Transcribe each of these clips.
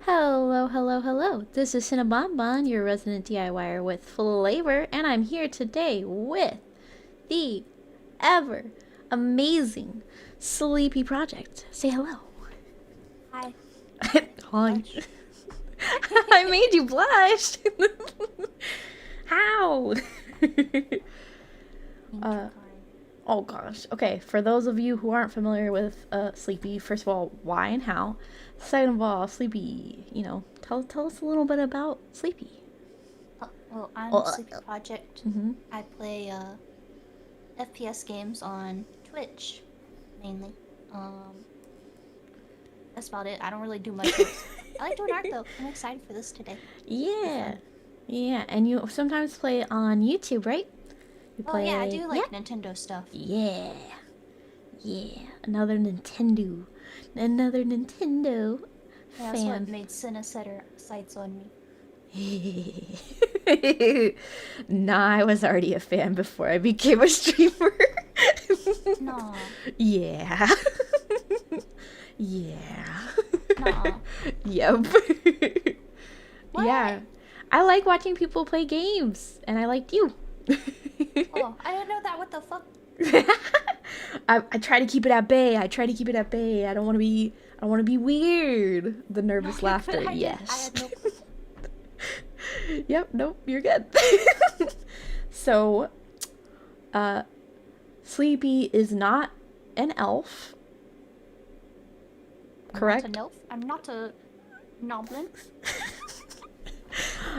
Hello, hello, hello. This is Sena, your resident DIYer with FlaVR, and I'm here today with the ever amazing Sleepy Project. Say hello. Hi. Hi. I made you blush. How? Oh gosh. Okay, for those of you who aren't familiar with Sleepy, first of all, why and how? Second of all, Sleepy, tell us a little bit about Sleepy. Well, I'm Sleepy Project. I play FPS games on Twitch, mainly. That's about it. I don't really do much else. I like doing art though. I'm excited for this today. Yeah. Yeah, and you sometimes play on YouTube, right? You play... Oh yeah, I do like Nintendo stuff. Yeah. Yeah. Another Nintendo Yeah, that's what made Sena set her sights on me. Nah, I was already a fan before I became a streamer. Nah. Yeah. Yeah. Nah. Yep. Yeah. I like watching people play games, and I liked you. Oh, I didn't know that. What the fuck? I try to keep it at bay. I don't want to be weird. The nervous laughter. Yes. I had no Yep, nope, you're good. So, Sleepy is not an elf. Correct? I'm not an elf. I'm not a goblin.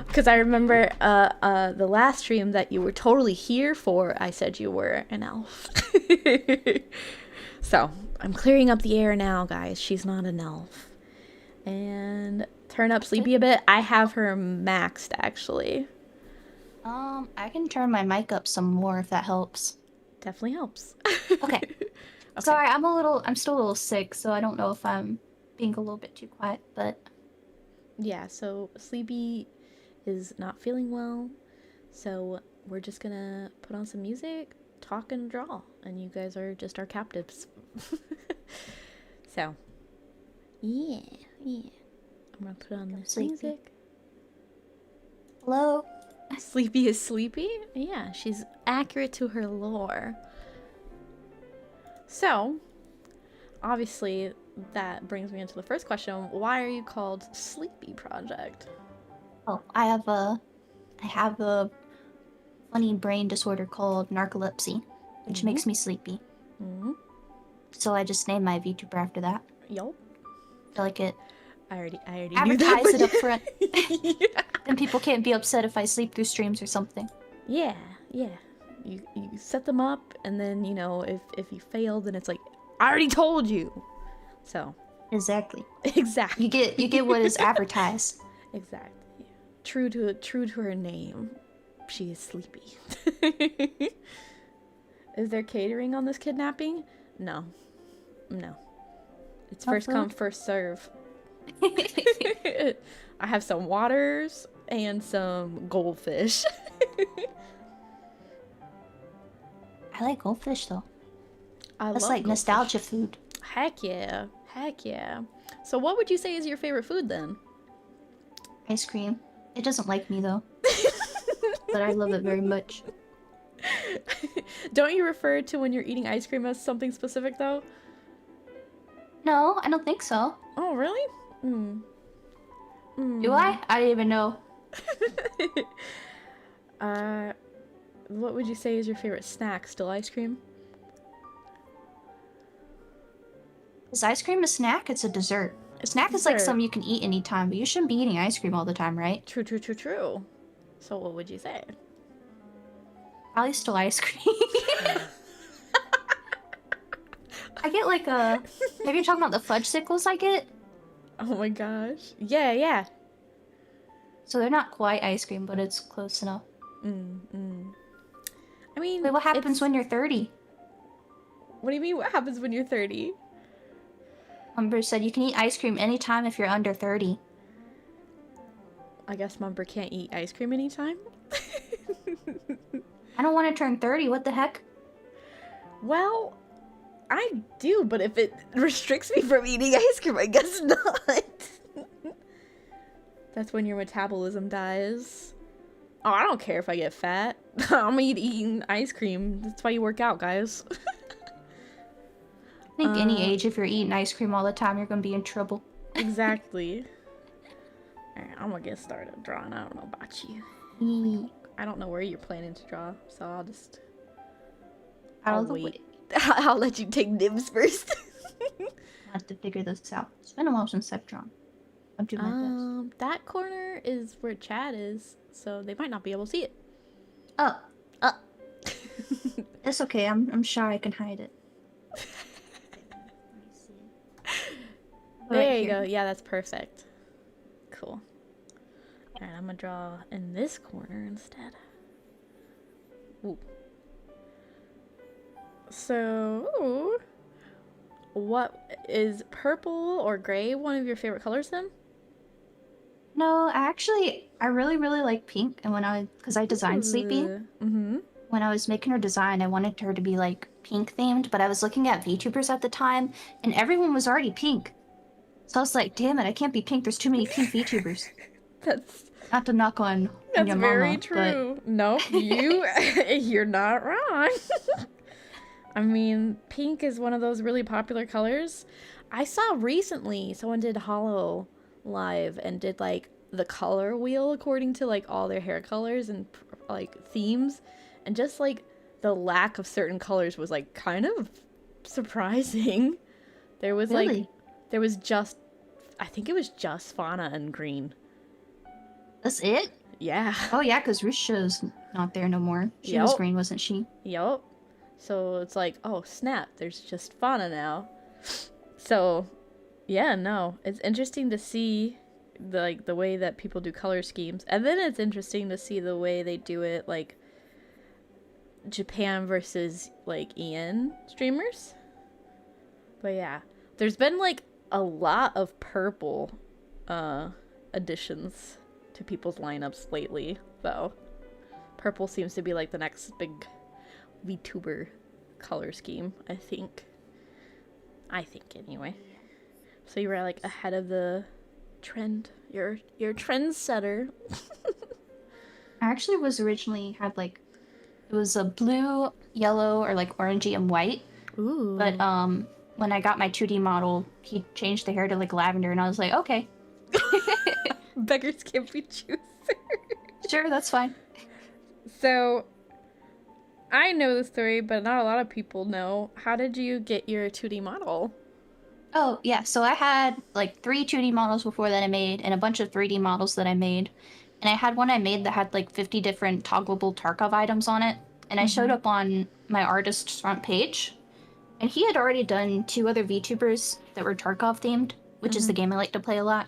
Because I remember the last stream that you were totally here for, I said you were an elf. So, I'm clearing up the air now, guys. She's not an elf. And turn up Sleepy a bit. I have her maxed, actually. I can turn my mic up some more if that helps. Definitely helps. Okay. Sorry, I'm still a little sick, so I don't know if I'm being a little bit too quiet, but... Yeah, so Sleepy is not feeling well, so we're just gonna put on some music, talk, and draw, and you guys are just our captives. So, yeah. I'm gonna put on this music. Hello? Sleepy is sleepy? Yeah, she's accurate to her lore. So, obviously, that brings me into the first question. Why are you called Sleepy Project? Oh, I have a funny brain disorder called narcolepsy, which makes me sleepy. So I just named my VTuber after that. Yup. I feel like it. I already Advertise knew that. it up front. Then people can't be upset if I sleep through streams or something. Yeah. You set them up, and then you know if you fail, then it's like I already told you. So. Exactly. Exactly. You get what is advertised. Exactly. True to her name, she is sleepy. Is there catering on this kidnapping? No. It's first come, first serve. I have some waters and some goldfish. I like goldfish though. That's love like goldfish. nostalgia food. Heck yeah. So what would you say is your favorite food then? Ice cream. It doesn't like me though. But I love it very much. Don't you refer to when you're eating ice cream as something specific though? No, I don't think so. Oh, really? Do I? I didn't even know. What would you say is your favorite snack? Still ice cream? Is ice cream a snack? It's a dessert. A snack is like something you can eat anytime, but you shouldn't be eating ice cream all the time, right? True. So what would you say? Probably still ice cream. I get like a... Maybe you're talking about the fudge sickles I get? Oh my gosh. Yeah. So they're not quite ice cream, but it's close enough. I mean... Wait, what happens when you're 30? What do you mean, what happens when you're 30? Umber said you can eat ice cream anytime if you're under 30. I guess Mumber can't eat ice cream anytime? I don't want to turn 30, what the heck? Well, I do, but if it restricts me from eating ice cream, I guess not. That's when your metabolism dies. Oh, I don't care if I get fat. I'm eating ice cream. That's why you work out, guys. I think any age, if you're eating ice cream all the time, you're gonna be in trouble. Exactly. Alright, I'm gonna get started drawing. I don't know about you. I don't know where you're planning to draw, so I'll just... I'll wait. I'll let you take nibs first. I have to figure this out. It's been a while since I've drawn. I'm doing my best. That corner is where Chad is, so they might not be able to see it. Oh. It's okay. I'm sure I can hide it. There you go. Yeah, that's perfect. Cool. Alright, I'm gonna draw in this corner instead. Ooh. So, what is purple or gray one of your favorite colors then? No, I really like pink, and because I designed Sleepy. When I was making her design, I wanted her to be like pink themed, but I was looking at VTubers at the time, and everyone was already pink. So I was like, damn it, I can't be pink. There's too many pink VTubers. That's not to knock on That's your very mama, true. But... No, you're not wrong. I mean, pink is one of those really popular colors. I saw recently someone did Hollow Live and did like the color wheel according to like all their hair colors and like themes, and just like the lack of certain colors was like kind of surprising. There was like there was just, I think it was just fauna and green. That's it? Yeah. Oh yeah, because Risha's not there no more. She was green, wasn't she? Yep. So it's like, oh snap, there's just fauna now. So yeah, no, it's interesting to see the way that people do color schemes, and then it's interesting to see the way they do it like Japan versus like EN streamers. But yeah, there's been like a lot of purple additions to people's lineups lately, though. Purple seems to be like the next big VTuber color scheme, I think. Anyway. So you were like ahead of the trend. You're a trendsetter. I actually was originally had like, it was a blue, yellow, or like orangey and white. Ooh. But when I got my 2D model, he changed the hair to like lavender, and I was like, okay. Beggars can't be choosers. Sure, that's fine. So, I know the story, but not a lot of people know. How did you get your 2D model? Oh, yeah. So I had like 3 2D models before that I made and a bunch of 3D models that I made. And I had one I made that had like 50 different toggleable Tarkov items on it. And I showed up on my artist's front page. And he had already done 2 other VTubers that were Tarkov themed, which is the game I like to play a lot.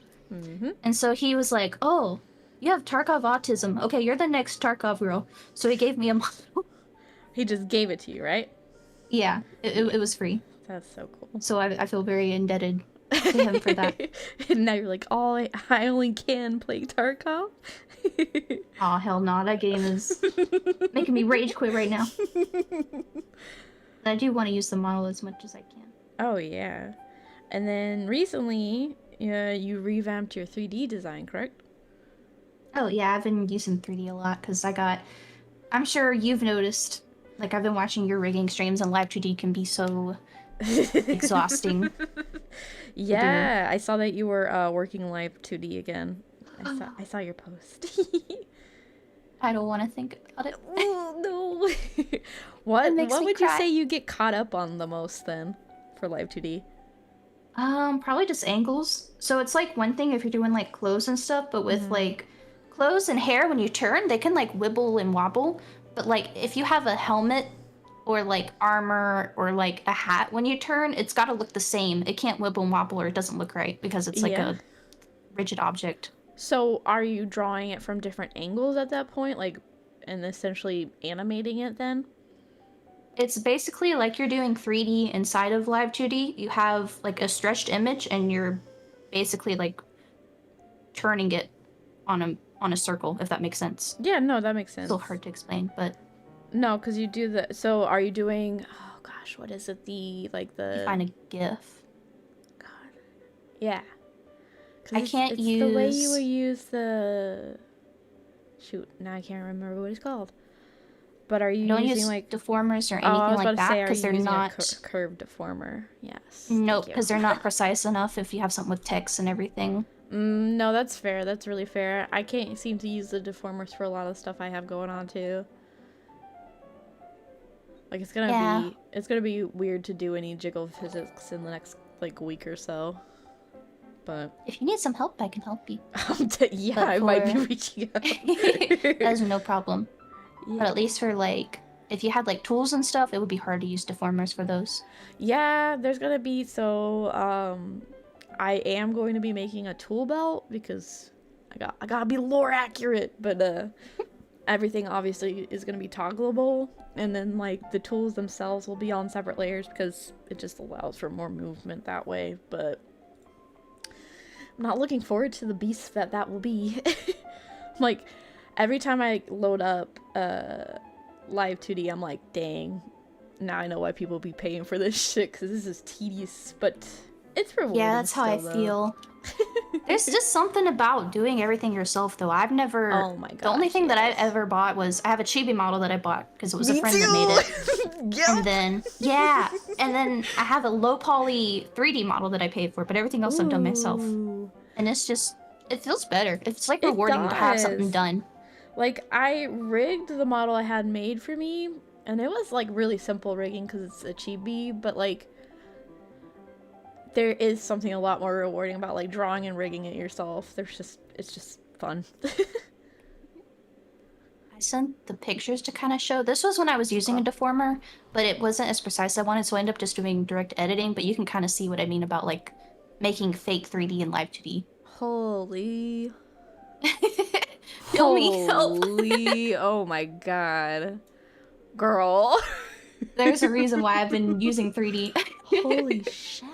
And so he was like, oh, you have Tarkov autism. Okay, you're the next Tarkov girl. So he gave me a model. He just gave it to you, right? Yeah, it was free. That's so cool. So I feel very indebted to him for that. And now you're like, oh, I only can play Tarkov. Aw, hell no, that game is making me rage quit right now. But I do want to use the model as much as I can. Oh, yeah. And then recently, you revamped your 3D design, correct? Oh yeah, I've been using 3D a lot because I'm sure you've noticed, like I've been watching your rigging streams and Live 2D can be so exhausting. Yeah, I saw that you were working Live 2D again. I saw your post. I don't want to think about it. Oh, no. What would you say you get caught up on the most then for Live 2D? Probably just angles. So it's like one thing if you're doing like clothes and stuff, but with like clothes and hair, when you turn, they can like wibble and wobble. But like if you have a helmet or like armor or like a hat, when you turn, it's got to look the same. It can't wibble and wobble or it doesn't look right because it's like a rigid object. So are you drawing it from different angles at that point, like, and essentially animating it then? It's basically like you're doing 3D inside of Live 2D. You have like a stretched image and you're basically like turning it on a circle, if that makes sense. Yeah, no, that makes sense. It's a little hard to explain, but no, because you do the. So are you doing? Oh gosh, what is it? You find a GIF. God, yeah. I can't use the way you would use the. Shoot, now I can't remember what it's called. But are you using use like deformers or anything like that because they're not curved deformer? Yes. Nope, because they're not precise enough if you have something with text and everything. No, that's fair. That's really fair. I can't seem to use the deformers for a lot of stuff I have going on too. Like it's gonna be weird to do any jiggle physics in the next like week or so. But if you need some help, I can help you. Yeah, I might be reaching out. That's no problem. Yeah. But at least for like, if you had like tools and stuff, it would be hard to use deformers for those. Yeah, there's gonna be I am going to be making a tool belt because I gotta be lore accurate, but everything obviously is gonna be toggleable, and then like the tools themselves will be on separate layers because it just allows for more movement that way. But I'm not looking forward to the beast that will be. Like every time I load up Live 2D, I'm like, dang, now I know why people be paying for this shit because this is tedious, but it's rewarding. Yeah, that's how I feel. There's just something about doing everything yourself, though. I've never. Oh my god. The only thing that I ever bought was I have a chibi model that I bought because it was a friend that made it. Yep. And then I have a low poly 3D model that I paid for, but everything else I've done myself. And it's just, it feels better. It's like rewarding to have something done. Like I rigged the model I had made for me, and it was like really simple rigging because it's a chibi, but like there is something a lot more rewarding about like drawing and rigging it yourself. It's just fun. I sent the pictures to kind of show. This was when I was using a deformer, but it wasn't as precise as I wanted, so I ended up just doing direct editing, but you can kind of see what I mean about like making fake 3D and Live 2D. Holy. Holy, oh my god. Girl. There's a reason why I've been using 3D. Holy shit.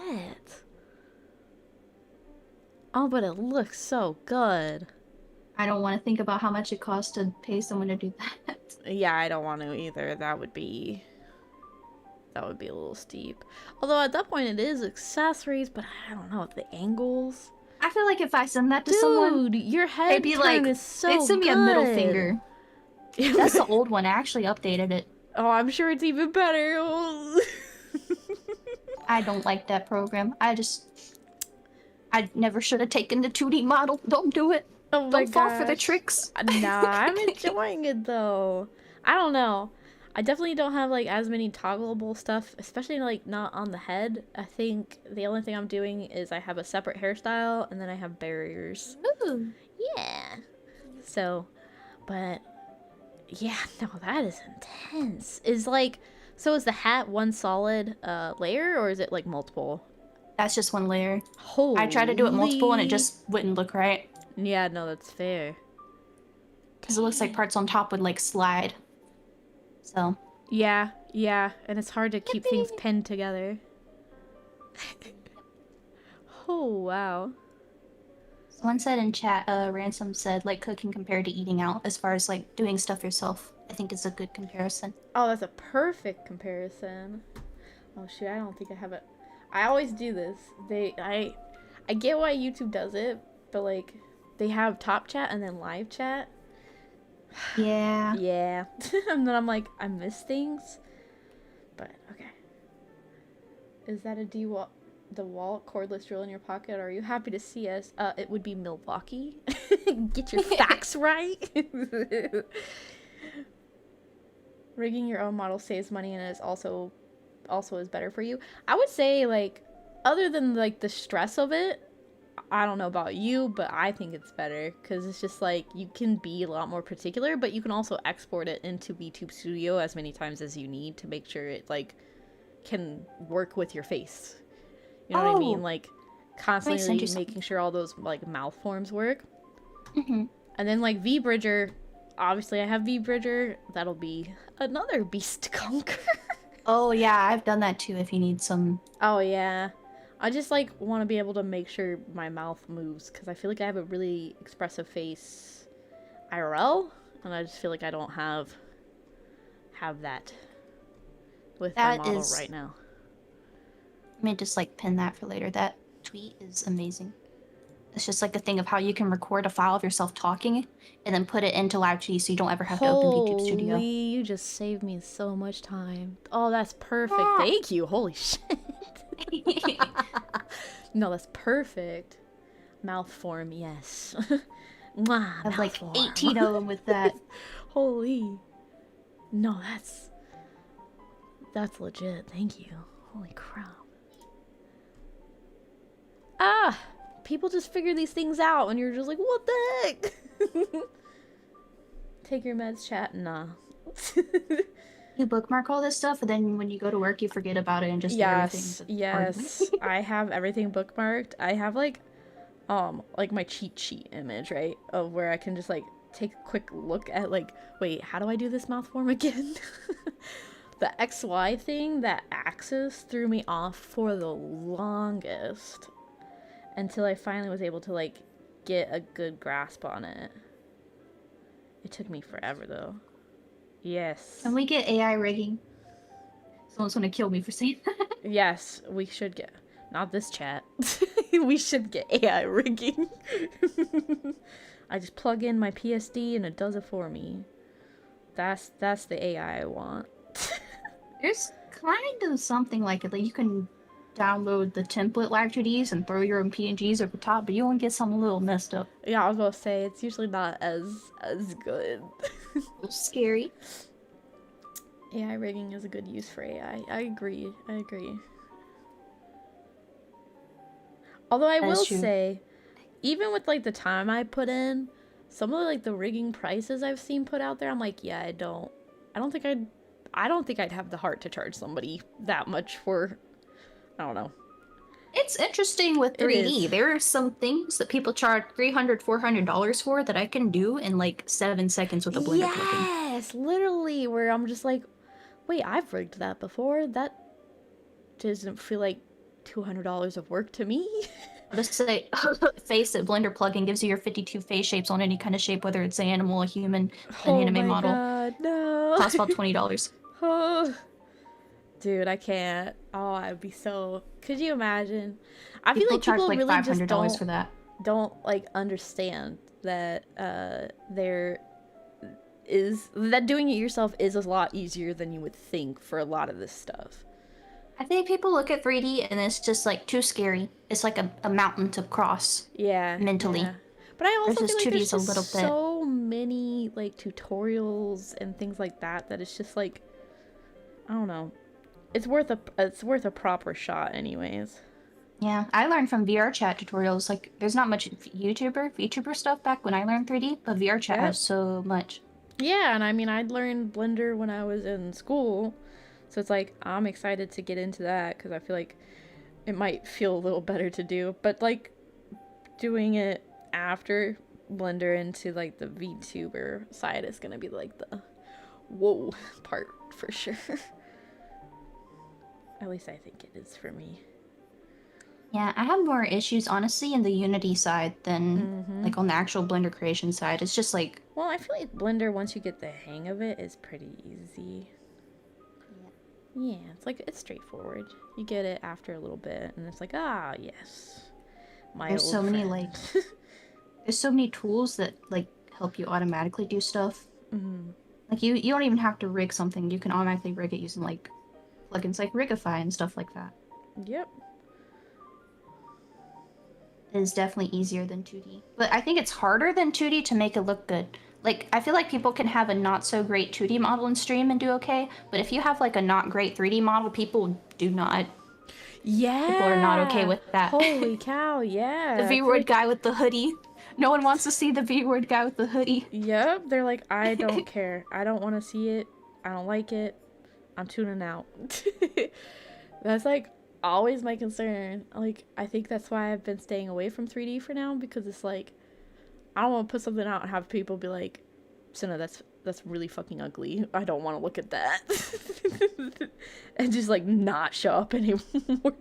Oh, but it looks so good. I don't want to think about how much it costs to pay someone to do that. Yeah, I don't want to either. That would be a little steep. Although at that point it is accessories, but I don't know, the angles. I feel like if I send that to someone, your head turn is so good. They'd send me a middle finger. That's the old one. I actually updated it. Oh, I'm sure it's even better. I don't like that program. I never should have taken the 2D model. Don't do it. Oh my Don't fall for the tricks. Nah, I'm enjoying it though. I don't know. I definitely don't have like as many toggleable stuff, especially like not on the head. I think the only thing I'm doing is I have a separate hairstyle and then I have barriers. Ooh. Yeah. So, but yeah, no, that is intense. So is the hat one solid layer or is it like multiple? That's just one layer. I tried to do it multiple and it Holy. just wouldn't look right. Yeah, no, that's fair. Because it looks like parts on top would like slide. So. Yeah, yeah, and it's hard to keep things Yippee! pinned together. Oh, wow. Someone said in chat, Ransom said, like, cooking compared to eating out, as far as, like, doing stuff yourself. I think is a good comparison. Oh, that's a perfect comparison. Oh shoot, I don't think I have it. I always do this. I get why YouTube does it, but like they have top chat and then live chat. Yeah. Yeah. And then I'm like, I miss things. But okay. Is that a DeWalt cordless drill in your pocket? Are you happy to see us? It would be Milwaukee. Get your facts right. Rigging your own model saves money and is also is better for you. I would say like other than like the stress of it, I don't know about you, but I think it's better because it's just like you can be a lot more particular, but you can also export it into VTube Studio as many times as you need to make sure it like can work with your face. You know what I mean? Like constantly making sure all those like mouth forms work. Mm-hmm. And then like VBridger, obviously I have VBridger. That'll be another beast to conquer. Oh yeah, I've done that too if you need some. Oh yeah. I just like want to be able to make sure my mouth moves because I feel like I have a really expressive face IRL and I just feel like I don't have that with my model right now. I mean, just like pin that for later. That tweet is amazing. It's just like a thing of how you can record a file of yourself talking and then put it into LiveG so you don't ever have to open VTube Studio. Holy, you just saved me so much time. Oh, that's perfect. Yeah. Thank you. Holy shit. No, that's perfect. Mouth form, yes. I have like 18 of them with that. Holy. No, that's legit. Thank you. Holy crap. Ah! People just figure these things out and you're just like, what the heck? Take your meds, chat. Nah. You bookmark all this stuff and then when you go to work you forget about it and just do everything. Yes. I have everything bookmarked. I have like my cheat sheet image, right? Of where I can just like take a quick look at like, wait, how do I do this mouth form again? The XY thing, that axis threw me off for the longest. Until I finally was able to, like, get a good grasp on it. It took me forever, though. Yes. Can we get AI rigging? Someone's gonna kill me for saying that. Yes, we should get... Not this chat. We should get AI rigging. I just plug in my PSD and it does it for me. That's the AI I want. There's kind of something like it. Like, you can download the template LiveGDs and throw your own PNGs over top, but you won't get something a little messed up. Yeah, I was gonna say, it's usually not as good. Scary. AI rigging is a good use for AI. I agree. Although I will say, even with like the time I put in, some of like the rigging prices I've seen put out there, I'm like, yeah, I don't think I'd have the heart to charge somebody that much for, I don't know. It's interesting with 3D. There are some things that people charge $300, $400 for that I can do in like 7 seconds with a blender plugin. Yes, literally, where I'm just like, wait, I've rigged that before. That doesn't feel like $200 of work to me. Just say, face it, blender plugin gives you your 52 face shapes on any kind of shape, whether it's an animal, a human, an anime model. God, no. Costs about $20. Oh. Dude, I can't. Oh, I'd be so... Could you imagine? I feel like people like really $500 just for that. Don't like understand that there is that doing it yourself is a lot easier than you would think for a lot of this stuff. I think people look at 3D and it's just like too scary. It's like a mountain to cross. Yeah. Mentally. Yeah. But I also feel like there's just a little bit. so many like tutorials and things like that that it's just like I don't know. It's worth a proper shot anyways. Yeah, I learned from VR chat tutorials. Like, there's not much VTuber stuff back when I learned 3D, but VR chat Yep. has so much. Yeah, and I mean, I'd learned Blender when I was in school, so it's like I'm excited to get into that because I feel like it might feel a little better to do. But like doing it after Blender into like the VTuber side is gonna be like the whoa part for sure. At least I think it is for me. Yeah, I have more issues, honestly, in the Unity side than, like, on the actual Blender creation side. It's just, like... Well, I feel like Blender, once you get the hang of it, is pretty easy. Yeah, it's like, it's straightforward. You get it after a little bit, and it's like, ah, yes. There's so many, like... there's so many tools that, like, help you automatically do stuff. Like, you don't even have to rig something. You can automatically rig it using, like, plugins like Rigify and stuff like that. Yep. It is definitely easier than 2D. But I think it's harder than 2D to make it look good. Like, I feel like people can have a not-so-great 2D model in stream and do okay, but if you have, like, a not-great 3D model, people do not. Yeah! People are not okay with that. Holy cow, yeah! The V-word guy with the hoodie. No one wants to see the V-word guy with the hoodie. Yep, they're like, I don't care. I don't want to see it. I don't like it. I'm tuning out. That's, like, always my concern. Like, I think that's why I've been staying away from 3D for now, because it's like, I don't want to put something out and have people be like, Sena, that's really fucking ugly. I don't want to look at that. And just like not show up anymore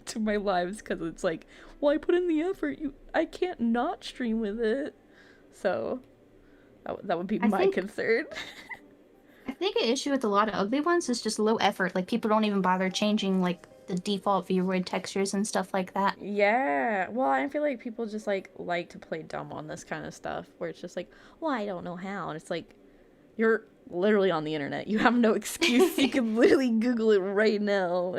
to my lives because it's like, well, I put in the effort. I can't not stream with it. So that would be my concern. I think an issue with a lot of ugly ones is just low effort. Like, people don't even bother changing like the default V-word textures and stuff like that. Yeah, well, I feel like people just like to play dumb on this kind of stuff where it's just like, well, I don't know how, and it's like, you're literally on the internet, you have no excuse. You can literally Google it right now.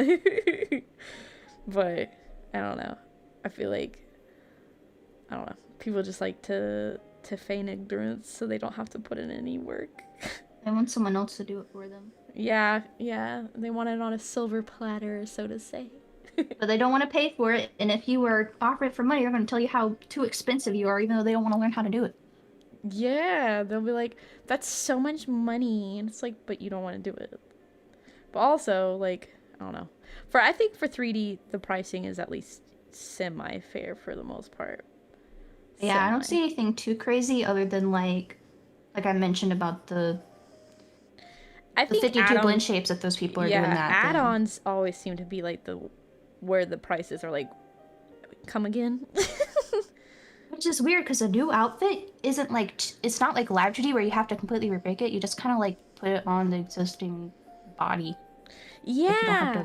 But I don't know, I feel like, I don't know, people just like to feign ignorance so they don't have to put in any work. They want someone else to do it for them. Yeah, they want it on a silver platter, so to say. But they don't want to pay for it, and if you were offered it for money, they're going to tell you how too expensive you are, even though they don't want to learn how to do it. Yeah, they'll be like, that's so much money, and it's like, but you don't want to do it. But also, like, I don't know. I think for 3D, the pricing is at least semi-fair for the most part. Yeah, I don't see anything too crazy other than, like I mentioned about the 52 blend shapes that those people are doing that. Yeah, add-ons always seem to be like where the prices are like, come again? Which is weird because a new outfit isn't like, it's not like Live 2D where you have to completely remake it. You just kind of like put it on the existing body. Yeah,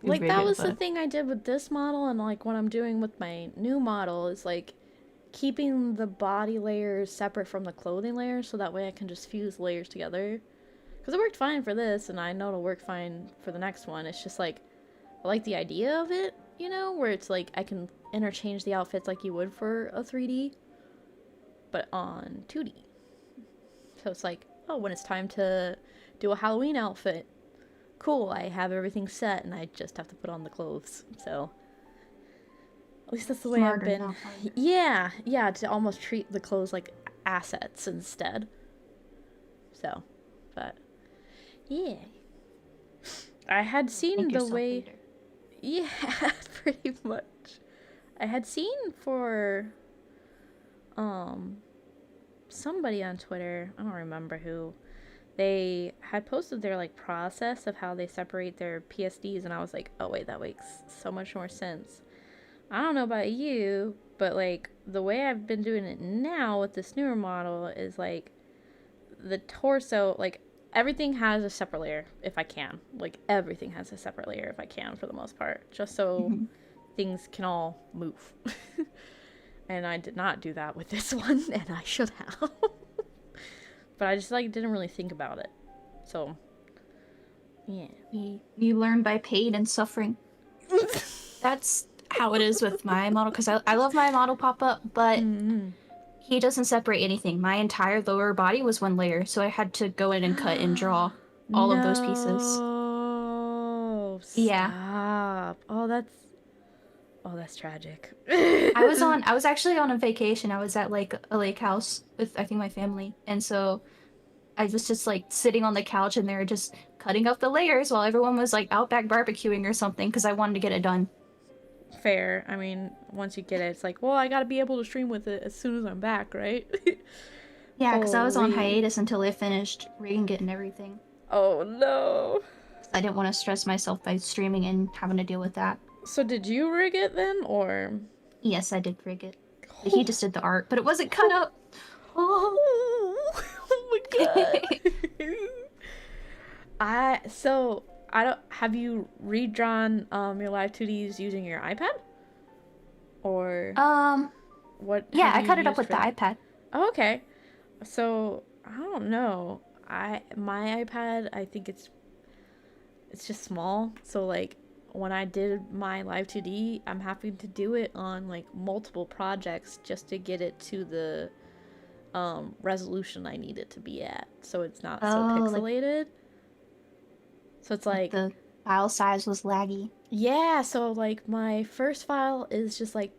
like that was the thing I did with this model, and like what I'm doing with my new model is like keeping the body layers separate from the clothing layers, so that way I can just fuse layers together. Because it worked fine for this, and I know it'll work fine for the next one. It's just like, I like the idea of it, you know, where it's like I can interchange the outfits like you would for a 3D, but on 2D. So it's like, oh, when it's time to do a Halloween outfit, cool, I have everything set, and I just have to put on the clothes. So at least that's the way I've been. Yeah, to almost treat the clothes like assets instead. So, but yeah, I had seen the way. Yeah, pretty much. I had seen for somebody on Twitter, I don't remember who, they had posted their like process of how they separate their PSDs, and I was like, oh wait, that makes so much more sense. I don't know about you, but like the way I've been doing it now with this newer model is like the torso, like everything has a separate layer if I can. Like everything has a separate layer if I can for the most part, just so things can all move. And I did not do that with this one, and I should have. But I just like didn't really think about it. So yeah. You learn by pain and suffering. That's how it is with my model, because I love my model pop-up, but he doesn't separate anything. My entire lower body was one layer, so I had to go in and cut and draw all of those pieces. Oh, Yeah. stop. Oh, that's tragic. I was actually on a vacation. I was at like a lake house with I think my family. And so I was just like sitting on the couch and they were just cutting up the layers while everyone was like out back barbecuing or something because I wanted to get it done. Fair. I mean, once you get it, it's like, well, I gotta be able to stream with it as soon as I'm back, right? Yeah, because I was on Holy. hiatus until I finished rigging it and everything. Oh no. 'Cause I didn't want to stress myself by streaming and having to deal with that. So did you rig it then, or? Yes, I did rig it. He just did the art, but it wasn't cut up. Oh. Oh my god. I don't have you redrawn your live 2Ds using your iPad? Or um, what yeah, have I you cut it up used with for the that? iPad. Oh, okay. So I don't know. My iPad, I think it's just small. So like when I did my live 2D, I'm having to do it on like multiple projects just to get it to the resolution I need it to be at. So it's not so Oh, pixelated. So it's like like the file size was laggy. yeah, so like my first file is just like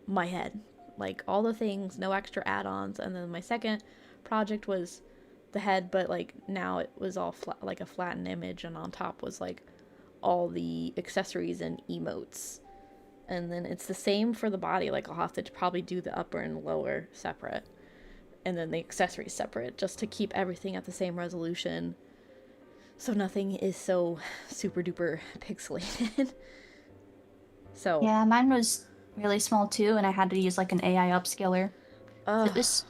my head. Like all the things, no extra add-ons, and then my second project was the head, but like now it was all flat, like a flattened image, and on top was like all the accessories and emotes. And then it's the same for the body. Like I'll have to probably do the upper and lower separate, and then the accessories separate, just to keep everything at the same resolution, so nothing is so super duper pixelated. So, Yeah, mine was really small too, and I had to use like an AI upscaler. uh, It was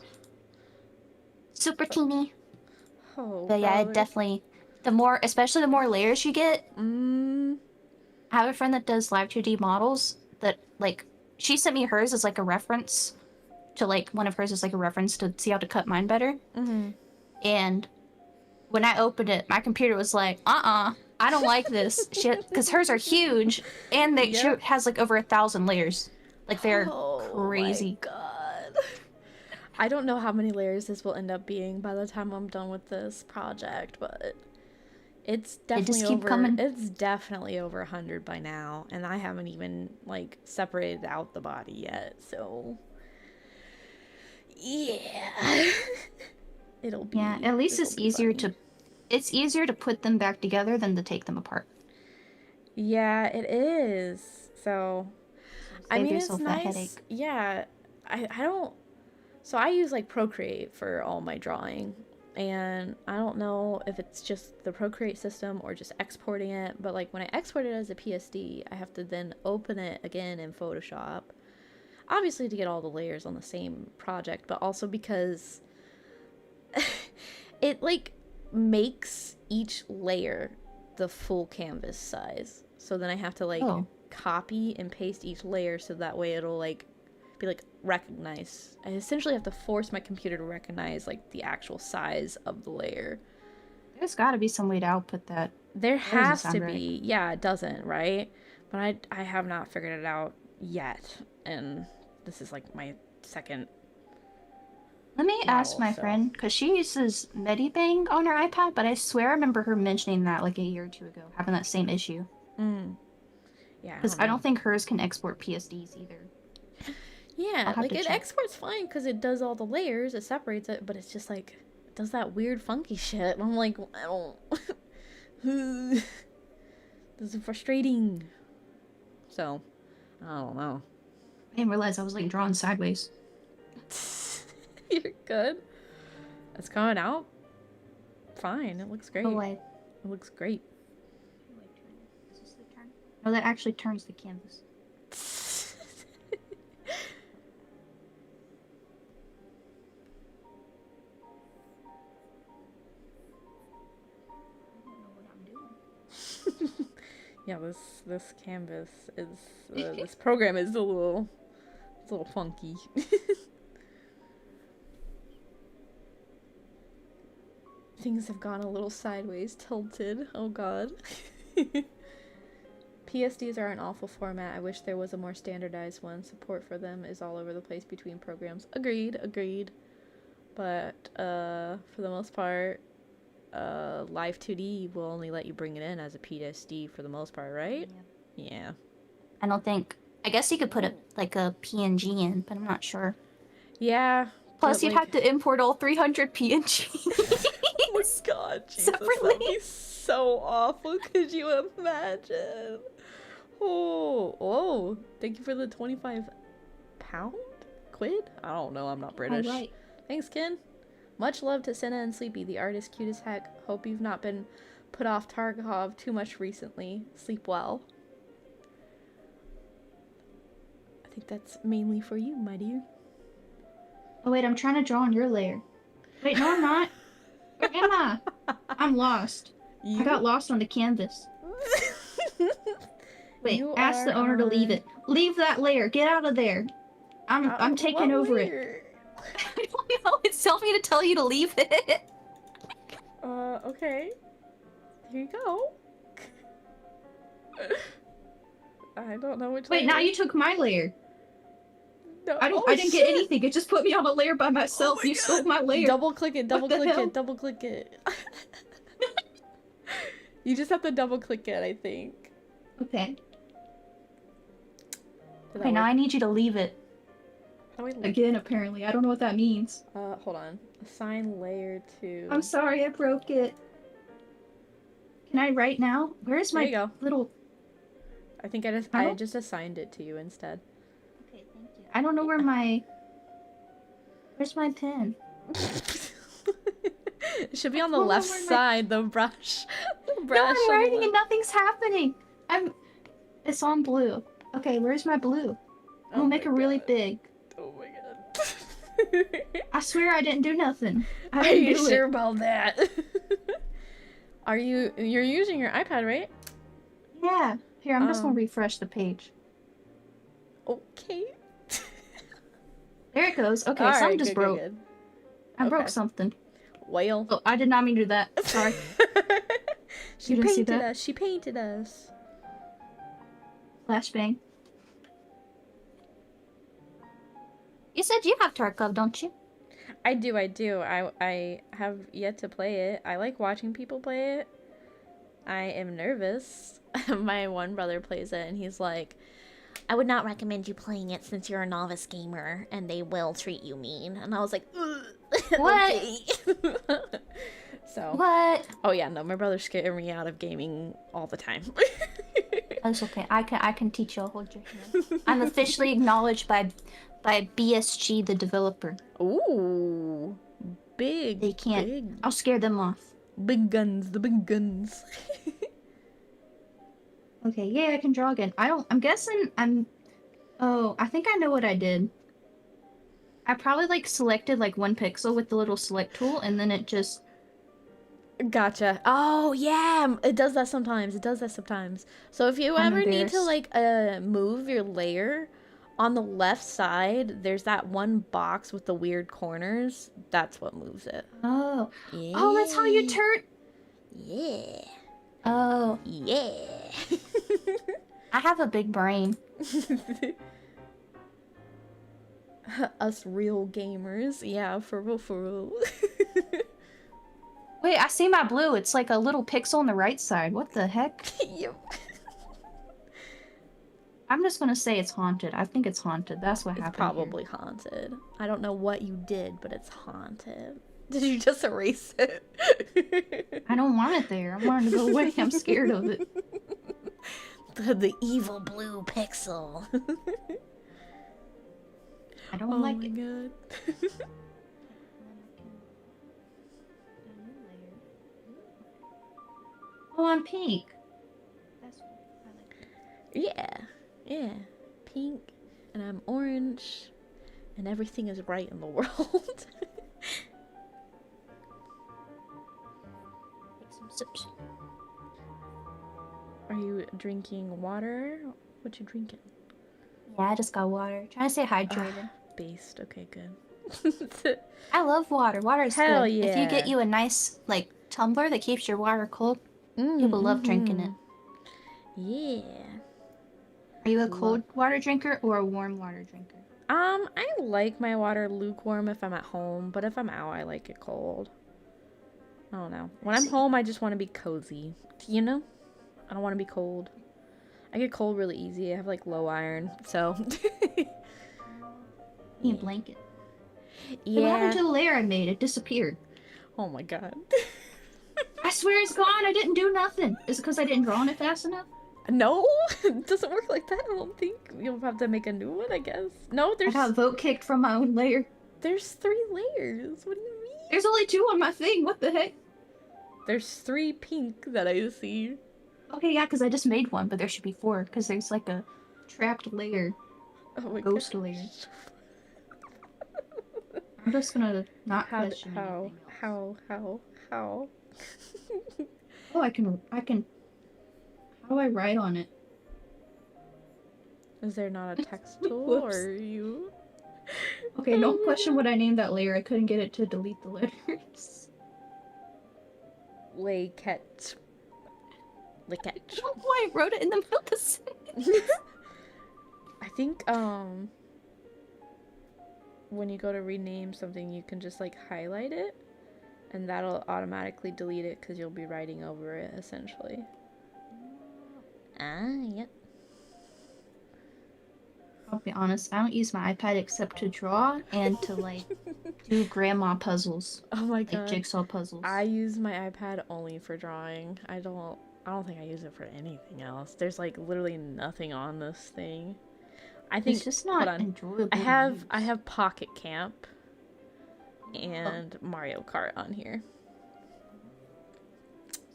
super teeny. oh But yeah, it brother. definitely especially the more layers you get. Mm, I have a friend that does live 2D models that like she sent me hers as like a reference to like one of hers as like a reference to see how to cut mine better. mm-hmm. And when I opened it, my computer was like, I don't like this shit because hers are huge and she Yep. has like over 1,000 layers. Like they're Oh my crazy. god. I don't know how many layers this will end up being by the time I'm done with this project, but They just keep coming. it's definitely over 100 by now, and I haven't even like separated out the body yet. So, yeah. Yeah, at least it'll be fun. it's easier to put them back together than to take them apart. Yeah, it is. So, So I save mean, it's yourself that nice. headache. Yeah. I don't. So, I use like Procreate for all my drawing. And I don't know if it's just the Procreate system or just exporting it. But like when I export it as a PSD, I have to then open it again in Photoshop. Obviously, to get all the layers on the same project, but also because it like makes each layer the full canvas size. So then I have to like Oh. copy and paste each layer so that way it'll like be like recognized. I essentially have to force my computer to recognize like the actual size of the layer. There's gotta be some way to output that. There That doesn't has to sound right. be. Yeah, it doesn't, right? But I have not figured it out yet. And this is like my second Let me ask model, my so friend, because she uses Medibang on her iPad, but I swear I remember her mentioning that like a year or two ago, having that same issue. yeah, I Because don't I know. don't think hers can export PSDs either. I'll Yeah, have like to it check. exports fine because it does all the layers, it separates it, but it's just like it does that weird funky shit. And I'm like, I don't. This is frustrating. So, I don't know. I didn't realize I was like drawn sideways. You're good. It's coming out fine. It looks Oh, great. It looks great. is this the turn? No, that actually turns the canvas. I don't know what I'm doing. Yeah, this canvas is this program is it's a little funky. Things have gone a little sideways, tilted. Oh god. PSDs are an awful format. I wish there was a more standardized one. Support for them is all over the place between programs. Agreed, agreed. But for the most part, Live 2D will only let you bring it in as a PSD for the most part, right? Yeah. I don't think. I guess you could put like a PNG in, but I'm not sure. Yeah. Plus, you'd have to import all 300 PNGs. Oh my god, Jesus, separately. that'd be so awful. Could you imagine? Oh, thank you for the 25 pound? Quid? I don't know, I'm not British. Right. Thanks, Ken. Much love to Sena and Sleepy, the artist cute as heck. Hope you've not been put off Tarkov too much recently. Sleep well. I think that's mainly for you, my dear. Oh wait, I'm trying to draw on your layer. Wait, no I'm not. Where am I? I'm lost. I got lost on the canvas. Wait, ask the owner to leave it. Leave that layer. Get out of there. I'm taking over it. I don't know. It's telling me to tell you to leave it. Okay. Here you go. I don't know which. Wait, now you took my layer. No. I didn't get anything. It just put me on a layer by myself. You stole my layer. Double click it. Double click it. You just have to double click it, I think. Okay. Okay, now I need you to leave it. Again, apparently. I don't know what that means. Hold on. Assign layer to... I'm sorry, I broke it. Can I write now? Where's my little... I think I just assigned it to you instead. Okay, thank you. I don't know where my... Where's my pen? It should be on the left side, the brush. No, I'm writing and nothing's happening. It's on blue. Okay, where's my blue? I'm gonna make it really big. Oh my god. I swear I didn't do nothing. Are you sure about that? You're using your iPad, right? Yeah. Here, I'm just gonna refresh the page. Okay. There it goes. Okay, something just broke. Good. I broke something. Whale. Oh, I did not mean to do that. Sorry. She painted us. She painted us. Flashbang. You said you have Tarkov, don't you? I do. I have yet to play it. I like watching people play it. I am nervous. My one brother plays it and he's like, I would not recommend you playing it since you're a novice gamer and they will treat you mean. And I was like, what? So. What? Oh yeah, no, my brother scared me out of gaming all the time. That's okay. I can teach you. I'll hold your hand. I'm officially acknowledged by BSG, the developer. Ooh, big. They can't. Big. I'll scare them off. Big guns, the big guns. Okay, yeah, I can draw again. I'm guessing oh, I think I know what I did. I probably like selected like one pixel with the little select tool and then it just... Gotcha. Oh, yeah, it does that sometimes. So if you ever need to like move your layer, on the left side, there's that one box with the weird corners. That's what moves it. Oh. Yeah. Oh, that's how you turn... Yeah. Oh. Yeah. I have a big brain. Us real gamers. Yeah, for real. Wait, I see my blue. It's like a little pixel on the right side. What the heck? Yep. I'm just gonna say it's haunted. I think it's haunted. That's what happened. It's probably haunted. I don't know what you did, but it's haunted. Did you just erase it? I don't want it there. I want it to go away. I'm scared of it. The evil blue pixel. I don't like it. Oh my god. Oh, I'm pink. That's what I like. Yeah, pink, and I'm orange, and everything is right in the world. Take some sips. Are you drinking water? What you drinking? Yeah, I just got water. Trying to stay hydrated. Based. Okay, good. I love water. Water is Hell good. Yeah. If you get you a nice like tumbler that keeps your water cold, you will love drinking it. Yeah. Are you a cold water drinker or a warm water drinker? I like my water lukewarm if I'm at home, but if I'm out, I like it cold. I don't know. When I'm home, I just want to be cozy. You know? I don't want to be cold. I get cold really easy. I have like low iron, so. Need a blanket. Yeah. What happened to the layer I made? It disappeared. Oh my god. I swear it's gone. I didn't do nothing. Is it because I didn't draw on it fast enough? No, it doesn't work like that. I don't think. You'll have to make a new one, I guess. No, I got vote kicked from my own layer. There's 3 layers. What do you mean? There's only 2 on my thing. What the heck? There's 3 pink that I see. Okay, yeah, because I just made one, but there should be 4, because there's like a trapped layer. Oh my ghost god. layer. I'm just gonna not question how? Oh, I can. How do I write on it? Is there not a text tool, or are you? Okay, don't question what I named that layer. I couldn't get it to delete the letters. Licket. I don't know why I wrote it in the middle of the sentence. I think when you go to rename something, you can just like highlight it, and that'll automatically delete it because you'll be writing over it essentially. Yep. I'll be honest, I don't use my iPad except to draw and to like do grandma puzzles. Oh my god. Like jigsaw puzzles. I use my iPad only for drawing. I don't think I use it for anything else. There's like literally nothing on this thing. I think it's just not enjoyable. I have Pocket Camp and Mario Kart on here.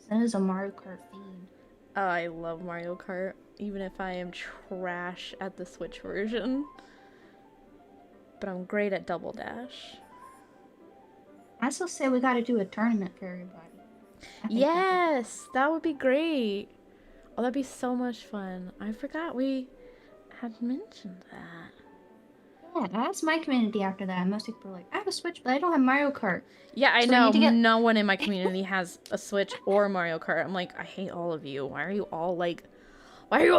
That is a Mario Kart fiend. Oh, I love Mario Kart, even if I am trash at the Switch version. But I'm great at Double Dash. I still say we gotta do a tournament for everybody. Yes, that would be great. Oh, that'd be so much fun. I forgot we had mentioned that. Yeah, that's my community after that. Most people are like, I have a Switch, but I don't have Mario Kart. Yeah, I know. No one in my community has a Switch or Mario Kart. I'm like, I hate all of you. Why are you all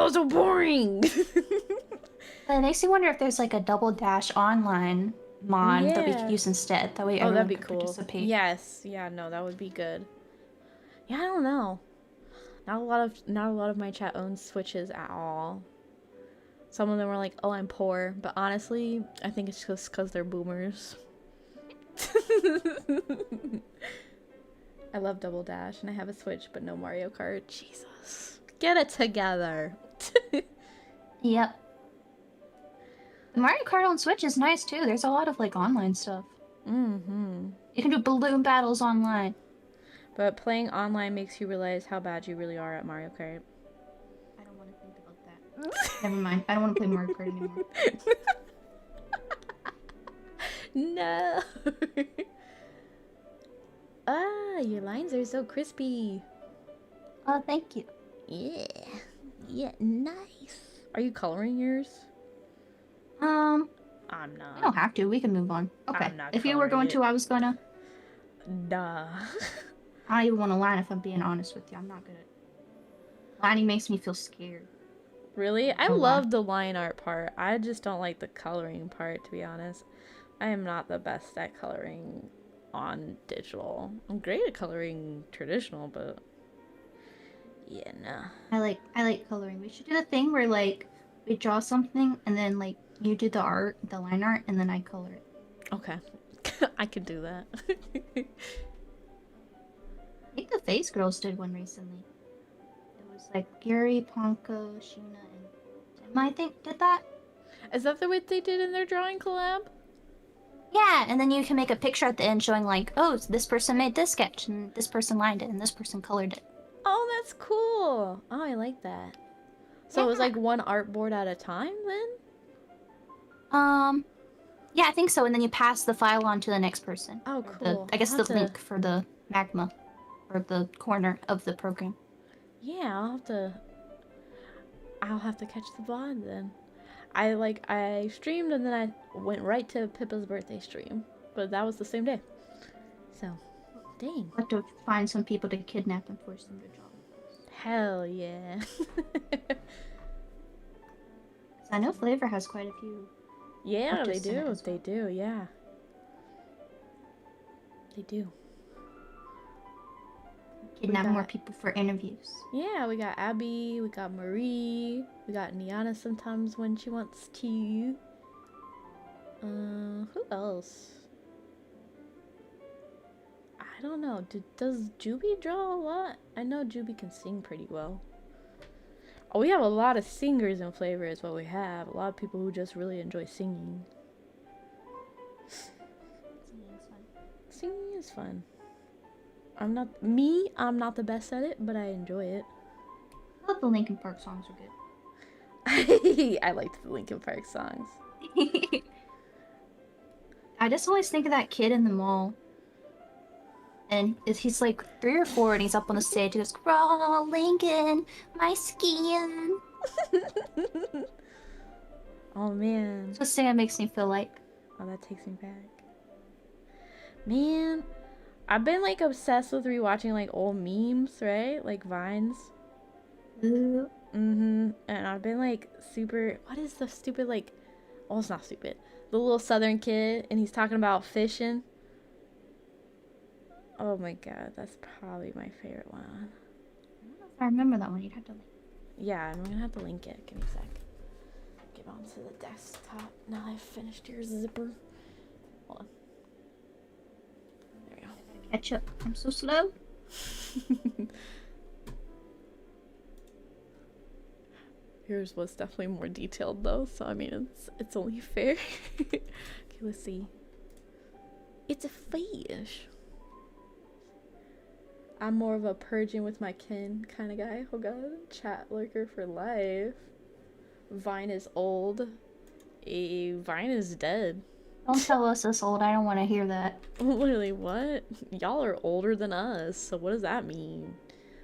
so boring? But it makes me wonder if there's like a Double Dash online mod that we could use instead. That way everyone that'd be could cool. Participate. Yes. Yeah, no, that would be good. Yeah, I don't know. Not a lot of my chat owns Switches at all. Some of them were like, oh, I'm poor. But honestly, I think it's just because they're boomers. I love Double Dash, and I have a Switch, but no Mario Kart. Jesus. Get it together. Yep. The Mario Kart on Switch is nice, too. There's a lot of, like, online stuff. Mm-hmm. You can do balloon battles online. But playing online makes you realize how bad you really are at Mario Kart. I don't want to think about that. Never mind. I don't want to play Mario Kart anymore. No. Ah, your lines are so crispy. Oh, thank you. Yeah. Yeah, nice. Are you coloring yours? I'm not. You don't have to. We can move on. Okay. I'm not if you were going to, I was gonna. Nah. I don't even want to line if I'm being honest with you. I'm not good at lining. Makes me feel scared. Really? I love the line art part. I just don't like the coloring part, to be honest. I am not the best at coloring on digital. I'm great at coloring traditional, but yeah, nah. I like coloring. We should do the thing where like we draw something and then like you do the art, the line art, and then I color it. Okay. I could do that. I think the Face Girls did one recently. It was like Gary, Ponko, Sheena, and Tim, I think, did that. Is that the way they did in their drawing collab? Yeah, and then you can make a picture at the end showing like, oh, this person made this sketch, and this person lined it, and this person colored it. Oh, that's cool. Oh, I like that. So yeah. It was like one artboard at a time then? Yeah, I think so, and then you pass the file on to the next person. Oh, cool. I guess the link for the magma, or the corner of the program. Yeah, I'll have to catch the VOD then. I streamed and then I went right to Pippa's birthday stream, but that was the same day. So, dang. I'll have to find some people to kidnap and force them to draw. Hell yeah. I know FlaVR has quite a few. Yeah, they do. Well. They do, yeah. They do. Kidnap more people for interviews. Yeah, we got Abby, we got Marie, we got Nyana sometimes when she wants to. Who else? I don't know. Does Juby draw a lot? I know Juby can sing pretty well. Oh, we have a lot of singers in FlaVR is what we have. A lot of people who just really enjoy singing. Singing is fun. I'm not the best at it, but I enjoy it. I thought the Linkin Park songs were good. I liked the Linkin Park songs. I just always think of that kid in the mall. And he's like 3 or 4 and he's up on the stage. He goes, "Crawl, Lincoln, my skin." Oh man. That's what Sena makes me feel like. Oh, that takes me back. Man, I've been like obsessed with rewatching like old memes, right? Like Vines. Ooh. And I've been like super. What is the stupid like? Oh, it's not stupid. The little Southern kid, and he's talking about fishing. Oh my god, that's probably my favorite one. I don't know if I remember that one. You'd have to link. Yeah, I'm gonna have to link it. Give me a sec. Get onto the desktop. Now I've finished your zipper. Hold on. There we go. Catch up. I'm so slow. Yours was definitely more detailed though, so I mean it's only fair. Okay, let's see. It's a fish. I'm more of a purging with my kin kind of guy. Oh god, chat lurker for life. Vine is old. Vine is dead. Don't tell us it's old. I don't want to hear that. Literally, what? Y'all are older than us, so what does that mean?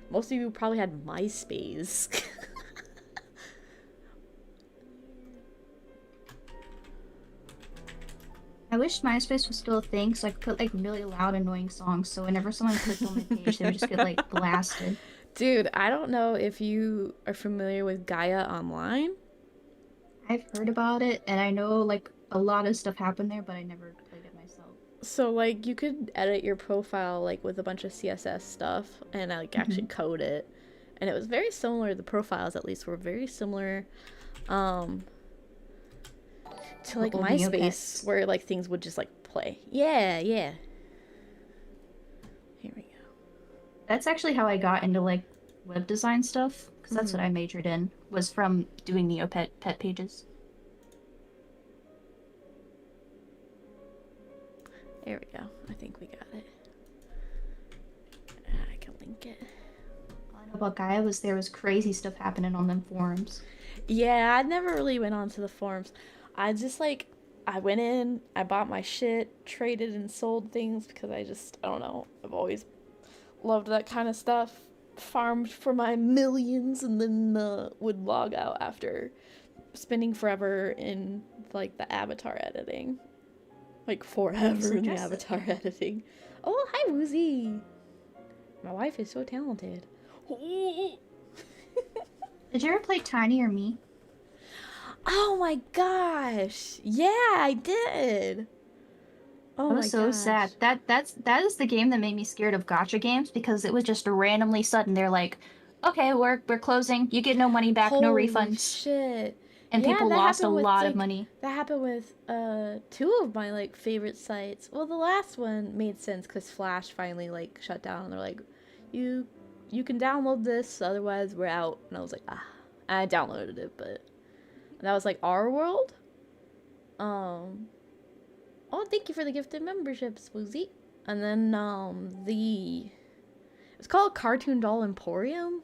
Most of you probably had MySpace. I wish MySpace was still a thing so I could put like really loud annoying songs so whenever someone clicked on my page they would just get like blasted. Dude, I don't know if you are familiar with Gaia Online. I've heard about it and I know like a lot of stuff happened there but I never played it myself. So like you could edit your profile like with a bunch of CSS stuff and like actually code it. And it was very similar, the profiles at least were very similar to like MySpace where like things would just like play. Yeah. Here we go. That's actually how I got into like web design stuff because that's what I majored in, was from doing Neopet pet pages. There we go. I think we got it. I can link it. All I know about Gaia was there was crazy stuff happening on them forums. Yeah, I never really went onto the forums. I just like, I went in, I bought my shit, traded and sold things because I don't know, I've always loved that kind of stuff. Farmed for my millions and then would log out after spending forever in like the avatar editing. Like forever in the avatar editing. Oh, hi Woozy! My wife is so talented. Did you ever play Tiny or Me? Oh my gosh! Yeah, I did. Oh that was so sad. That is the game that made me scared of gacha games because it was just randomly sudden. They're like, "Okay, we're closing. You get no money back, no refunds." Shit. And yeah, people lost a lot like, of money. That happened with 2 of my like favorite sites. Well, the last one made sense because Flash finally like shut down and they're like, you can download this, otherwise we're out. And I was like, I downloaded it, but that was like Our World. Oh, thank you for the gifted memberships, Woozy. And then it's called Cartoon Doll Emporium.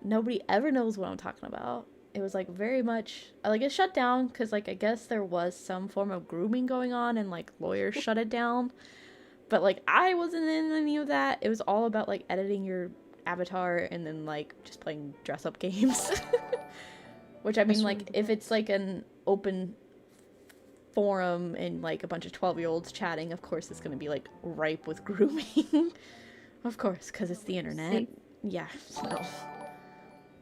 Nobody ever knows what I'm talking about. It was like very much like it shut down because like I guess there was some form of grooming going on and like lawyers shut it down. But like I wasn't in any of that. It was all about like editing your avatar and then like just playing dress up games. Which I mean, like, if it's like an open forum and like a bunch of 12-year-olds chatting, of course it's gonna be like ripe with grooming. Of course, because it's the internet. Yeah, so.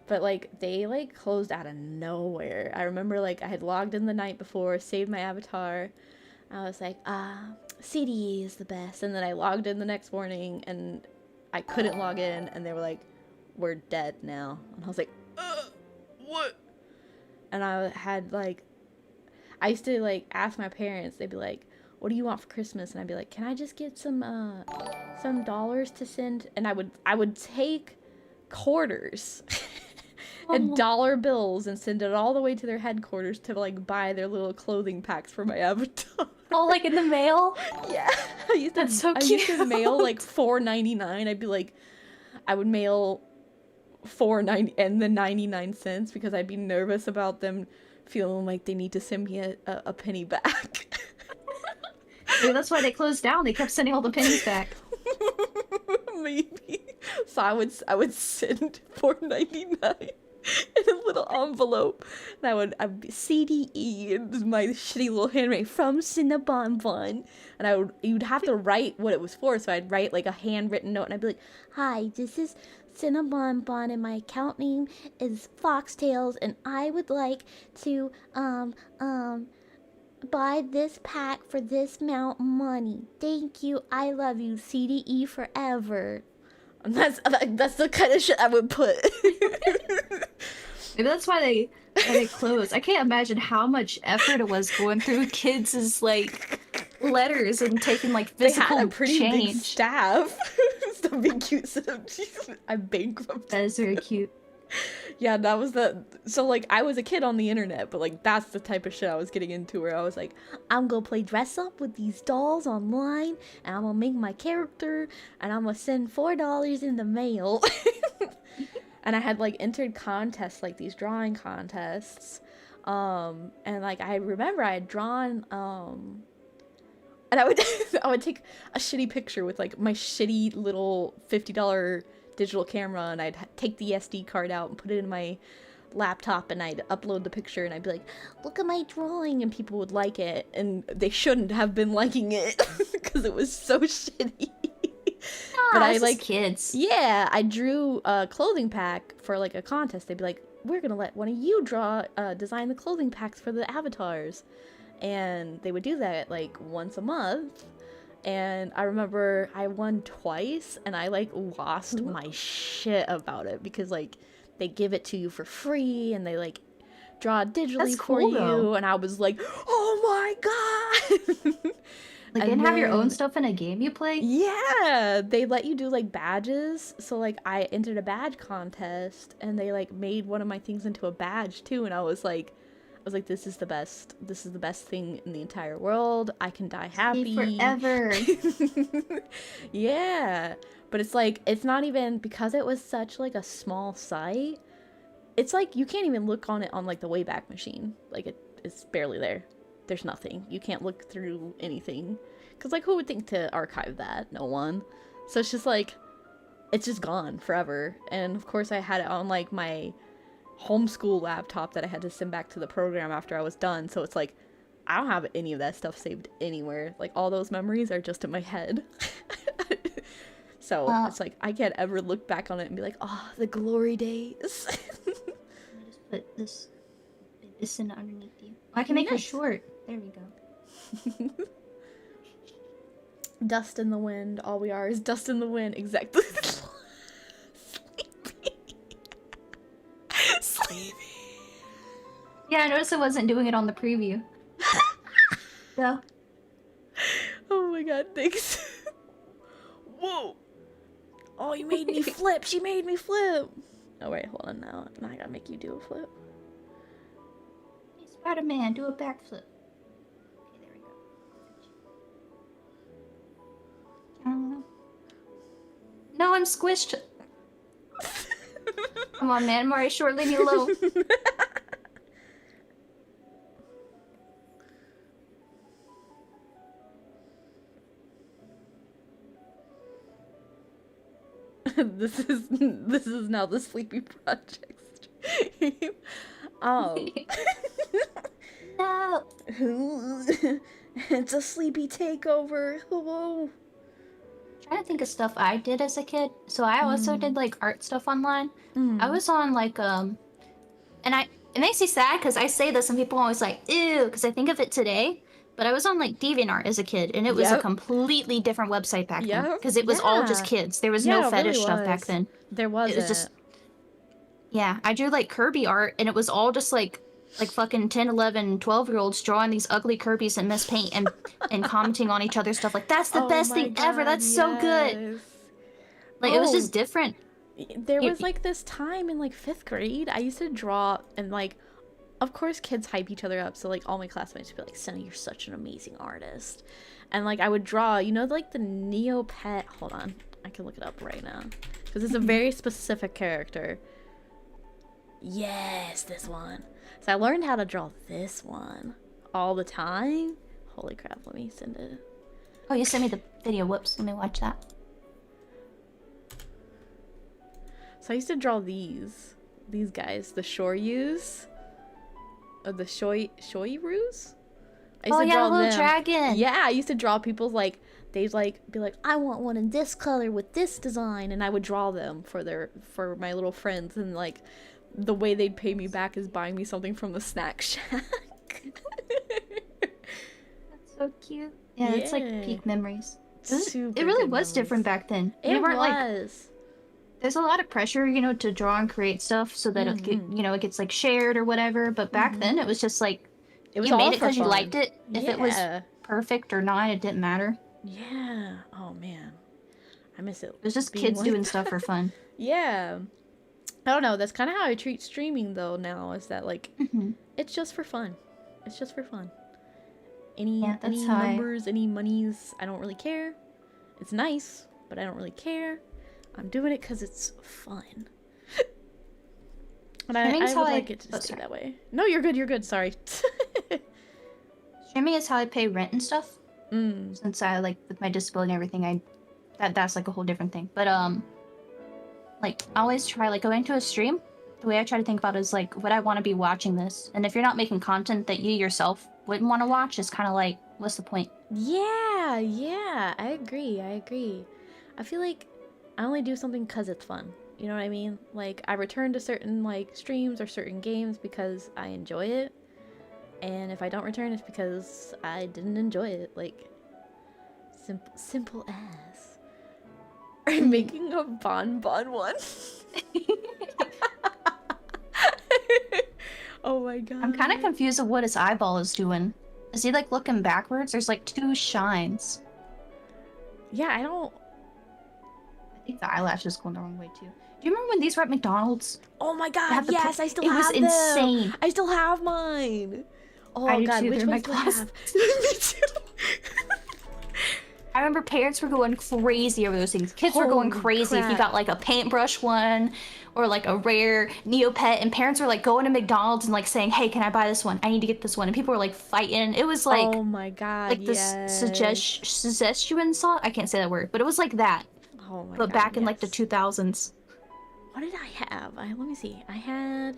But like they like closed out of nowhere. I remember like I had logged in the night before, saved my avatar. I was like, CD is the best. And then I logged in the next morning and I couldn't log in, and they were like, we're dead now. And I was like, what? And I had like, I used to like ask my parents, they'd be like, what do you want for Christmas? And I'd be like, can I just get some dollars to send? And I would take quarters and dollar bills and send it all the way to their headquarters to like buy their little clothing packs for my avatar. Oh, like in the mail? Yeah. That's so cute. I used to mail like $4.99. I'd be like, I would mail $4.90 and then 99 cents because I'd be nervous about them feeling like they need to send me a penny back. Maybe that's why they closed down. They kept sending all the pennies back. Maybe. So I would send $4.99 in a little envelope, and I'd be CDE and my shitty little handwriting from Sena Bonbon, and you'd have to write what it was for. So I'd write like a handwritten note, and I'd be like, "Hi, this is Sena Bonbon, and my account name is Foxtails, and I would like to buy this pack for this amount of money. Thank you. I love you. CDE forever." And that's the kind of shit I would put. Maybe that's why they closed. I can't imagine how much effort it was going through kids' like letters and taking like physical they had a pretty change. Big staff. So big cute. I'm bankrupt. That is very cute. Yeah, that was so like I was a kid on the internet, but like that's the type of shit I was getting into, where I was like, I'm gonna play dress up with these dolls online, and I'm gonna make my character, and I'm gonna send $4 in the mail. And I had like entered contests, like these drawing contests, and like I remember I had drawn and I would take a shitty picture with like my shitty little $50 digital camera, and I'd take the SD card out and put it in my laptop, and I'd upload the picture, and I'd be like, look at my drawing, and people would like it, and they shouldn't have been liking it because it was so shitty. But I like kids. Yeah, I drew a clothing pack for like a contest. They'd be like, we're gonna let one of you design the clothing packs for the avatars, and they would do that like once a month. And I remember I won twice, and I like lost my shit about it because like they give it to you for free, and they like draw digitally for you, and I was like, oh my god. Like, didn't have your own stuff in a game you play? Yeah, they let you do like badges. So like I entered a badge contest, and they like made one of my things into a badge too, and I was like, this is the best thing in the entire world. I can die happy forever. Yeah, but it's like, it's not even, because it was such like a small site, it's like you can't even look on it on like the Wayback Machine. Like it's barely there. There's nothing. You can't look through anything, because like who would think to archive that? No one. So it's just like, it's just gone forever. And of course I had it on like my homeschool laptop that I had to send back to the program after I was done, so it's like I don't have any of that stuff saved anywhere. Like all those memories are just in my head. So it's like I can't ever look back on it and be like, oh, the glory days. I just put this in underneath you. I can make her short. There we go. Dust in the wind. All we are is dust in the wind. Exactly. Sleepy. Yeah, I noticed I wasn't doing it on the preview. Go. Oh my god, thanks. Whoa. Oh, you made me flip. She made me flip. Oh wait, hold on now. Now I gotta make you do a flip. Hey, Spider-Man, do a backflip. Okay, there we go. No, I'm squished. Come on, man. I'm already short. Leave me alone. This is now the Sleepy Project stream. Oh. No. It's a sleepy takeover. Hello. Trying to think of stuff I did as a kid. So I also did like art stuff online. I was on like and it makes me sad because I say this and people are always like, ew, because I think of it today. But I was on like DeviantArt as a kid, and it was a completely different website back then because it was all just kids. There was no fetish stuff back then. There wasn't. It was just I drew like Kirby art, and it was all just like fucking 10, 11, 12-year-olds drawing these ugly Kirby's in Miss Paint and commenting on each other's stuff like, that's the best thing ever, that's so good. Like, it was just different. There was like this time in like 5th grade, I used to draw, and like, of course kids hype each other up, so like all my classmates would be like, Sena, you're such an amazing artist. And like I would draw, you know, like the Neopet, hold on, I can look it up right now, because it's a very specific character. Yes, this one. So I learned how to draw this one all the time. Holy crap, let me send it. Oh, you sent me the video. Whoops, let me watch that. So I used to draw these guys, the Shoryus, the Shoyurus. Oh yeah, the little dragon. Yeah, I used to draw people's like, they'd like be like, I want one in this color with this design, and I would draw them for my little friends, and like the way they'd pay me back is buying me something from the snack shack. That's so cute. Yeah, it's like peak memories. It really was different back then. It was. Like, there's a lot of pressure, you know, to draw and create stuff so that it, you know, it gets like shared or whatever. But back then, it was just like you made it because you liked it. If it was perfect or not, it didn't matter. Yeah. Oh man, I miss it. It was just kids doing stuff for fun. Yeah. I don't know. That's kind of how I treat streaming though now. Is that like it's just for fun. It's just for fun. Any numbers, any monies, I don't really care. It's nice, but I don't really care. I'm doing it because it's fun. And I would like it to stay that way. No, you're good. You're good. Sorry. Streaming is how I pay rent and stuff. Since I like with my disability and everything, that's like a whole different thing. But like I always try like going to a stream. The way I try to think about it is like, would I want to be watching this? And if you're not making content that you yourself wouldn't want to watch, it's kind of like, what's the point? Yeah, I agree. I feel like I only do something because it's fun. You know what I mean? Like, I return to certain, like, streams or certain games because I enjoy it. And if I don't return, it's because I didn't enjoy it. Like, simple as. Are you making a bonbon one? Oh my god. I'm kind of confused of what his eyeball is doing. Is he, like, looking backwards? There's, like, 2 shines. Yeah, I think the eyelash is going the wrong way too. Do you remember when these were at McDonald's? Oh my god, yes, I still have them. It was insane. I still have mine. Oh I god, do too. which ones do I have? Me too. I remember parents were going crazy over those things. Kids were going crazy if you got like a paintbrush one or like a rare Neopet, and parents were like going to McDonald's and like saying, hey, can I buy this one? I need to get this one. And people were like fighting. It was like, oh my god, like this suggestion sauce. I can't say that word, but it was like that. Oh my but god, back in like the 2000s. What did I have? Let me see. I had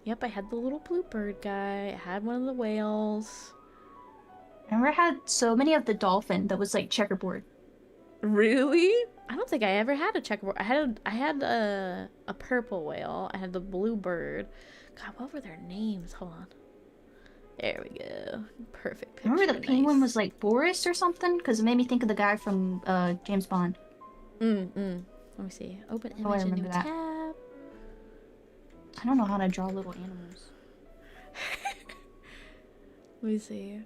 the little bluebird guy. I had one of the whales. I remember I had so many of the dolphin that was like checkerboard. Really? I don't think I ever had a checkerboard. I had a purple whale. I had the bluebird. God, what were their names? Hold on. There we go. Perfect picture. Remember the penguin was like Boris or something? Because it made me think of the guy from James Bond. Let me see. Open image in new tab. I don't know how to draw little animals. Let me see.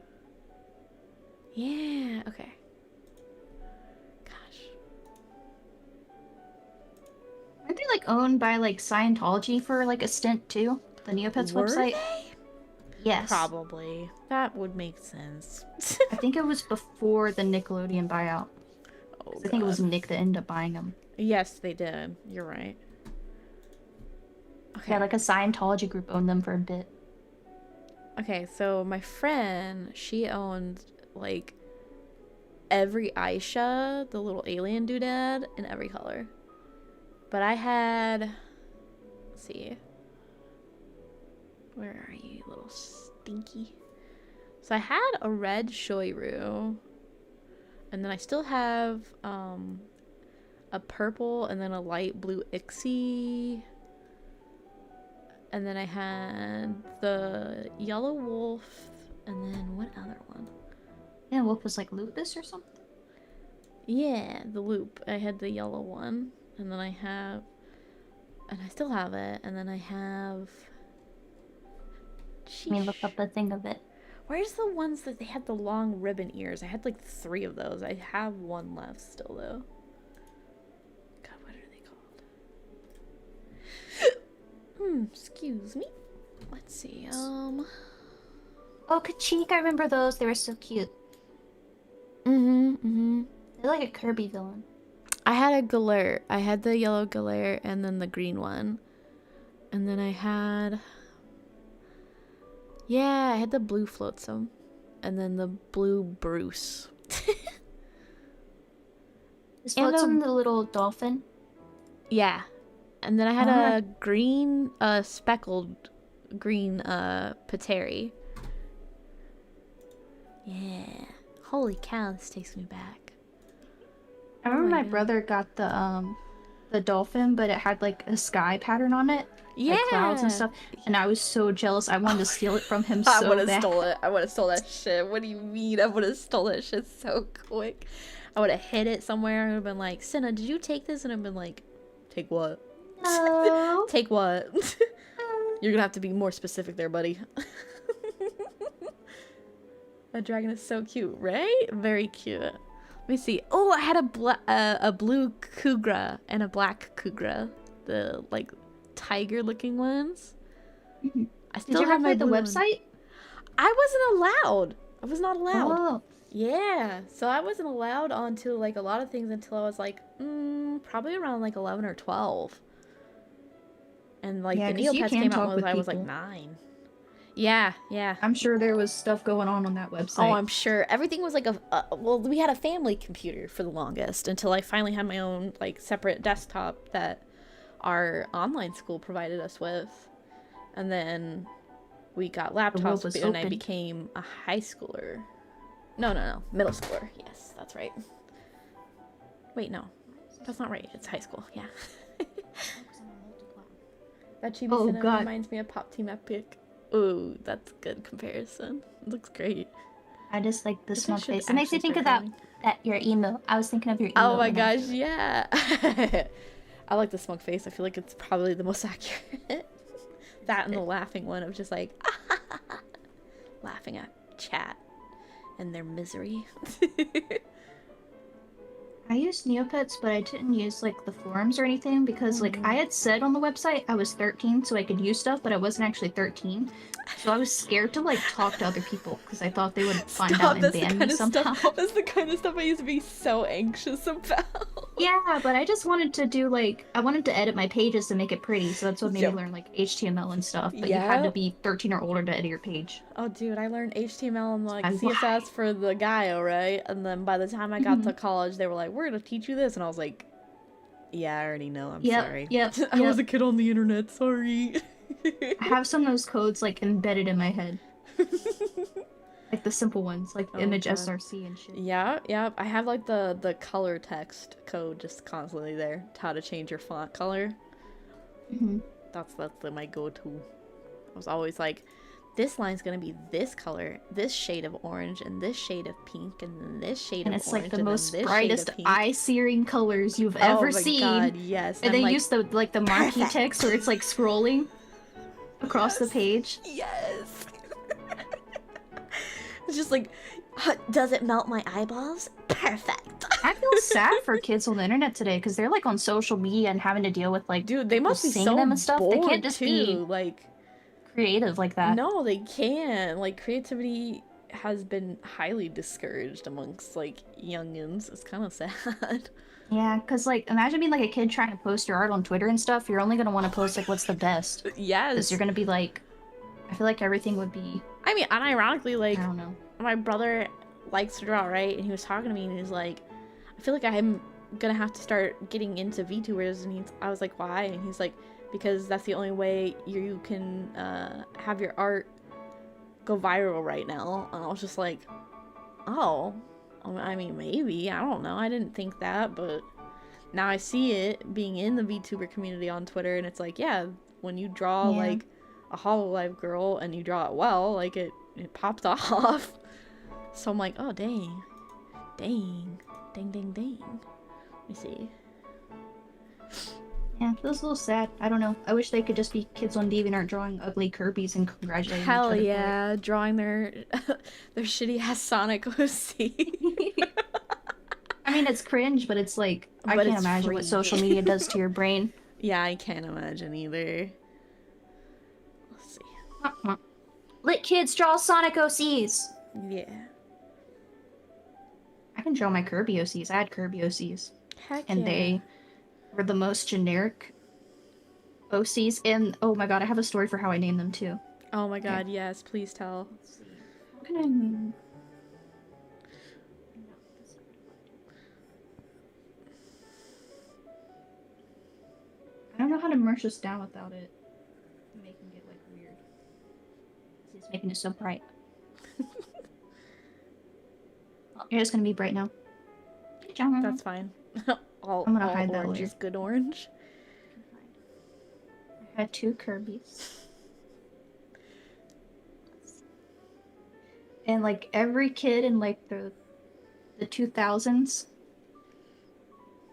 Yeah, okay. Gosh. Aren't they like owned by like Scientology for like a stint too? The Neopets website? They? Yes. Probably. That would make sense. I think it was before the Nickelodeon buyout. Oh, I think it was Nick that ended up buying them. Yes, they did. You're right. Okay. Yeah, like a Scientology group owned them for a bit. Okay, so my friend, she owned like every Aisha, the little alien doodad, in every color. But I had, let's see, where are you, little stinky? So I had a red Shoiru, and then I still have a purple and then a light blue Ixie. And then I had the yellow wolf And then what other one? Yeah, what was like lupus or something? Yeah, the loop. I had the yellow one. And then I have... And I still have it. And then I have... Let me look up a thing of it. Where's the ones that they had the long ribbon ears? I had like 3 of those. I have one left still though. God, what are they called? Excuse me. Let's see. Oh, Kachik, I remember those. They were so cute. They're like a Kirby villain. I had a galere. I had the yellow galere and then the green one. And then I had... Yeah, I had the blue flotsam. And then the blue Bruce. Is Flotsam the little dolphin? Yeah. And then I had a green, speckled green, Pateri. Yeah. Holy cow, this takes me back. I remember my brother got the dolphin, but it had like a sky pattern on it. Yeah. Like clouds and stuff. And I was so jealous. I wanted to steal it from him so bad. I would have stole it. I would have stole that shit. What do you mean? I would have stole that shit so quick. I would have hid it somewhere and would have been like, Sena, did you take this? And I've been like, take what? No. Take what? You're gonna have to be more specific there, buddy. That dragon is so cute, right? Very cute. Let me see. Oh, I had a blue Kugra and a black Kugra. The, like, tiger-looking ones. I still Did you have ever my play the website? I wasn't allowed. I was not allowed. Oh. Yeah. So I wasn't allowed onto, like, a lot of things until I was, like, probably around, like, 11 or 12. And, like, the Neopets came out when I was, like, 9. Yeah, yeah. I'm sure there was stuff going on that website. Oh, I'm sure. Everything was like well, we had a family computer for the longest until I finally had my own, like, separate desktop that our online school provided us with. And then we got laptops and I became a high schooler. No. Middle schooler. Yes, that's right. Wait, no. That's not right. It's high school. Yeah. That Chibi Cinema reminds me of Pop Team Epic. Ooh, that's a good comparison. It looks great. I just like the smug face. It makes me think of that your emo. I was thinking of your emo. Oh my gosh, yeah. I like the smug face. I feel like it's probably the most accurate. That and the laughing one of just like laughing at chat and their misery. I used Neopets, but I didn't use like the forums or anything because like I had said on the website I was 13 so I could use stuff, but I wasn't actually 13. So I was scared to like talk to other people because I thought they would find out and ban me somehow. That's the kind of stuff I used to be so anxious about. Yeah, but I just wanted to do like, I wanted to edit my pages to make it pretty, so that's what made me learn like HTML and stuff. But you had to be 13 or older to edit your page. Oh dude, I learned HTML and like CSS for the Gaio, right? And then by the time I got to college, they were like, we're gonna teach you this. And I was like, yeah, I already know, I'm sorry. I was a kid on the internet, sorry. I have some of those codes like embedded in my head. Like the simple ones, like image SRC and shit. Yeah. I have like the color text code just constantly there. How to change your font color. That's my go-to. I was always like, this line's gonna be this color, this shade of orange, and this shade of pink, and then this shade of orange. And it's like the most brightest, eye-searing colors you've ever seen. Oh my god, yes. And then like, use the marquee text where it's like scrolling across the page. Yes. It's just like, does it melt my eyeballs? Perfect. I feel sad for kids on the internet today because they're like on social media and having to deal with like, dude, they must be so them and stuff. Bored, they can't just be like creative like that. No, they can't. Like, creativity has been highly discouraged amongst like youngins. It's kind of sad. Yeah, because like, imagine being like a kid trying to post your art on Twitter and stuff. You're only gonna want to post like what's the best. Yes. Because you're gonna be like, I feel like everything would be. I mean, unironically, like, I don't know. My brother likes to draw, right? And he was talking to me, and he was like, I feel like I'm gonna have to start getting into VTubers. And I was like, why? And he's like, because that's the only way you can have your art go viral right now. And I was just like, oh, I mean, maybe. I don't know. I didn't think that, but now I see it being in the VTuber community on Twitter, and it's like, yeah, when you draw like a Hololive girl and you draw it well, like it popped off. So I'm like, oh dang. Dang. Dang, dang, dang. Let me see. Yeah, it was a little sad. I don't know. I wish they could just be kids on DeviantArt drawing ugly Kirby's and congratulating Hell each other yeah, drawing their their shitty ass Sonic OC. I mean, it's cringe, but it's like, I But can't it's imagine free. what social media does to your brain. Yeah, I can't imagine either. Let's see. Let kids draw Sonic OCs! Yeah. I can draw my Kirby OCs. I had Kirby OCs. Heck And yeah. they were the most generic OCs. And, oh my god, I have a story for how I named them too. Oh my god, yes, please tell. Let's see. What can I name? I don't know how to merge this down without it making it like weird. See, it's making it so bright. Oh, you're just gonna be bright now. That's fine. all I'm gonna all hide that orange later. is good orange. I had 2 Kirby's. And like every kid in like the 2000s,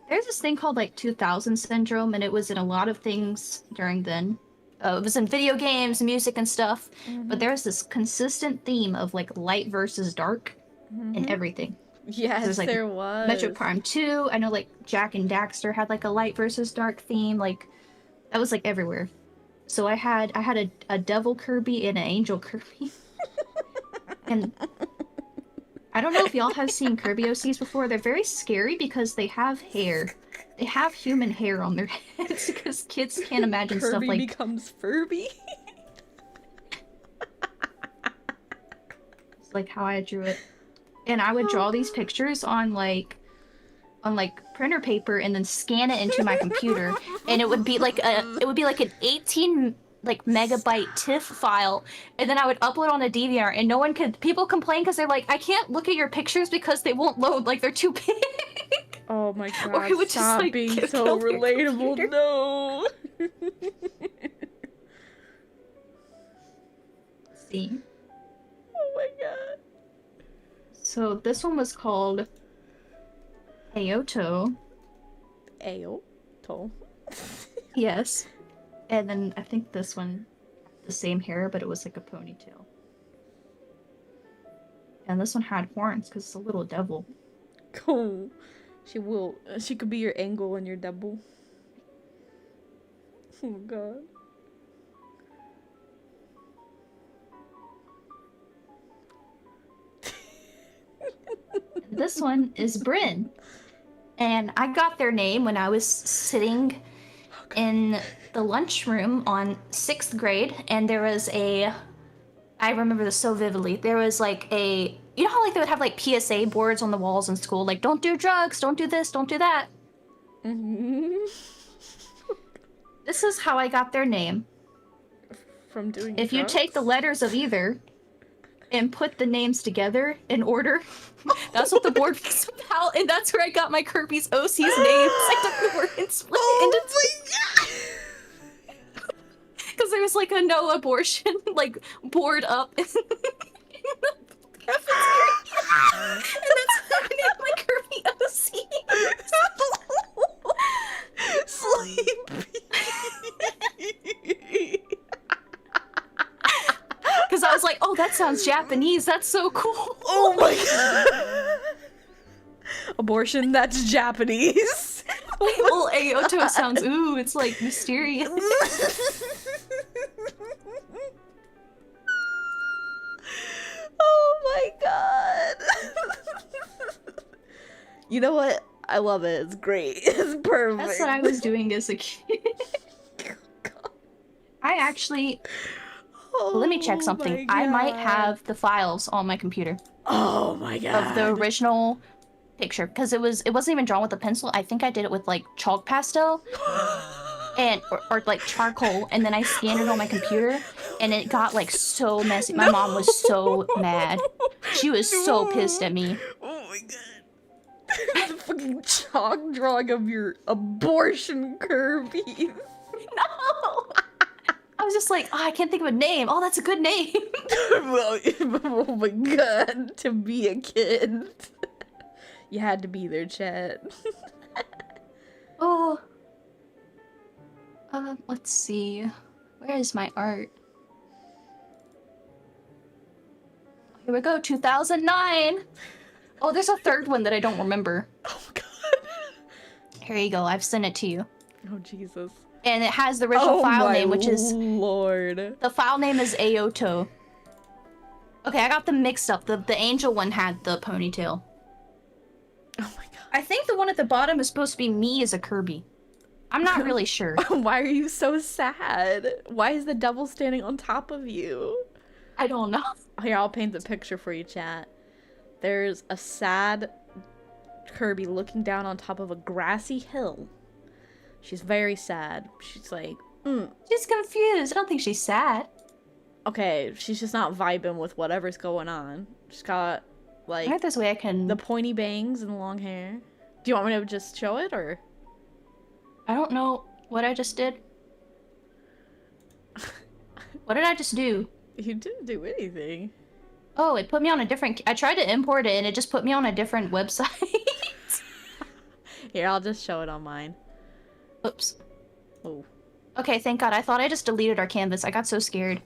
there's this thing called like 2000 syndrome, and it was in a lot of things during then. It was in video games, music, and stuff. But there's this consistent theme of like light versus dark in everything. Yes, There's, like, there was. Metroid Prime 2, I know like Jack and Daxter had like a light versus dark theme. Like that was like everywhere. So I had a devil Kirby and an angel Kirby. And I don't know if y'all have seen Kirby OCs before. They're very scary because they have hair. They have human hair on their heads because kids can't imagine Kirby stuff like... becomes Furby. It's like how I drew it. And I would draw these pictures on printer paper and then scan it into my computer, and it would be like an 18 megabyte TIFF file, and then I would upload on a DVR, and people complain because they're like, I can't look at your pictures because they won't load, like they're too big. Oh my god, Or it would just, stop like, being kill so your relatable, computer. no! See? Oh my god. So this one was called Ayoto. Ayo. To. Yes. And then I think this one had the same hair, but it was like a ponytail. And this one had horns because it's a little devil. Cool. She could be your angle and your double. Oh god. This one is Bryn. And I got their name when I was sitting in the lunchroom on 6th grade, and there was I remember this so vividly. There was like you know how like they would have like PSA boards on the walls in school, like don't do drugs, don't do this, don't do that. This is how I got their name. From doing If you drugs? take the letters of either and put the names together in order, that's what the board was about, and that's where I got my Kirby's OC's names. I took the word and split it into because there was like a no abortion like board up in the cafeteria. And that's how I named my Kirby OC. Sleepy. Because I was like, oh, that sounds Japanese. That's so cool. Oh my god. Abortion, that's Japanese. Well, Ayoto sounds, ooh, it's like mysterious. Oh my god. You know what? I love it. It's great. It's perfect. That's what I was doing as a kid. I actually... let me check something. I might have the files on my computer. Oh my god. Of the original picture, because it wasn't even drawn with a pencil. I think I did it with like chalk pastel and or like charcoal, and then I scanned it on my computer, and it got like so messy. My mom was so mad. She was so pissed at me. Oh my god. The fucking chalk drawing of your abortion Kirby. No. I was just like, oh, I can't think of a name. Oh, that's a good name. Oh my god, to be a kid. You had to be there, chat. Oh. Let's see. Where is my art? Here we go, 2009. Oh, there's a third one that I don't remember. Oh my god. Here you go, I've sent it to you. Oh Jesus. And it has the original file name, which is... Lord. The file name is Aoto. Okay, I got them mixed up. The angel one had the ponytail. Oh my god. I think the one at the bottom is supposed to be me as a Kirby. I'm not really sure. Why are you so sad? Why is the devil standing on top of you? I don't know. Here, I'll paint the picture for you, chat. There's a sad Kirby looking down on top of a grassy hill. She's very sad. She's like, She's confused. I don't think she's sad. Okay, she's just not vibing with whatever's going on. She's got, like, I this way I can... the pointy bangs and the long hair. Do you want me to just show it, or? I don't know what I just did. What did I just do? You didn't do anything. Oh, it put me on a different... I tried to import it and it just put me on a different website. Here, I'll just show it on mine. Oops. Oh. Okay, thank God. I thought I just deleted our canvas. I got so scared.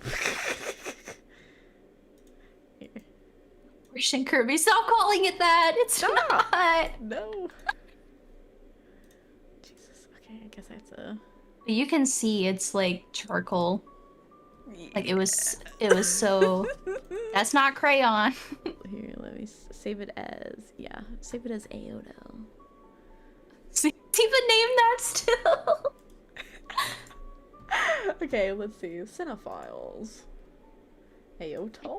Russian Kirby, stop calling it that! It's not! No. Jesus, okay, I guess I have to... You can see it's like charcoal. Yeah. Like it was so... That's not crayon. Here, let me save it as... Yeah, save it as Aoto. See, even name that still. Okay, let's see. Cinephiles. Aoto?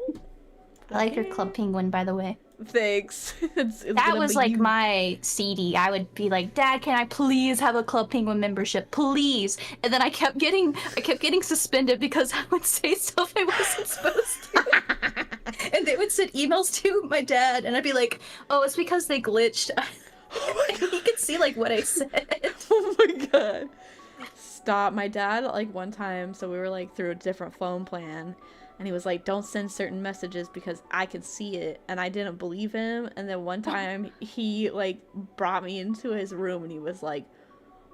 I like your Club Penguin, by the way. Thanks. It's that was like you. my CD. I would be like, Dad, can I please have a Club Penguin membership? Please. And then I kept getting suspended because I would say stuff I wasn't supposed to. And they would send emails to my dad, and I'd be like, oh, it's because they glitched. And he could see like what I said. Oh my god. Stop. My dad, like, one time, so we were like through a different phone plan, and he was like, don't send certain messages because I could see it, and I didn't believe him. And then one time he like brought me into his room and he was like,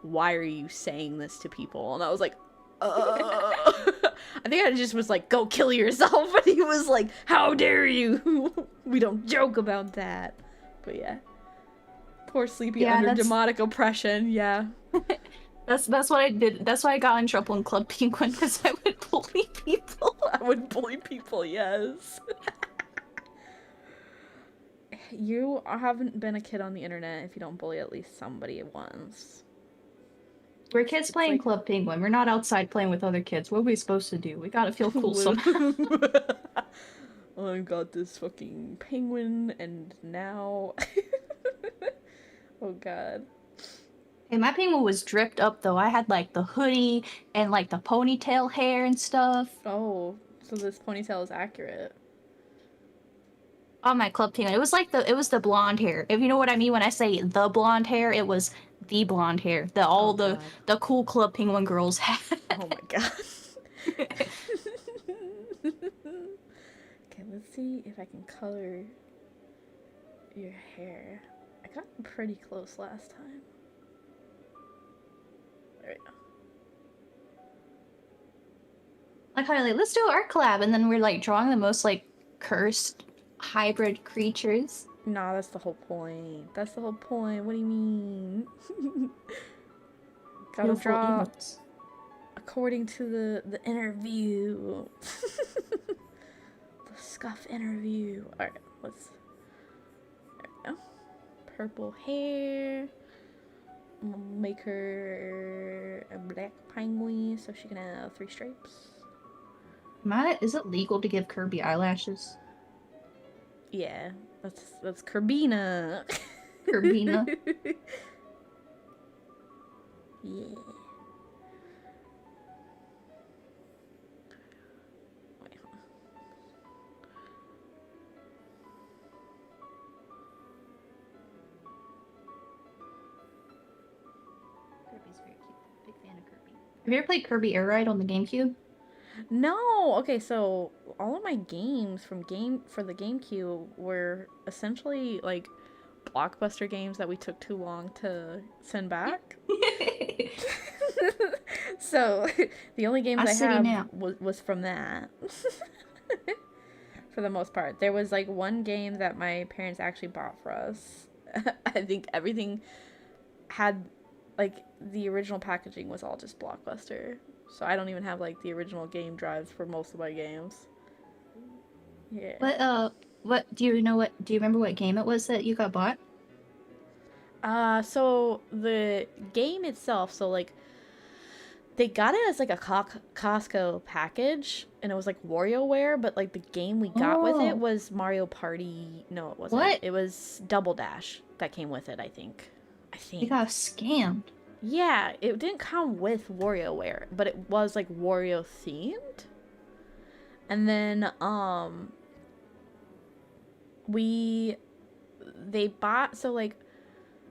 why are you saying this to people? And I was like, I think I just was like, go kill yourself. And he was like, how dare you? We don't joke about that. But yeah, poor Sleepy under demonic oppression. Yeah. That's what I did. That's why I got in trouble in Club Penguin, because I would bully people. I would bully people, yes. You haven't been a kid on the internet if you don't bully at least somebody once. We're kids playing like... Club Penguin. We're not outside playing with other kids. What are we supposed to do? We gotta feel cool somehow. I've got this fucking penguin, and now... Oh god. Hey, my penguin was dripped up though. I had like the hoodie and like the ponytail hair and stuff. Oh, so this ponytail is accurate. On my Club Penguin, it was like the blonde hair. If you know what I mean when I say the blonde hair, it was the blonde hair that all the cool Club Penguin girls had. Oh my god. Okay, let's see if I can color your hair. I got pretty close last time. There we go. Like how like, let's do art collab, and then we're like drawing the most like cursed hybrid creatures. Nah, that's the whole point. That's the whole point. What do you mean? Gotta Beautiful draw emotes. According to the interview. The scuff interview. Alright, let's... There we go. Purple hair. I'm gonna make her a black penguin so she can have 3 stripes. Is it legal to give Kirby eyelashes? Yeah, that's Kirbina. Kirbina. Yeah. Wait, hold on. Kirby's very cute. Big fan of Kirby. Have you ever played Kirby Air Ride on the GameCube? No, okay, so all of my games for the GameCube were essentially like blockbuster games that we took too long to send back. So the only games I I see have now. was from that. For the most part, there was like one game that my parents actually bought for us. I think everything had like the original packaging was all just blockbuster. So I don't even have like the original game drives for most of my games. Yeah. What do you know? What do you remember? What game it was that you got bought? So the game itself, so like they got it as like a Costco package, and it was like WarioWare, but like the game we got with it Oh, was Mario Party. No, it wasn't. what? It was Double Dash that came with it, I think. I You think. got scammed. Yeah, it didn't come with WarioWare, but it was like Wario themed. And then we they bought, so like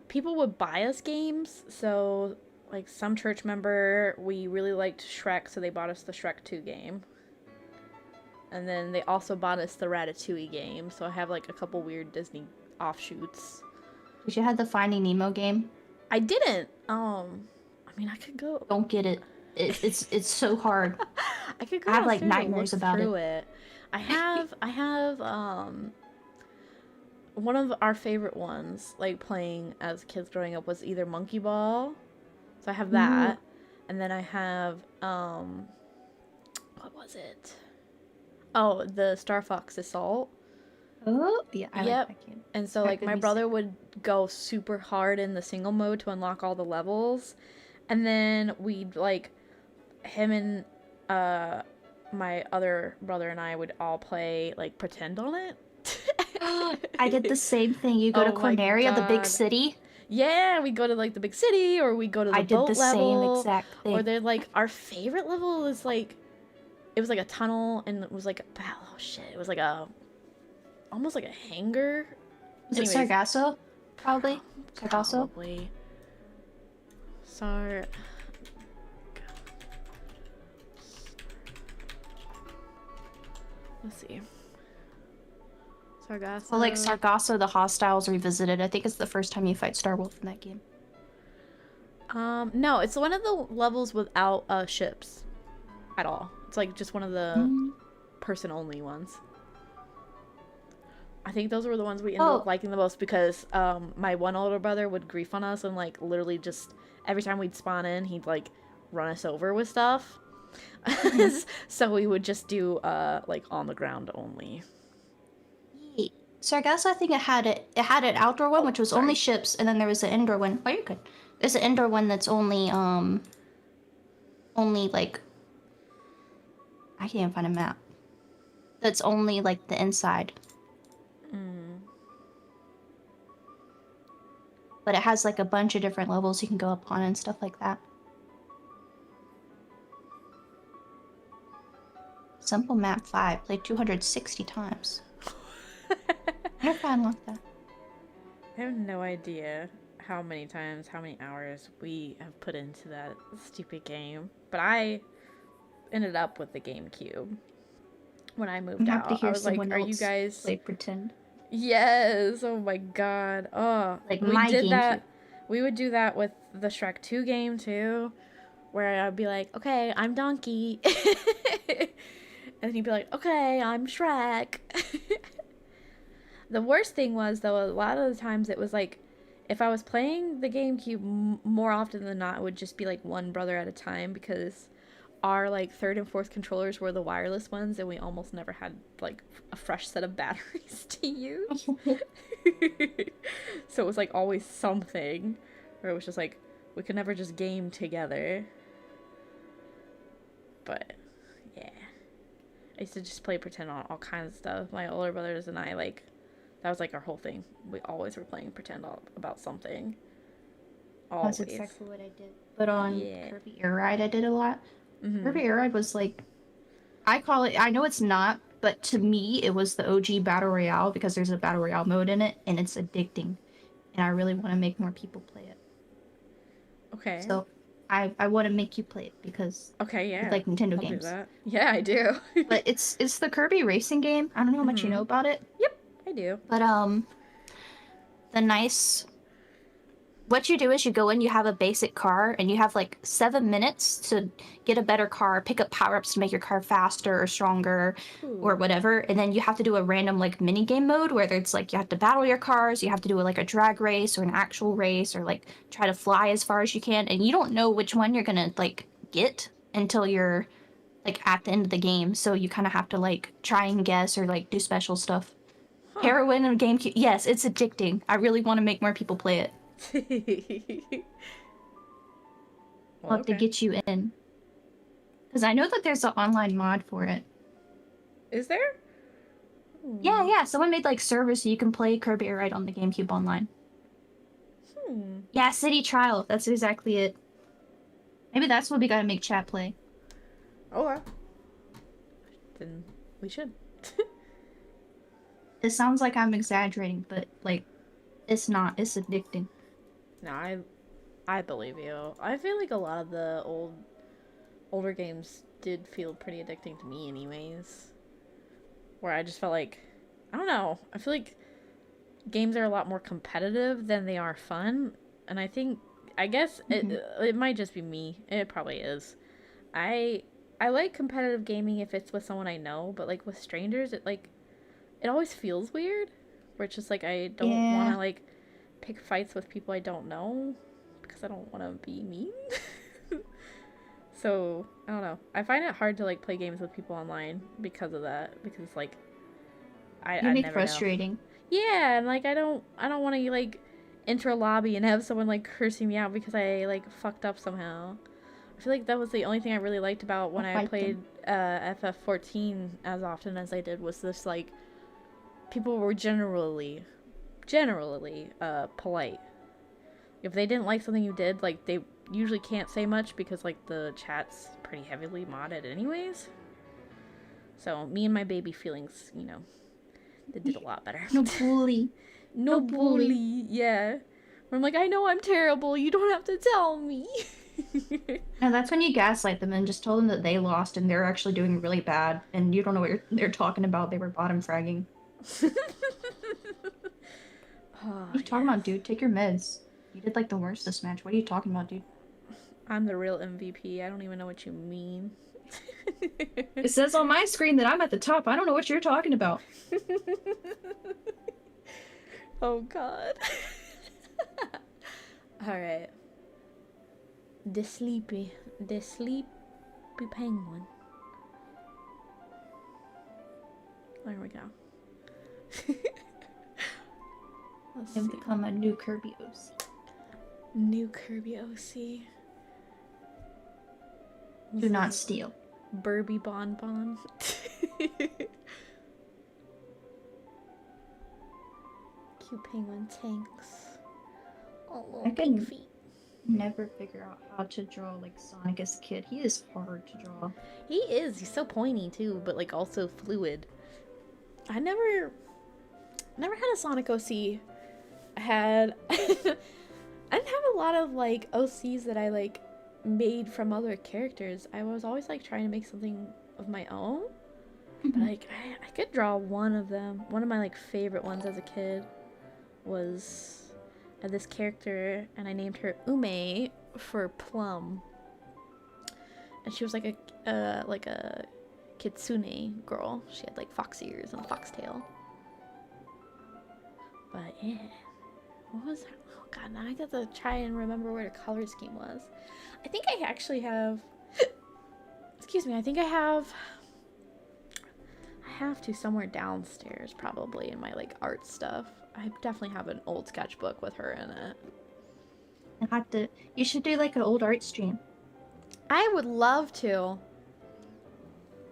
people would buy us games. So like some church member, we really liked Shrek, so they bought us the Shrek 2 game. And then they also bought us the Ratatouille game. So I have like a couple weird Disney offshoots. Did you have the Finding Nemo game? I didn't. I mean, I could go. Don't get it. It's so hard. I could go I have like downstairs and look nightmares about it. through it. I have one of our favorite ones, like playing as kids growing up, was either Monkey Ball. So I have Ooh. that. And then I have what was it? Oh, the Star Fox Assault. Oh, yeah, I like Yep. that game. And so That like could my be sick. brother would go super hard in the single mode to unlock all the levels. And then we'd like him and uh my other brother and I would all play like pretend on it. I did the same thing. You go to Oh my Corneria, the big god. city. Yeah, we go to like the big city, or we go to I the did boat the same level, exact or thing. they're like our favorite level is like it was like a tunnel, and it was like oh shit, it was like a almost like a hangar. Was it Anyways, Sargasso? Probably. Sargasso? probably. Sar. Let's see. Well, like Sargasso. Sargasso, the Hostiles Revisited. I think it's the first time you fight Starwolf in that game. No, it's one of the levels without ships at all. It's like just one of the Mm. person only ones. I think those were the ones we ended up Oh, liking the most because my one older brother would grief on us and like literally just every time we'd spawn in, he'd like run us over with stuff. mhm. So we would just do like on the ground only. Ye- Sargasso, I think it had an outdoor one, Oh, which was only sorry. ships, and then there was an indoor one. Oh, you're good. There's an indoor one that's only like I can't even find a map. That's only like the inside. Mm. But it has like a bunch of different levels you can go up on and stuff like that. Simple Map 5, played 260 times. I wonder if I unlocked that. I have no idea how many times, how many hours we have put into that stupid game. But I ended up with the GameCube when I I'm moved happy to out. I hear was like, someone are you else guys. play pretend. Yes! Oh my god. Oh, Like we my did GameCube. that. We would do that with the Shrek 2 game too, where I'd be like, okay, I'm Donkey. And he'd be like, okay, I'm Shrek. The worst thing was, though, a lot of the times it was like, if I was playing the GameCube more often than not, it would just be like one brother at a time because our like third and fourth controllers were the wireless ones, and we almost never had like a fresh set of batteries to use. So it was like always something where it was just like we could never just game together. But yeah, I used to just play pretend on all kinds of stuff. My older brothers and I, like, that was like our whole thing. We always were playing pretend about something. That's Always. exactly what I did. But on Yeah. Kirby Air Ride, I did a lot. Mm-hmm. Kirby Air Ride was like, I call it, I know it's not, but to me, it was the OG Battle Royale because there's a Battle Royale mode in it and it's addicting. And I really want to make more people play it. Okay. So I want to make you play it because Okay, you yeah. like Nintendo I'll games. do that. Yeah, I do. But it's the Kirby racing game. I don't know how much you know about it. Yep, I do. But the nice what you do is you go in, you have a basic car, and you have like 7 minutes to get a better car, pick up power-ups to make your car faster or stronger or Ooh. whatever. And then you have to do a random like mini game mode where it's like you have to battle your cars, you have to do like a drag race or an actual race or like try to fly as far as you can. And you don't know which one you're gonna like get until you're like at the end of the game. So you kind of have to like try and guess or like do special stuff. Huh. Heroin and GameCube. Yes, it's addicting. I really want to make more people play it. Well, I'll have to okay. get you in. Because I know that there's an online mod for it. Is there? Yeah. Someone made like servers so you can play Kirby Air Ride on the GameCube online. Hmm. Yeah, City Trial. That's exactly it. Maybe that's what we gotta make chat play. Okay. Then we should. It sounds like I'm exaggerating, but like, it's not. It's addicting. No, I believe you. I feel like a lot of the older games did feel pretty addicting to me anyways. Where I just felt like, I don't know, I feel like games are a lot more competitive than they are fun. And I guess it might just be me. It probably is. I like competitive gaming if it's with someone I know, but like with strangers, it always feels weird. Where it's just like I don't want Yeah. to like pick fights with people I don't know because I don't want to be mean. So, I don't know. I find it hard to like play games with people online because of that. Because like You I make never know. frustrating. Yeah, and like I don't want to like enter a lobby and have someone like cursing me out because I like fucked up somehow. I feel like that was the only thing I really liked about when I'll I fight played them. FF14 as often as I did was this like people were generally polite. If they didn't like something you did, like they usually can't say much because like the chat's pretty heavily modded anyways. So me and my baby feelings, they did a lot better. No bully. No No bully. bully, yeah. Where I'm like, I know I'm terrible. You don't have to tell me. No, that's when you gaslight them and just tell them that they lost and they're actually doing really bad and you don't know what they're talking about. They were bottom fragging. Oh, What are you talking about, dude? Take your meds. You did like the worst this match. What are you talking about, dude? I'm the real MVP. I don't even know what you mean. It says on my screen that I'm at the top. I don't know what you're talking about. Oh god. Alright. The sleepy penguin. There we go. Let's I've see. become a new Kirby OC. New Kirby OC. Do not steal. Burby Bonbon. Cute penguin tanks. Oh, I little can pink feet. never figure out how to draw like Sonic as a kid. He is hard to draw. He is. He's so pointy too, but like also fluid. I never had a Sonic OC. I had I didn't have a lot of like OCs that I like made from other characters. I was always like trying to make something of my own. But like I could draw one of them. One of my like favorite ones as a kid was this character, and I named her Ume for Plum. And she was like a kitsune girl. She had like fox ears and a foxtail. But yeah, what was her? Oh god, now I got to try and remember where the color scheme was. I think I actually have. Excuse me. I think I have to somewhere downstairs probably in my like art stuff. I definitely have an old sketchbook with her in it. I have to. You should do like an old art stream. I would love to.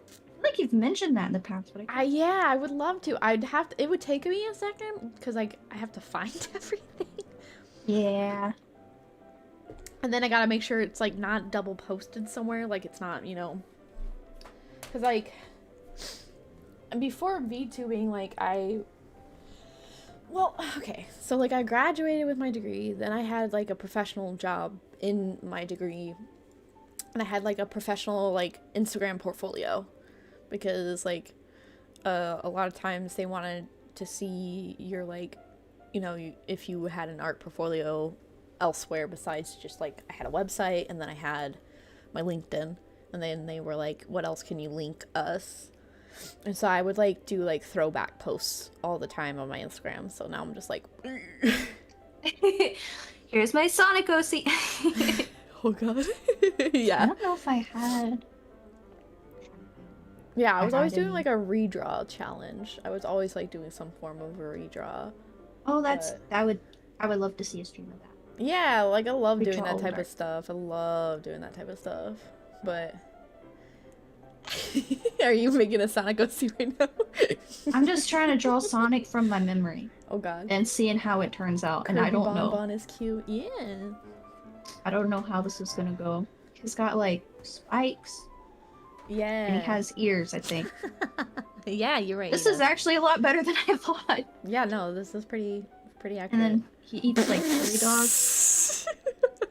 I feel like you've mentioned that in the past, but Yeah, I would love to. I'd have to. It would take me a second because like I have to find everything. Yeah. And then I gotta make sure it's like not double posted somewhere. Like it's not, because like before VTubing, like I Well, okay. So like I graduated with my degree, then I had like a professional job in my degree, and I had like a professional like Instagram portfolio because like a lot of times they wanted to see your like if you had an art portfolio elsewhere besides just like I had a website and then I had my LinkedIn, and then they were like, what else can you link us? And so I would like do like throwback posts all the time on my Instagram. So now I'm just like Here's my Sonic OC. oh god. I Yeah. don't know if I had. Yeah, I I was always had doing any. like a redraw challenge. I was always like doing some form of a redraw. Oh, But I would love to see a stream of that. yeah, like I love doing Redraw that old type of art. stuff. I love doing that type of stuff. But are you making a Sonic OC right now? I'm just trying to draw Sonic from my memory Oh god. and seeing how it turns out, and I Kirby don't know. Bonbon is cute. Yeah. I don't know how this is gonna go. He's got like spikes and he Yeah. has ears, I think. Yeah, you're right. This is actually a lot better than I thought. Yeah, no, this is pretty And accurate. then he eats like prairie dogs.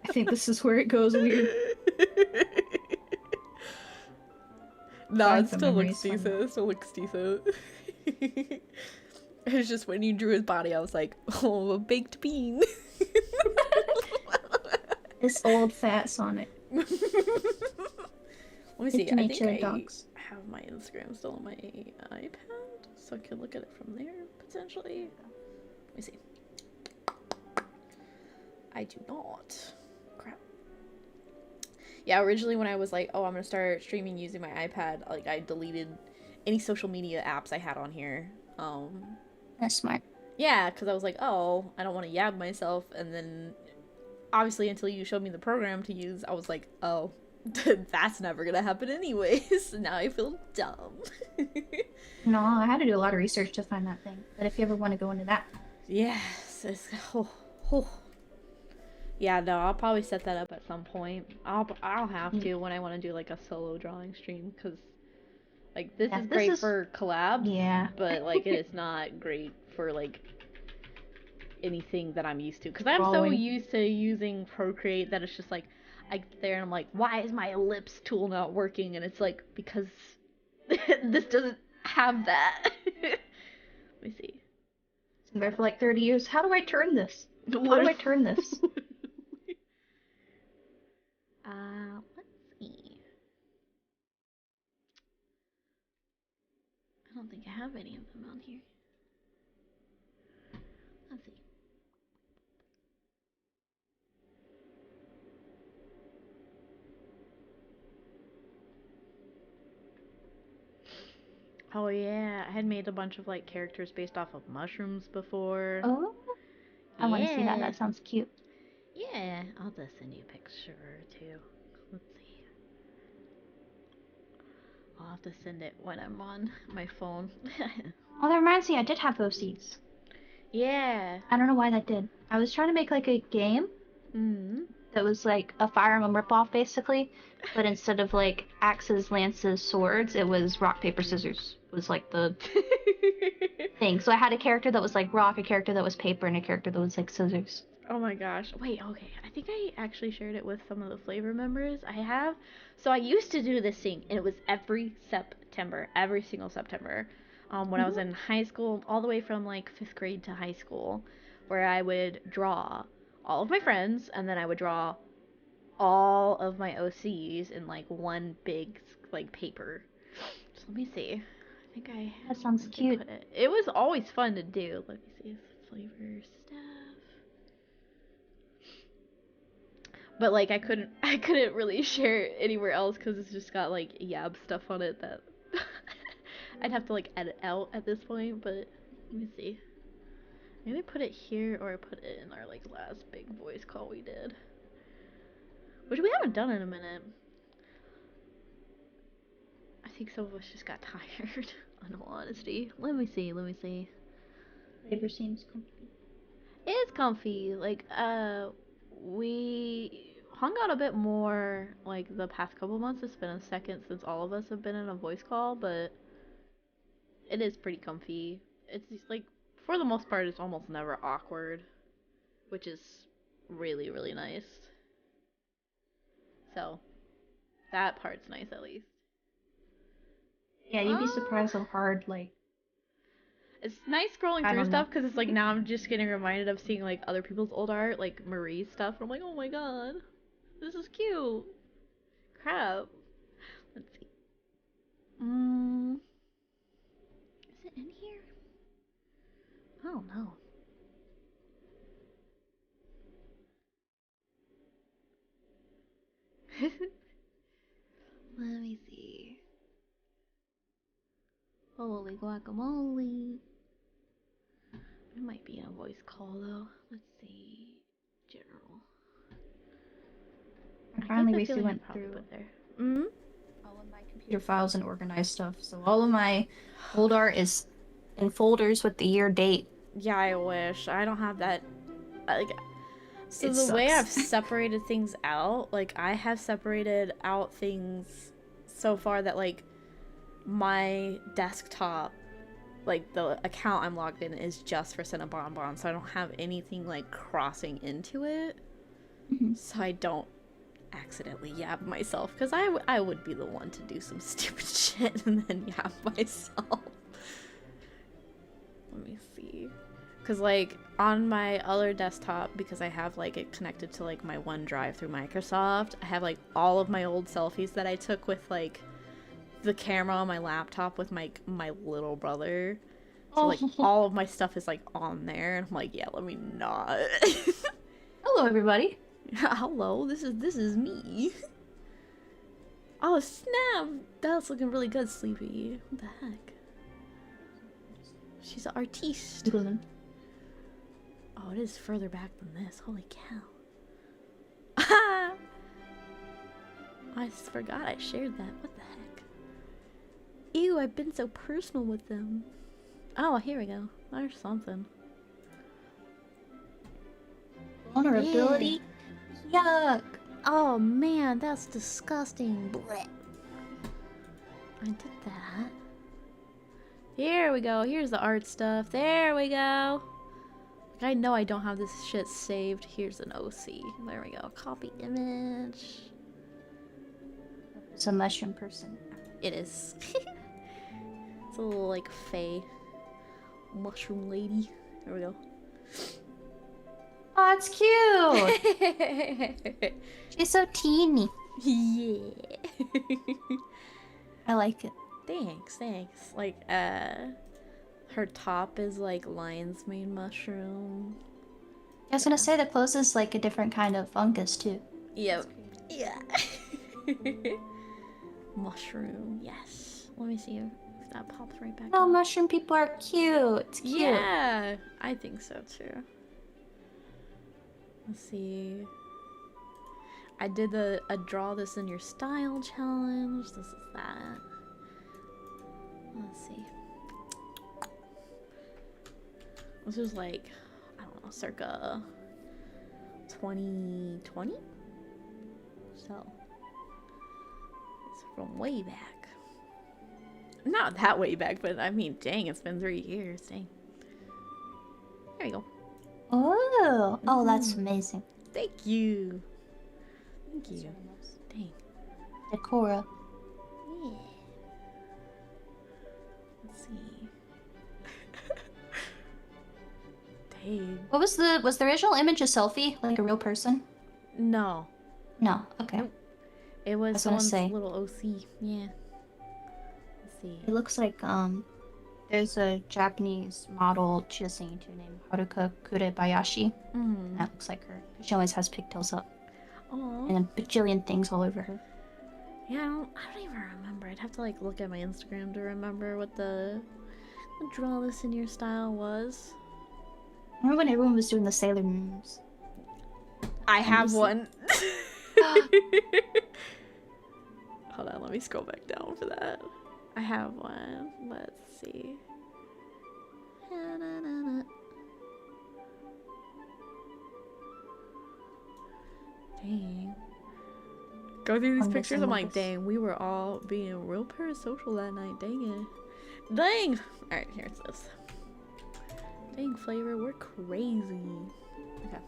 I think this is where it goes weird. No, Drawing it from still memory looks is fun though. decent. It still looks decent. It's just when you drew his body, I was like, oh, a baked bean. This old fat Sonic. Let me see. Too I many think chili I dogs. have my Instagram still on my iPad, so I could look at it from there potentially. Let me see. I do not. Crap. Yeah, originally when I was like, oh, I'm gonna start streaming using my iPad, like I deleted any social media apps I had on here. That's smart. Yeah, because I was like, oh, I don't want to yab myself, and then obviously until you showed me the program to use, I was like, oh, that's never gonna happen anyways. Now I feel dumb. No, I had to do a lot of research to find that thing. But if you ever want to go into that, Yes, oh, oh. Yeah, no, I'll probably set that up at some point. I'll have to when I want to do like a solo drawing stream, because like this yeah, is this great is for collabs, yeah. but like it is not great for like anything that I'm used to, because I'm so Drawing. used to using Procreate that it's just like I get there and I'm like, why is my ellipse tool not working? And it's like, because this doesn't have that. Let me see. It's been there for like 30 years. How do I turn this? How do Literally. I turn this? Let's see. I don't think I have any of them on here. Let's see. Oh yeah, I had made a bunch of like characters based off of mushrooms before. Oh, I want to see that. Yeah. That sounds cute. Yeah, I'll just send you a picture too. Let's see. I'll have to send it when I'm on my phone. Oh, that reminds me, I did have those seeds. Yeah. I don't know why that did. I was trying to make like a game Mm. that was like a Fire Emblem ripoff, basically, but instead of like axes, lances, swords, it was rock, paper, scissors. It was like the thing. So I had a character that was like rock, a character that was paper, and a character that was like scissors. Oh my gosh. Wait, okay. I think I actually shared it with some of the FlaVR members. I have. So I used to do this thing, and it was every September, every single September. When I was Mm-hmm. in high school, all the way from like fifth grade to high school, where I would draw all of my friends, and then I would draw all of my OCs in like one big like paper. So let me see. I think That sounds I cute. put it. It was always fun to do. Let me see if FlaVR stuff. But like I couldn't really share it anywhere else because it's just got like yab stuff on it that I'd have to like edit out at this point. But let me see. Maybe put it here or put it in our like last big voice call we did, which we haven't done in a minute. I think some of us just got tired. In all honesty, let me see. Let me see. Flavor seems comfy. It's comfy. Like we hung out a bit more like the past couple months. It's been a second since all of us have been in a voice call, but it is pretty comfy. It's just like for the most part, it's almost never awkward, which is really, really nice. So, that part's nice at least. Yeah, you'd be surprised how hard, like... It's nice scrolling through stuff because it's like now I'm just getting reminded of seeing like other people's old art, like Marie's stuff. And I'm like, oh my god, this is cute. Crap. Let's see. Is it in here? I don't know. Let me see. Holy guacamole. It might be in a voice call though. Let's see. General. I finally basically went through all of my computer files and organized stuff. So all of my old art is in folders with the year date. Yeah, I wish. I don't have that. Like, so the way I've separated things out, like I have separated out things so far that like my desktop, like the account I'm logged in is just for Sena Bonbon, so I don't have anything like crossing into it. So I don't accidentally yab myself, because I would be the one to do some stupid shit and then yab myself. Let me see. Because like on my other desktop, because I have like it connected to like my OneDrive through Microsoft, I have like all of my old selfies that I took with like the camera on my laptop with my little brother. So like all of my stuff is like on there, and I'm like, yeah, let me not. Hello, everybody. Hello, this is me. Oh snap! That's looking really good, Sleepy. What the heck? She's an artiste. Oh, it is further back than this. Holy cow. I forgot I shared that. What the heck? Ew, I've been so personal with them. Oh, here we go. There's something. Vulnerability? Yuck! Oh man, that's disgusting. Blech. I did that. Here we go. Here's the art stuff. There we go. Like, I know I don't have this shit saved. Here's an OC. There we go. Copy image. It's a mushroom person. It is. It's a little like fae mushroom lady. There we go. Oh, it's cute! She's so teeny. Yeah. I like it. Thanks. Like, her top is like lion's mane mushroom. I was gonna say the clothes is like a different kind of fungus too. Yep. Yeah. Mushroom, yes. Let me see if that pops right back Oh, up. mushroom people are cute. It's cute. Yeah, I think so too. Let's see. I did a draw this in your style challenge. This is that. Let's see. This was like, I don't know, circa 2020? So, it's from way back. Not that way back, but I mean, dang, it's been 3 years. Dang. There you go. Oh, that's amazing. Thank you. Thank you. Dang. Decora. Yeah. Let's see. Dang. What was the original image a selfie? Like a real person? No. No, okay. It was someone's little OC. Yeah. Let's see. It looks like there's a Japanese model she was singing to named Haruka Kurebayashi. That looks like her. She always has pigtails up. Aww. And a bajillion things all over her. Yeah, I don't even remember. I'd have to like look at my Instagram to remember what the draw this in your style was. Remember when everyone was doing the Sailor Moons? I have one. Hold on, let me scroll back down for that. I have one. Let's see. Dang. Go through these pictures, I'm like, dang, we were all being real parasocial that night. Dang it. Dang! Alright, here's this. Dang, Flavor, we're crazy. Okay.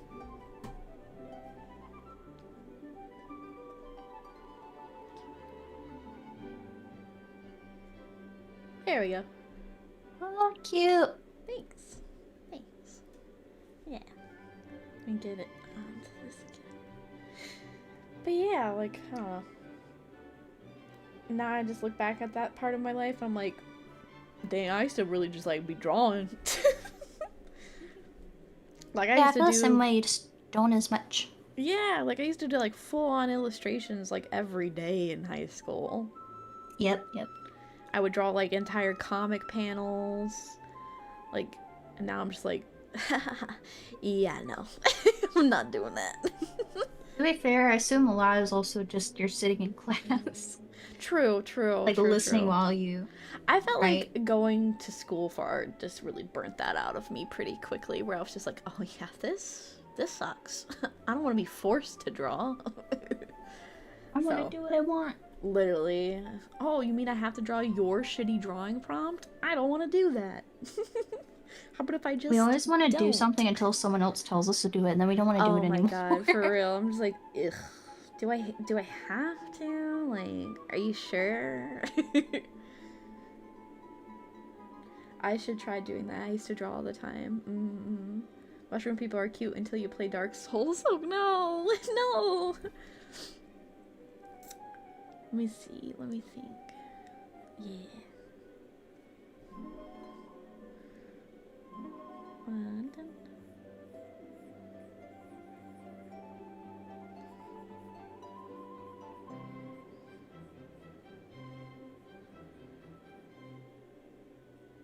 There we go. Oh, cute. Thanks. Thanks. Yeah. Let me get it onto this again. But yeah, like, I don't know. Now I just look back at that part of my life, I'm like, dang, I used to really just, like, be drawing. Like, I used to do... the same way, you just don't as much. Yeah, like, I used to do, like, full-on illustrations, like, every day in high school. Yep. I would draw, like, entire comic panels. Like, and now I'm just like, yeah, no. I'm not doing that. To be fair, I assume a lot is also just you're sitting in class. True. Like, listening while you... I felt like going to school for art just really burnt that out of me pretty quickly, where I was just like, oh yeah, this sucks. I don't want to be forced to draw. I want to do what I want. Literally. Oh, you mean I have to draw your shitty drawing prompt? I don't want to do that. How about if I just... We always want to do something until someone else tells us to do it, and then we don't want to do it anymore. Oh my god, for real. I'm just like, ugh. Do I have to? Like, are you sure? I should try doing that. I used to draw all the time. Mm-hmm. Mushroom people are cute until you play Dark Souls. Oh no! No! Let me see. Let me think. Yeah.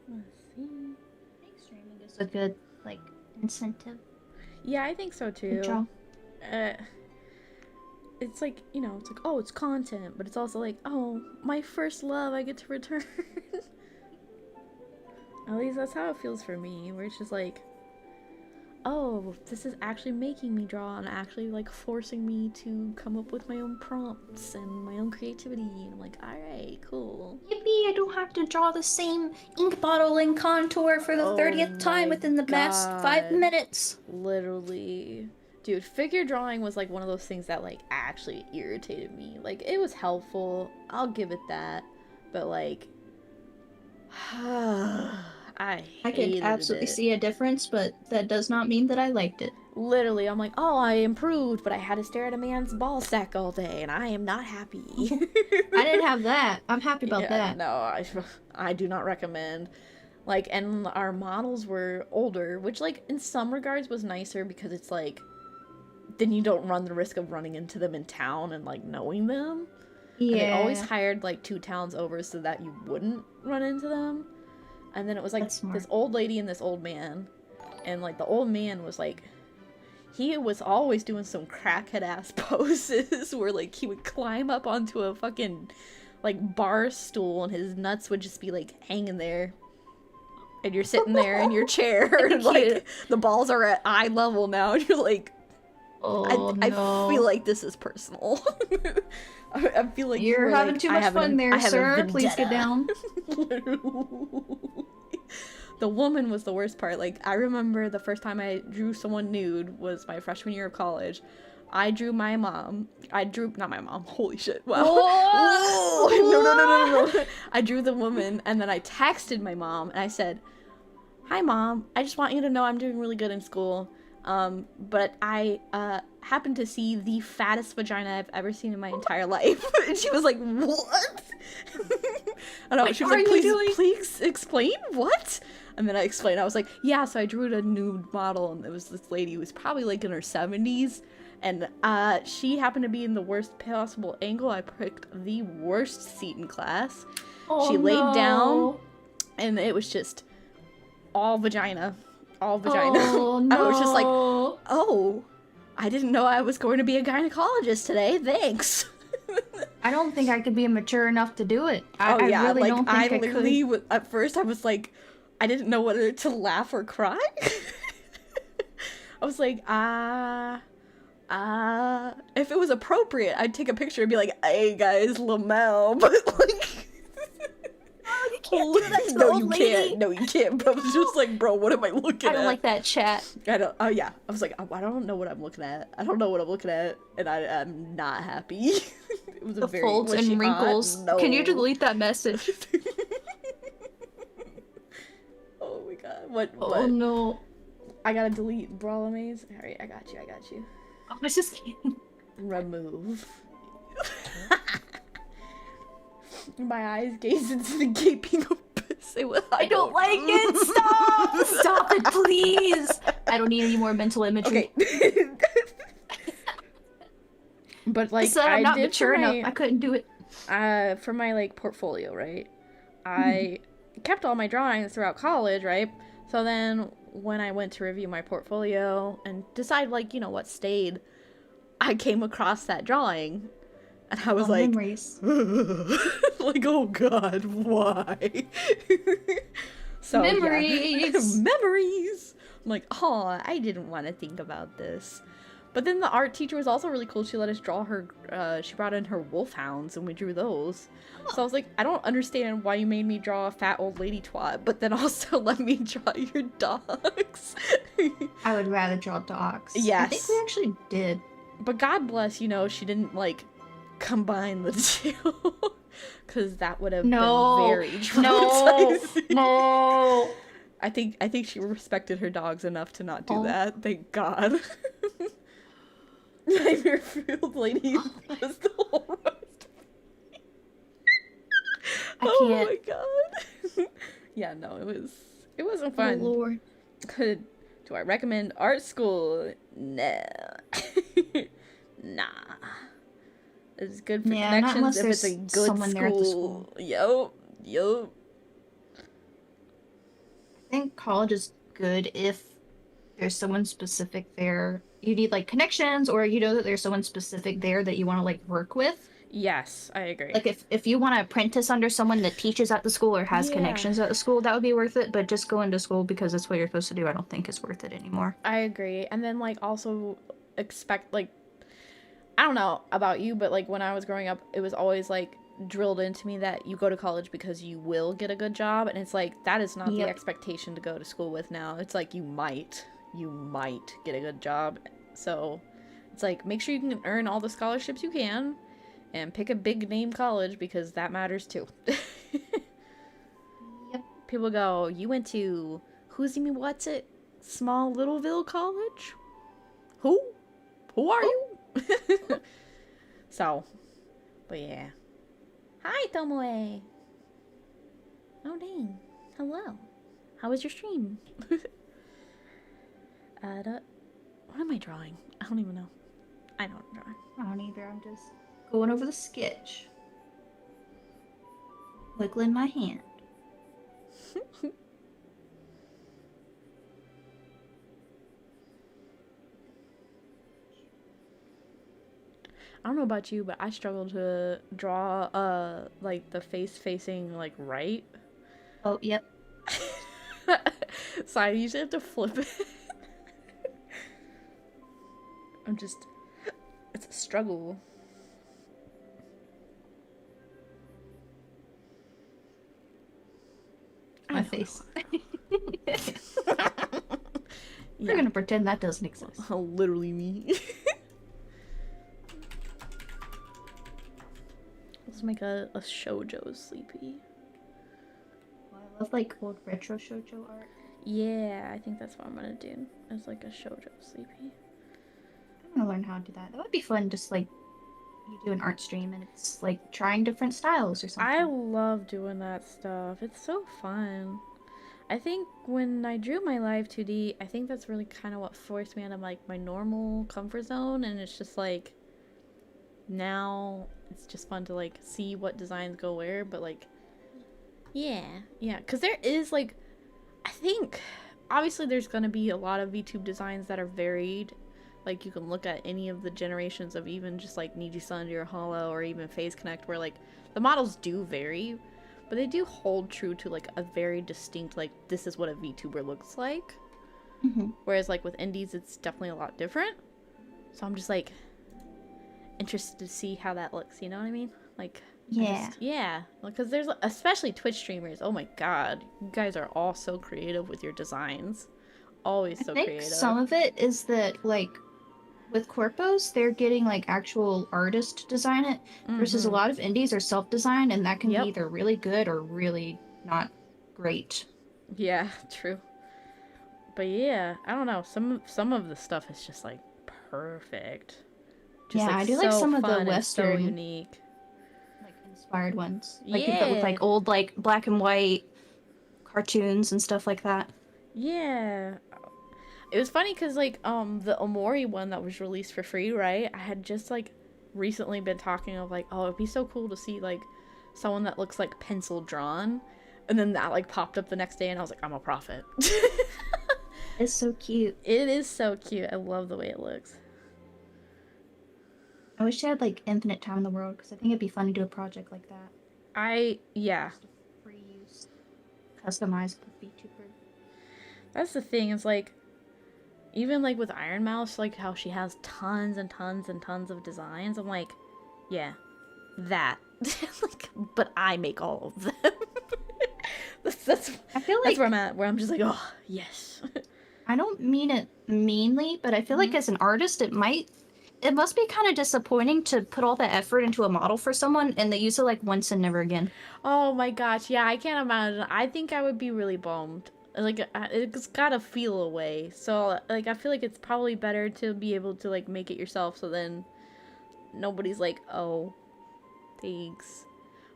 Let's see. I think streaming is a good, like, incentive. Yeah, I think so too. It's like, you know, it's like, oh, it's content, but it's also like, oh, my first love I get to return. At least that's how it feels for me, where it's just like, oh, this is actually making me draw and actually, like, forcing me to come up with my own prompts and my own creativity. And I'm like, alright, cool. Yippee, I don't have to draw the same ink bottle and contour for the 30th time within the past 5 minutes. Literally. Dude, figure drawing was, like, one of those things that, like, actually irritated me. Like, it was helpful. I'll give it that. But, like, I could absolutely see a difference, but that does not mean that I liked it. Literally, I'm like, oh, I improved, but I had to stare at a man's ball sack all day, and I am not happy. I didn't have that. I'm happy about that. No, I do not recommend. Like, and our models were older, which, like, in some regards was nicer because it's like, then you don't run the risk of running into them in town and, like, knowing them. Yeah. And they always hired, like, 2 towns over so that you wouldn't run into them. And then it was, like, this old lady and this old man. And, like, the old man was, like, he was always doing some crackhead-ass poses where, like, he would climb up onto a fucking, like, bar stool and his nuts would just be, like, hanging there. And you're sitting there in your chair and, like, the balls are at eye level now. And you're like, oh, no. I feel like this is personal. I feel like you're having like, too much fun there, sir. Please get down. The woman was the worst part. Like, I remember the first time I drew someone nude was my freshman year of college. I drew my mom. Not my mom. Holy shit. Wow. Whoa! No. I drew the woman, and then I texted my mom, and I said, hi, Mom. I just want you to know I'm doing really good in school. But I happened to see the fattest vagina I've ever seen in my entire life. And she was like, what? And she was like, please explain what? And then I explained, I was like, yeah, so I drew a nude model, and it was this lady who was probably like in her 70s, and she happened to be in the worst possible angle. I picked the worst seat in class. Oh, she laid down, and it was just all vagina. All vagina. Oh, no. I was just like, oh, I didn't know I was going to be a gynecologist today. Thanks. I don't think I could be mature enough to do it. I really like, don't think I could. At first, I was like, I didn't know whether to laugh or cry. I was like, if it was appropriate, I'd take a picture and be like, hey guys, Lamel, but like, can't do that to the No, old you lady. can't. No, you can't. But I was just like, bro, what am I looking at? I don't like that chat. I don't. Oh yeah. I was like, I don't know what I'm looking at. I don't know what I'm looking at, and I'm not happy. It was The folds and wrinkles. No. Can you delete that message? Oh my god. What? Oh no. I gotta delete Brawlamaze. Alright, I got you. I was just kidding. Remove. My eyes gaze into the gaping abyss. I don't like it. Stop. Stop it, please. I don't need any more mental imagery. Okay. But like, So I'm not did mature enough. I couldn't do it. For my like portfolio, right? I kept all my drawings throughout college, right? So then when I went to review my portfolio and decide like, you know, what stayed, I came across that drawing and I was like, memories. like, oh god, why? So Memories. yeah. Memories. I'm like, oh, I didn't want to think about this. But then the art teacher was also really cool. She let us draw her, she brought in her wolfhounds and we drew those. So I was like, I don't understand why you made me draw a fat old lady twat, but then also let me draw your dogs. I would rather draw dogs. Yes. I think we actually did. But God bless, you know, she didn't like combine the two. Because that would have been very traumatizing. No. I think she respected her dogs enough to not do that. Thank God. Nightmare Field Lady was the whole roast. Oh my god. Yeah, no, it wasn't fun. Oh Lord. Do I recommend art school? No. Nah. It's good for connections if it's a good school. Yup. I think college is good if there's someone specific there. You need like connections, or you know that there's someone specific there that you want to like work with. Yes, I agree. Like if you want to apprentice under someone that teaches at the school or has connections at the school, that would be worth it. But just going to school because that's what you're supposed to do, I don't think is worth it anymore. I agree. And then like also expect like, I don't know about you, but like when I was growing up, it was always like drilled into me that you go to college because you will get a good job, and it's like that is not the expectation to go to school with now. It's like you might get a good job. So it's like make sure you can earn all the scholarships you can and pick a big name college because that matters too. Yep. People go, you went to what's it? Small Littleville College? Who are you? So, but yeah. Hi, Tomoe. Oh, dang. Hello. How was your stream? What am I drawing? I don't even know. I don't draw. I don't either. I'm just going over the sketch. Wiggling my hand. I don't know about you, but I struggle to draw like the face facing like right. Oh, yep. So I usually have to flip it. It's a struggle. My face. Yeah. We're gonna pretend that doesn't exist. Literally me. Let's make a shoujo sleepy. Well, I love like old retro shoujo art. Yeah, I think that's what I'm gonna do. It's like a shoujo sleepy. I'm gonna learn how to do that. That would be fun. Just like you do an art stream and it's like trying different styles or something. I love doing that stuff. It's so fun. I think when I drew my live 2D, I think that's really kind of what forced me out of like my normal comfort zone, and it's just like now it's just fun to like see what designs go where, but like yeah, because there is like, I think obviously there's gonna be a lot of VTube designs that are varied. Like you can look at any of the generations of even just like Niji-san or Hollow or even Phase Connect, where like the models do vary, but they do hold true to like a very distinct, like this is what a VTuber looks like. Mm-hmm. Whereas like with indies, it's definitely a lot different. So I'm just like interested to see how that looks, you know what I mean? Like, Yeah. yeah, because there's especially Twitch streamers. Oh my god, you guys are all so creative with your designs. Always so I think creative. some of it is that, like, with corpos, they're getting, like, actual artists to design it, versus a lot of indies are self-designed, and that can be Yep. either really good or really not great. Yeah, true. But yeah, I don't know. Some of the stuff is just like perfect. Just Yeah, like I do like so some of the fun and so Western, unique. like, inspired ones. Like, that with, Yeah. like, old, like, black and white cartoons and stuff like that. Yeah. It was funny because like the Omori one that was released for free, right? I had just like recently been talking of like, oh, it'd be so cool to see like someone that looks like pencil drawn, and then that like popped up the next day, and I was like, I'm a prophet. It's so cute. It is so cute. I love the way it looks. I wish I had, like, infinite time in the world, because I think it'd be fun to do a project like that. Yeah. Just a free use, customizable VTuber. That's the thing. It's like even like with Iron Mouse, like how she has tons and tons and tons of designs. I'm like, yeah, that. Like, but I make all of them. that's I feel that's like where I'm at. Where I'm just like, oh yes. I don't mean it meanly, but I feel like as an artist, it must be kind of disappointing to put all that effort into a model for someone and they use it like once and never again. Oh my gosh, yeah, I can't imagine. I think I would be really bummed. Like, it's gotta feel away. So, like, I feel like it's probably better to be able to, like, make it yourself so then nobody's like, oh, thanks.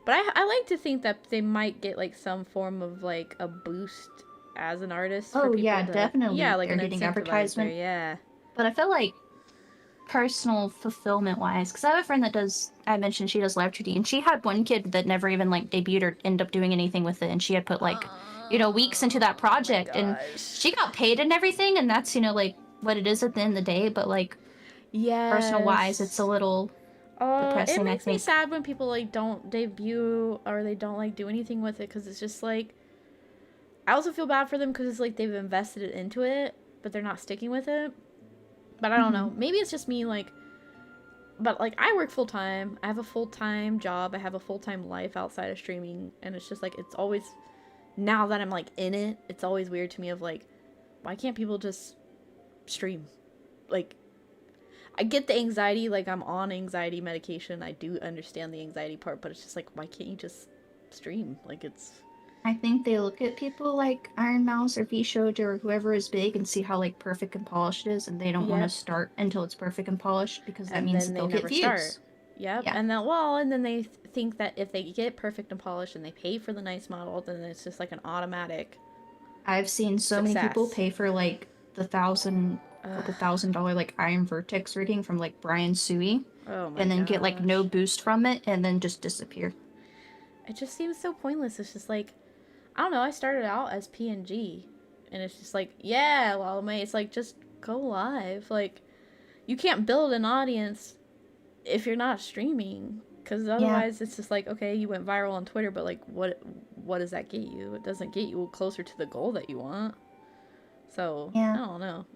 But I like to think that they might get, like, some form of, like, a boost as an artist for Oh people yeah, to... definitely. Yeah, like They're an getting incentivizer, advertisement. yeah. But I feel like personal fulfillment wise, because I have a friend that does, I mentioned she does live 2D, and she had one kid that never even like debuted or ended up doing anything with it, and she had put like, weeks into that project, and she got paid and everything, and that's, like what it is at the end of the day, but like, personal wise, it's a little depressing, It I makes me think. sad when people like don't debut or they don't like do anything with it because it's just like I also feel bad for them because it's like they've invested it into it, but they're not sticking with it. But I don't know. Maybe it's just me like but like I work full time. I have a full-time job. I have a full-time life outside of streaming, and it's just like it's always now that I'm like in it, it's always weird to me of like why can't people just stream? Like I get the anxiety, like I'm on anxiety medication. I do understand the anxiety part, but it's just like why can't you just stream? Like it's I think they look at people like Iron Mouse or V-Shoujo or whoever is big and see how like perfect and polished it is, and they don't want to start until it's perfect and polished because that and means then that they they'll never get views. start. Yep. Yeah. And then well, and then they think that if they get perfect and polished and they pay for the nice model, then it's just like an automatic. I've seen so many people pay for like the couple $1,000 like Iron Vertex rigging from like Brian Sui, and then get like no boost from it and then just disappear. It just seems so pointless. It's just like I don't know. I started out as PNG, and it's just like yeah, Lolime. It's like just go live. Like you can't build an audience if you're not streaming, because otherwise it's just like okay, you went viral on Twitter, but like what does that get you? It doesn't get you closer to the goal that you want. So I don't know.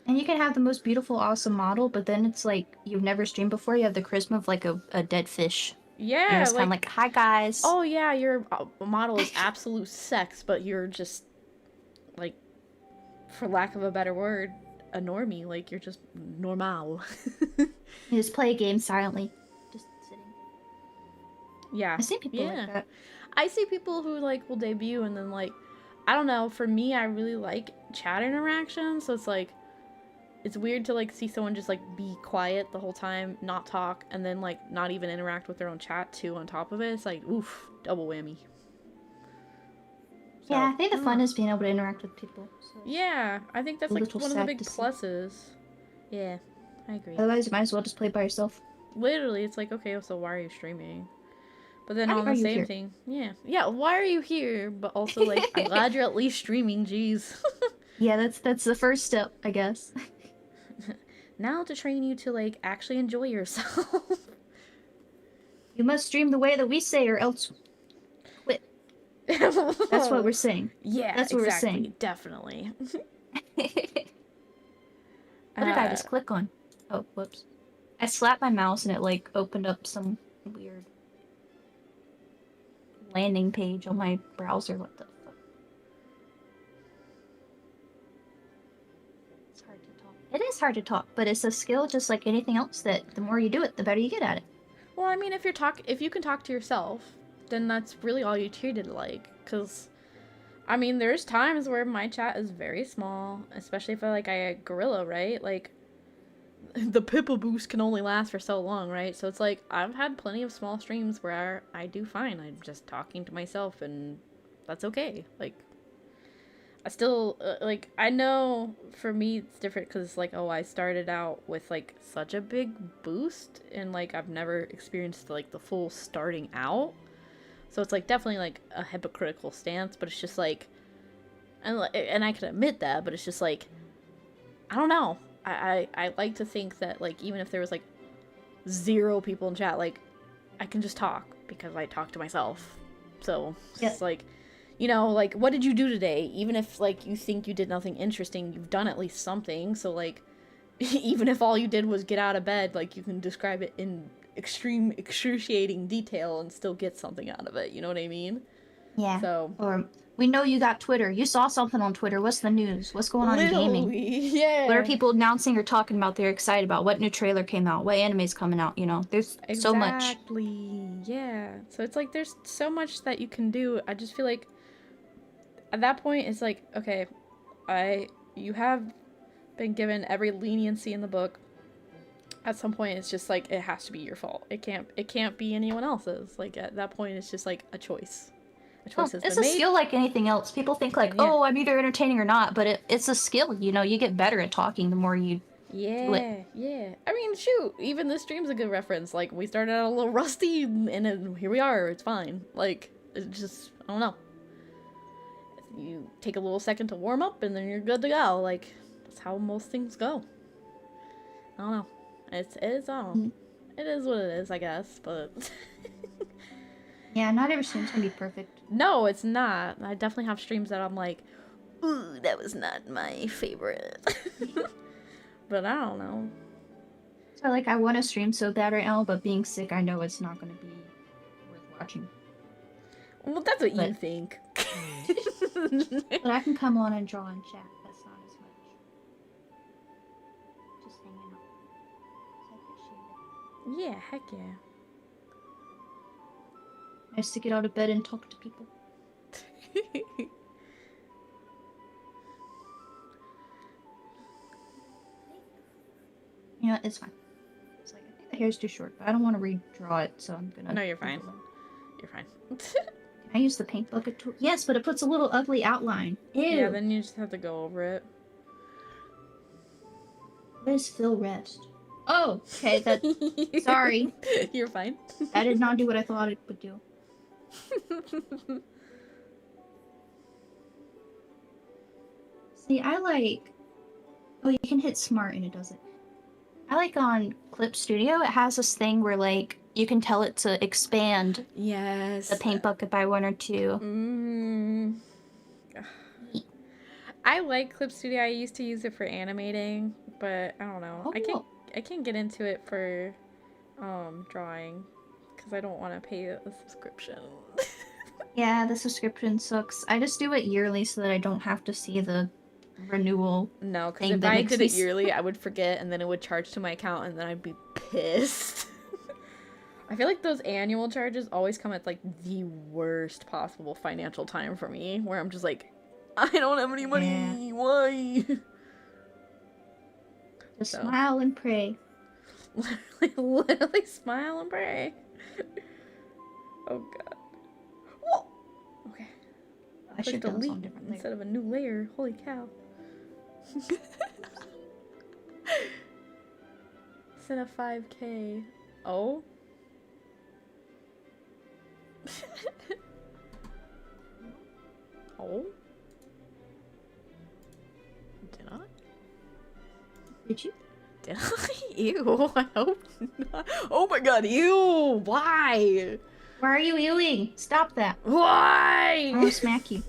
And you can have the most beautiful, awesome model, but then it's like you've never streamed before. You have the charisma of like a dead fish. Yeah, and it's kind of like, hi guys. Oh yeah, your model is absolute sex, but you're just like, for lack of a better word, a normie. Like you're just normal. You just play a game silently, just sitting. Yeah, I see people like that. I see people who like will debut and then like, I don't know. For me, I really like chat interaction, so it's like. It's weird to like see someone just like be quiet the whole time, not talk, and then like not even interact with their own chat too on top of it. It's like oof, double whammy. So, yeah, I think the fun is being able to interact with people. So yeah, I think that's like one of the big pluses. Yeah, I agree. Otherwise, you might as well just play by yourself. Literally, it's like okay, so why are you streaming? But then on the same thing, yeah, why are you here? But also like, I'm glad you're at least streaming. Jeez. Yeah, that's the first step, I guess. Now to train you to like actually enjoy yourself. You must stream the way that we say, or else quit. That's what we're saying. Yeah, that's what we're saying. Definitely. What did I just click on? Oh, whoops! I slapped my mouse and it like opened up some weird landing page on my browser. What the fuck? It's hard to talk. It is hard to talk, but it's a skill just like anything else that the more you do it, the better you get at it. Well, I mean, if you can talk to yourself, then that's really all you treat it like. Cause, I mean, there's times where my chat is very small, especially if I gorilla, right? Like, the pipple boost can only last for so long, right? So it's like, I've had plenty of small streams where I do fine. I'm just talking to myself, and that's okay. Like, I still, like, I know for me it's different because, like, oh, I started out with, like, such a big boost, and, like, I've never experienced, like, the full starting out. So it's, like, definitely, like, a hypocritical stance, but it's just, like, and I can admit that, but it's just, like, I don't know. I like to think that, like, even if there was, like, 0 people in chat, like, I can just talk because I talk to myself. So it's like, you know, like, what did you do today? Even if, like, you think you did nothing interesting, you've done at least something. So, like, even if all you did was get out of bed, like, you can describe it in extreme, excruciating detail and still get something out of it. You know what I mean? Yeah. So, or we know you got Twitter. You saw something on Twitter. What's the news? What's going on in gaming? Yeah. What are people announcing or talking about they're excited about? What new trailer came out? What anime's coming out? You know, there's so much. Exactly. Yeah. So it's like there's so much that you can do. I just feel like at that point it's like, okay, you have been given every leniency in the book. At some point it's just like it has to be your fault. It can't be anyone else's. Like at that point it's just like a choice. A choice has It's been a made. skill like anything else. People think like, oh, I'm either entertaining or not, but it's a skill. You know, you get better at talking the more you do it. Yeah. I mean, shoot, even this stream's a good reference. Like, we started out a little rusty, and then here we are. It's fine. Like, it's just, I don't know. You take a little second to warm up, and then you're good to go. Like, that's how most things go. I don't know. It is what it is, I guess, but... Yeah, not every stream's gonna be perfect. No, it's not. I definitely have streams that I'm like, ooh, that was not my favorite. But I don't know. So like I want to stream so bad right now, but being sick, I know it's not gonna be worth watching. Well, that's what you think. But I can come on and draw and chat. That's not as much. Just hanging out. So I appreciate it. Yeah, heck yeah. Nice to get out of bed and talk to people. You know, it's fine. It's like, I think the hair's too short, but I don't want to redraw it, so I'm gonna... No, you're fine. You're fine. Can I use the paint bucket tool? Yes, but it puts a little ugly outline. Ew! Yeah, then you just have to go over it. What is Phil Rest? Oh, okay, that... Sorry. You're fine. That did not do what I thought it would do. See, I like... Oh, you can hit smart and it does it. I like on Clip Studio, it has this thing where, like, you can tell it to expand Yes. the paint bucket by 1 or 2. I like Clip Studio. I used to use it for animating, but I don't know. Oh, cool. I can't get into it for drawing because I don't want to pay a subscription. Yeah, the subscription sucks. I just do it yearly so that I don't have to see the renewal. No, because if I did it yearly, I would forget, and then it would charge to my account, and then I'd be pissed. I feel like those annual charges always come at, like, the worst possible financial time for me, where I'm just like, I don't have any money, yeah. Why? Just smile and pray. Literally smile and pray. Oh, God. Whoa! Okay. I should delete on different instead of a new layer. Holy cow. Sena 5K. Oh? Oh? Did I? Did you? Did I? Ew, I hope not. Oh my god, ew! Why? Why are you ewing? Stop that. Why? I'm gonna smack you.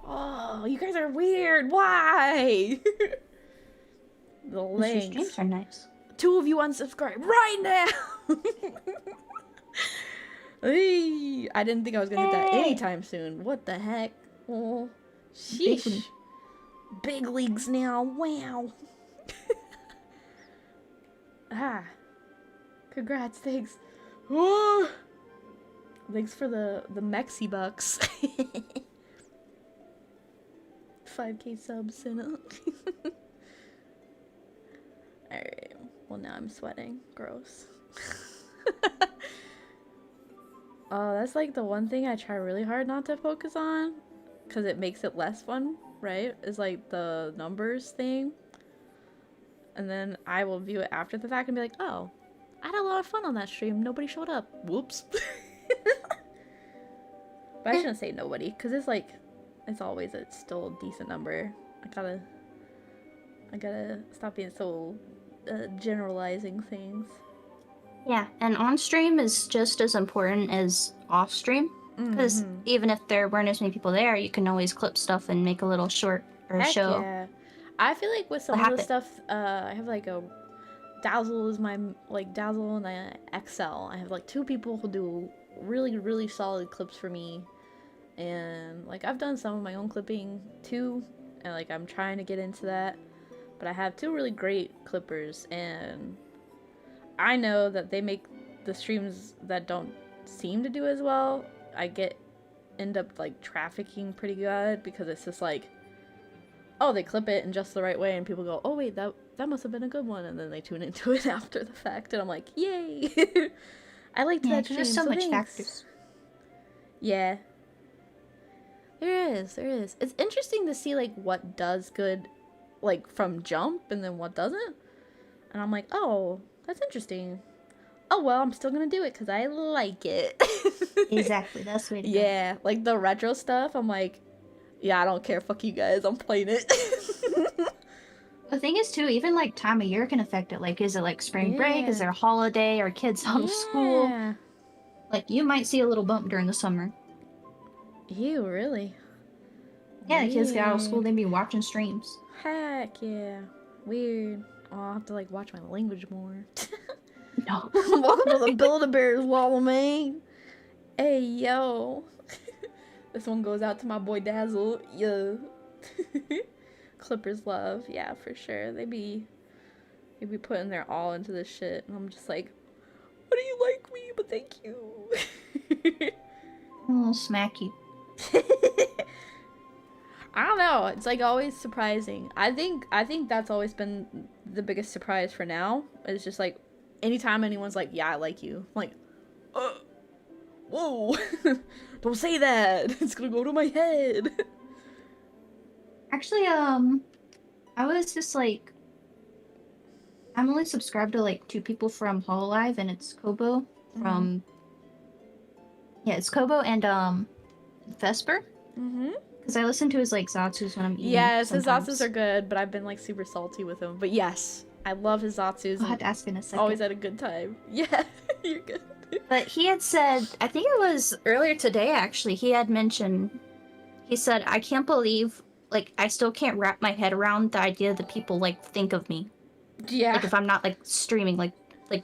Oh, you guys are weird. Why? The links. Your streams are nice. 2 of you unsubscribe right now. Hey, I didn't think I was gonna hit that Hey. anytime soon. What the heck? Oh, Big sheesh. league. Big leagues now. Wow. Ah. Congrats, thanks. Oh. Thanks for the Mexi bucks. 5K subs, Sena. Alright. Well, now I'm sweating. Gross. Oh, that's like the one thing I try really hard not to focus on, because it makes it less fun, right? Is like the numbers thing. And then I will view it after the fact and be like, oh, I had a lot of fun on that stream. Nobody showed up. Whoops. But I shouldn't say nobody, because it's like, it's always still a decent number. I gotta stop being so generalizing things. Yeah, and on stream is just as important as off stream. Because even if there weren't as many people there, you can always clip stuff and make a little short or Heck show. yeah. I feel like with some of the stuff, I have like a Dazzle is my, like Dazzle and XL. I have like 2 people who do really, really solid clips for me. And like I've done some of my own clipping too. And like I'm trying to get into that. But I have 2 really great clippers, and I know that they make the streams that don't seem to do as well. I end up like trafficking pretty good, because it's just like, oh, they clip it in just the right way, and people go, oh wait, that must have been a good one, and then they tune into it after the fact, and I'm like, yay. I liked that stream. There's so much thanks. factors. Yeah. There is. It's interesting to see like what does good, like from jump, and then what doesn't. And I'm like, oh, that's interesting. Oh well, I'm still gonna do it because I like it. Exactly, that's the way to go. Yeah, like the retro stuff, I'm like, yeah, I don't care, fuck you guys, I'm playing it. The thing is too, even like time of year can affect it. Like, is it like spring break? Is there a holiday? Are kids out of school? Like, you might see a little bump during the summer. Ew, really? Yeah, the kids get out of school, they be watching streams. Heck yeah. Weird. Oh, I'll have to like watch my language more. No. Welcome to the Build-A-Bears, Lolime. Hey, yo. This one goes out to my boy Dazzle. Yeah. Clippers love. Yeah, for sure. They be putting their all into this shit. And I'm just like, why do you like me? But thank you. I'll smack you. I don't know. It's like always surprising. I think that's always been the biggest surprise for now. It's just like, anytime anyone's like, yeah, I like you. I'm like, whoa. Don't say that. It's gonna go to my head. Actually, I was just like, I'm only subscribed to like 2 people from Hololive, and it's Kobo from, yeah, it's Kobo and Vesper. Because I listen to his like Zatsus when I'm eating. Yes, sometimes. his Zatsus are good, but I've been like super salty with him. But yes, I love his Zatsus. I'll have to ask in a second. Always had a good time. Yeah, you're good. But he had said, I think it was earlier today actually, he had mentioned, he said, I can't believe, like, I still can't wrap my head around the idea that people, like, think of me. Yeah. Like, if I'm not, like, streaming, like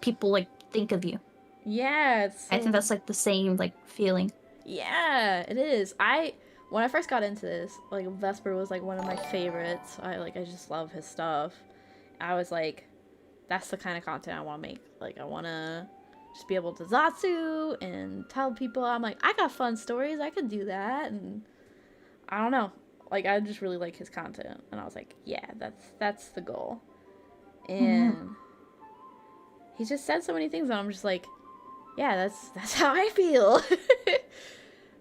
people, like, think of you. Yeah, I think that's, like, the same, like, feeling. Yeah, it is. When I first got into this, like, Vesper was, like, one of my favorites. I just love his stuff. I was like, that's the kind of content I want to make. Like, I want to just be able to Zatsu and tell people, I'm like, I got fun stories, I could do that, and I don't know. Like, I just really like his content, and I was like, yeah, that's the goal. And he just said so many things, and I'm just like, yeah, that's how I feel.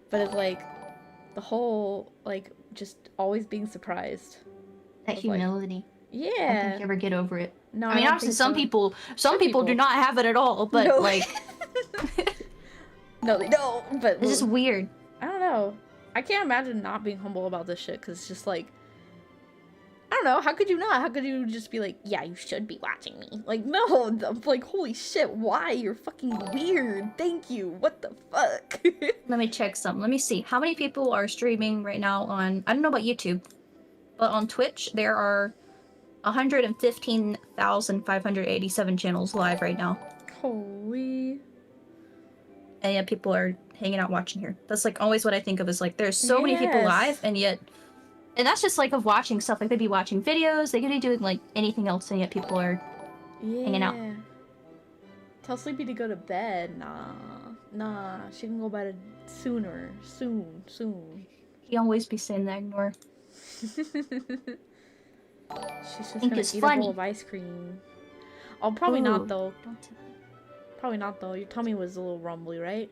But it's like, the whole, like, just always being surprised. That humility. Like, yeah. I don't think you ever get over it. No, I mean, obviously some people do not have it at all, but no. like no, they don't. But it's just weird. I don't know. I can't imagine not being humble about this shit, because it's just like, I don't know, how could you not? How could you just be like, yeah, you should be watching me? Like, no, I'm like, holy shit, why? You're fucking weird. Thank you. What the fuck? Let me check some. Let me see. How many people are streaming right now on, I don't know about YouTube, but on Twitch, there are 115,587 channels live right now. Holy. and yet people are hanging out watching here. That's like always what I think of is like there's so many people live, and that's just like of watching stuff. Like they'd be watching videos, they could be doing like anything else, and yet people are hanging out. Tell Sleepy to go to bed. Nah, she can go to bed soon. He always be saying that, ignore. She's just gonna eat a bowl of ice cream. Oh, probably not though. Probably not though. Your tummy was a little rumbly, right?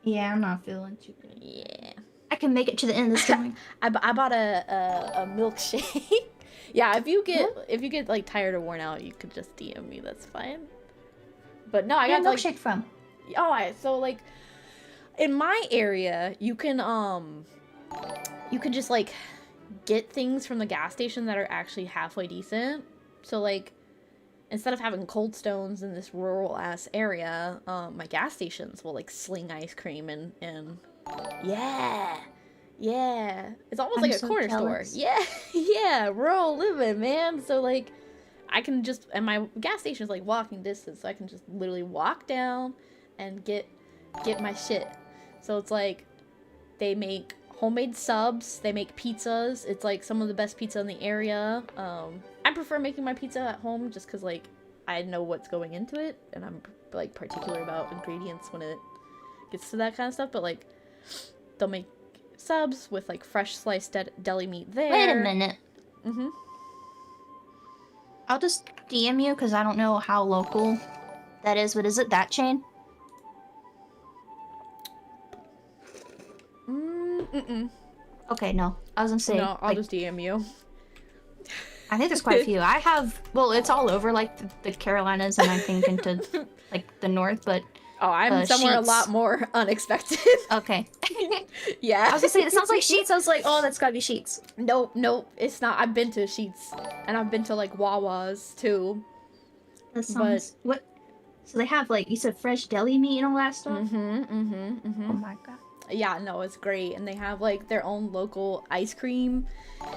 Yeah, I'm not feeling too good. Yeah. I can make it to the end of this time. I bought a milkshake. Yeah, if you get like tired or worn out, you could just DM me. That's fine. But no, I got milkshake like, from. Oh, so like in my area, you can just like get things from the gas station that are actually halfway decent. So like instead of having Cold Stones in this rural ass area, my gas stations will like sling ice cream and yeah. It's almost like a corner store. Yeah, rural living, man. So like I can just, and my gas station is like walking distance, so I can just literally walk down and get my shit. So it's like they make homemade subs, they make pizzas. It's like some of the best pizza in the area. I prefer making my pizza at home just because like I know what's going into it, and I'm like particular about ingredients when it gets to that kind of stuff. But like they'll make subs with like fresh sliced deli meat there. Wait a minute. I'll just DM you because I don't know how local that is, but is it that chain? Okay, no. I was gonna say. No, I'll just DM you. I think there's quite a few. I have, well, it's all over like the Carolinas and I think into like the north, but. Oh, I'm somewhere Sheets. a lot more unexpected. Okay. Yeah. I was gonna say, it sounds like Sheets. I was like, oh, that's gotta be Sheets. Nope, it's not. I've been to Sheets, and I've been to like Wawa's too. That sounds, what? So they have like, you said fresh deli meat and all that stuff? Oh my god. Yeah, no, it's great. And they have like their own local ice cream.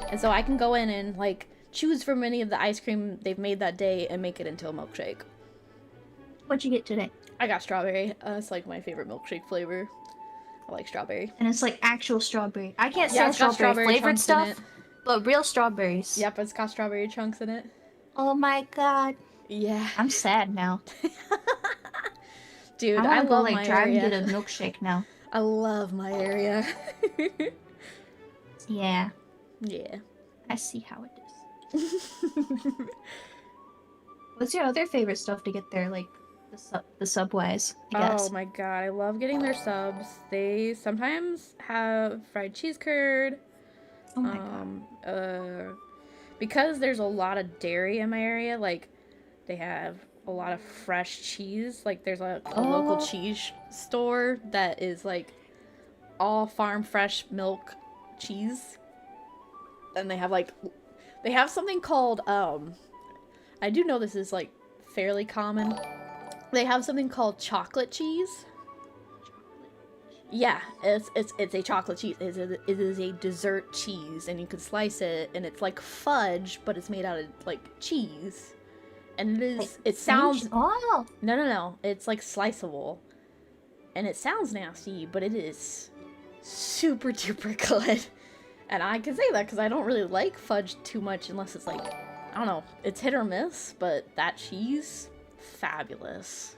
And so I can go in and like choose from any of the ice cream they've made that day and make it into a milkshake. What'd you get today? I got strawberry. It's like my favorite milkshake flavor. I like strawberry. And it's like actual strawberry. I can't stand it's got strawberry flavored chunks in it. stuff, but real strawberries. Yep, it's got strawberry chunks in it. Oh my god. Yeah. I'm sad now. Dude, I love go like my drive area. and get a milkshake now. I love my area. Yeah. Yeah. I see how it is. What's your other favorite stuff to get there? Like the Subways, I guess. Oh my god, I love getting their subs. They sometimes have fried cheese curd. Oh my god. Because there's a lot of dairy in my area, like they have a lot of fresh cheese. Like there's a local cheese store that is like all farm fresh milk cheese. And they have something called I do know this is like fairly common. They have something called chocolate cheese. Yeah, it's a chocolate cheese. It is a dessert cheese, and you can slice it, and it's like fudge, but it's made out of like cheese. And it sounds no, it's like sliceable, and it sounds nasty, but it is super duper good. And I can say that because I don't really like fudge too much unless it's like, I don't know, it's hit or miss, but that cheese, fabulous.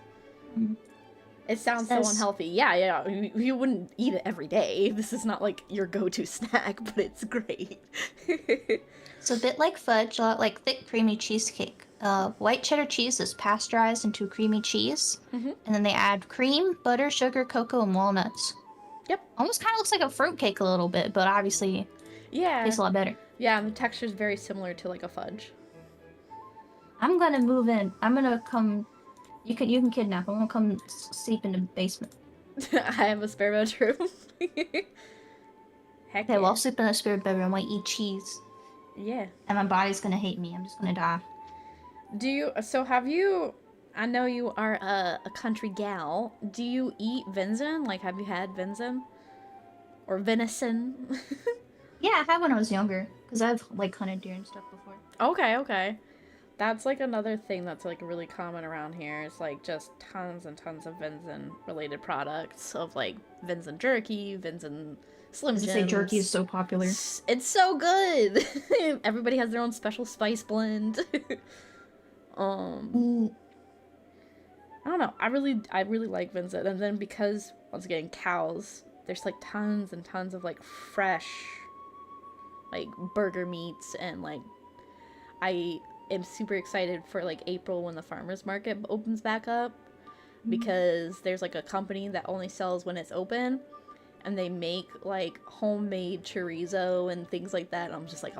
It sounds so unhealthy. Yeah, you wouldn't eat it every day. This is not like your go-to snack, but it's great. It's a bit like fudge, a lot like thick creamy cheesecake. White cheddar cheese is pasteurized into creamy cheese, and then they add cream, butter, sugar, cocoa, and walnuts. Yep. Almost kind of looks like a fruitcake a little bit, but obviously tastes a lot better. Yeah, and the texture is very similar to like a fudge. I'm gonna move in. I'm gonna come. You can kidnap. I'm gonna come sleep in the basement. I have a spare bedroom. Heck Okay, well, I'll sleep in the spare bedroom. I might eat cheese. Yeah. And my body's gonna hate me. I'm just gonna die. Have you, I know you are a country gal. Do you eat venison? Like, have you had venison? Or venison? Yeah, I had when I was younger. Because I've, like, hunted deer and stuff before. Okay. That's like another thing that's like really common around here. It's like just tons and tons of venison related products of like venison jerky, venison Slim As I say, jerky is Jims. so popular. It's so good. Everybody has their own special spice blend. Ooh. I don't know. I really like venison, and then because once again cows, there's like tons and tons of like fresh, like burger meats, and like I am super excited for like April when the farmers market opens back up, because there's like a company that only sells when it's open, and they make like homemade chorizo and things like that. And I'm just like,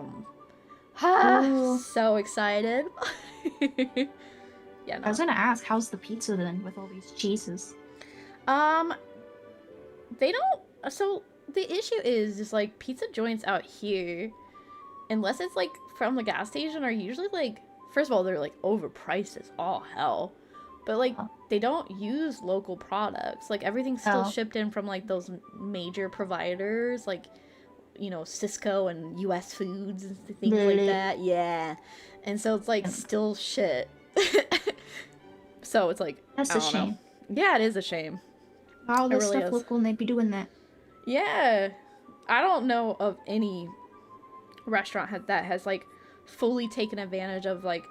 I'm so excited. Yeah, no. I was gonna ask, how's the pizza then with all these cheeses? They don't. So the issue is just like pizza joints out here, unless it's like from the gas station, are usually like, first of all, they're like overpriced as all hell, but like they don't use local products. Like everything's still shipped in from like those major providers, like, you know, Cisco and US Foods and things like that. Yeah, and so it's like still shit. So it's like, that's a shame. Know. Yeah, it is a shame. All this stuff local and they'd be doing that. Yeah, I don't know of any restaurant that has like fully taken advantage of like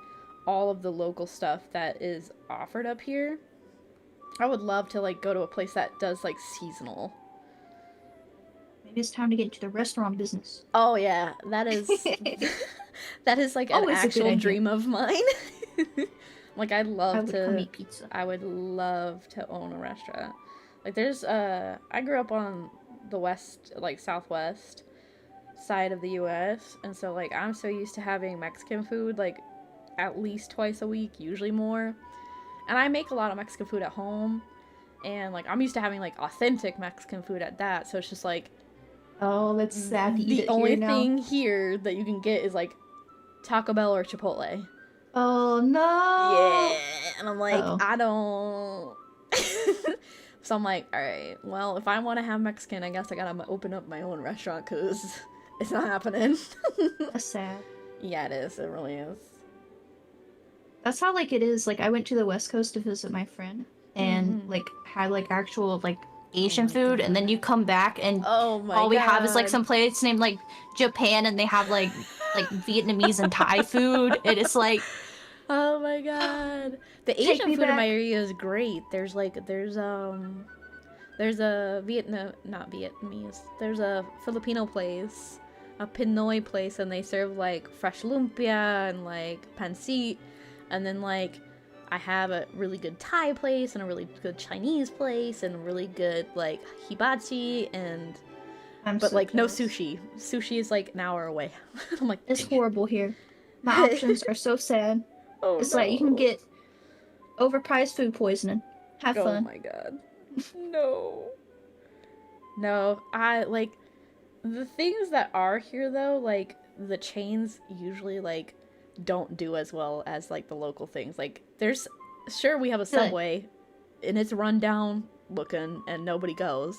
all of the local stuff that is offered up here. I would love to like go to a place that does like seasonal. Maybe it's time to get into the restaurant business. Oh yeah, that is that is like an actual dream of mine. Like I'd love to come eat pizza. I would love to own a restaurant. Like there's I grew up on the west, like southwest side of the US, and so like I'm so used to having Mexican food like at least twice a week, usually more. And I make a lot of Mexican food at home, and like I'm used to having like authentic Mexican food at that. So it's just like, oh, that's sad to eat the only here thing now. here that you can get is like Taco Bell or Chipotle. Oh no. Yeah, and I'm like, I don't. So I'm like, all right, well, if I want to have Mexican, I guess I gotta open up my own restaurant, because it's not happening. That's sad. Yeah, it is. It really is. That's how like it is. Like I went to the West Coast to visit my friend, and like had like actual like Asian food, and then you come back and all we have is like some place named like Japan, and they have like Vietnamese and Thai food, and it's like, oh my god, the Asian food in my area is great. There's a not Vietnamese, there's a Filipino place, a Pinoy place, and they serve like fresh lumpia and like pancit, and then like I have a really good Thai place and a really good Chinese place and a really good like hibachi, and but like no sushi. Sushi is like an hour away. I'm like, it's horrible here. My options are so sad. It's like you can get overpriced food poisoning. Have fun. Oh my god. No. No, I like the things that are here though, like the chains usually like don't do as well as like the local things. Like there's we have a Subway and it's run down looking and nobody goes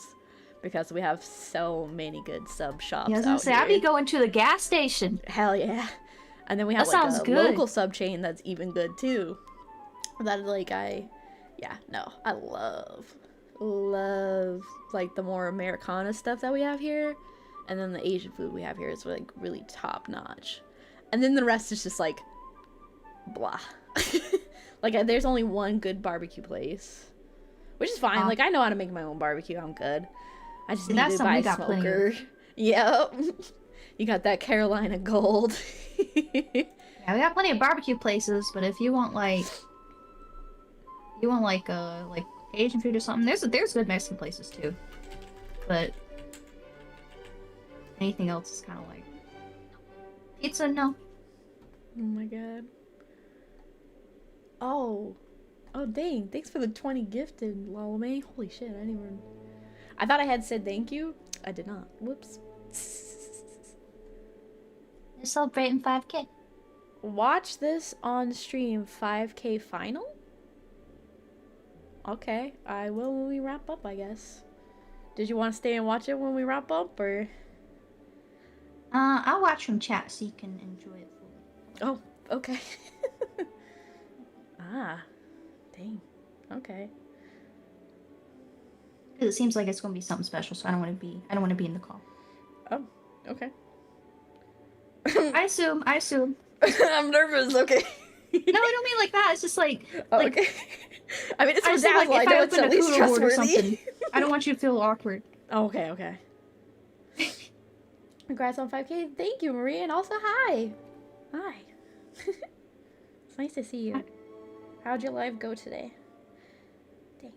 because we have so many good sub shops. Yeah, I was gonna say, I'd be going to the gas station. Hell yeah. And then we have like a local sub chain that's even good too. That like I love like the more Americana stuff that we have here, and then the Asian food we have here is like really top notch, and then the rest is just like blah. Like there's only one good barbecue place, which is fine. Like I know how to make my own barbecue. I'm good. I just need to buy a smoker. Yep. You got that Carolina Gold. Yeah, we got plenty of barbecue places, but if you want like Asian food or something, there's good Mexican places too. But anything else is kind of like pizza, no. Oh my god. Oh dang! Thanks for the 20 gifted, Lolime. Holy shit! I thought I had said thank you. I did not. Whoops. They're celebrating 5K. Watch this on stream 5K final? Okay, I will when we wrap up, I guess. Did you want to stay and watch it when we wrap up, or? I'll watch from chat so you can enjoy it fully. Oh, okay. Ah, dang. Okay. Because it seems like it's gonna be something special, so I don't want to be in the call. Oh, okay. I assume. I'm nervous. Okay. No, I don't mean like that. It's just like, Oh, okay. I mean, it's I from just think, like, Dazzle. I if know I it's open at a least Kudo board or trustworthy. something, I don't want you to feel awkward. Oh, okay, okay. Congrats on 5K. Thank you, Marie, and also hi. Hi. It's nice to see you. Hi. How'd your live go today? Dang.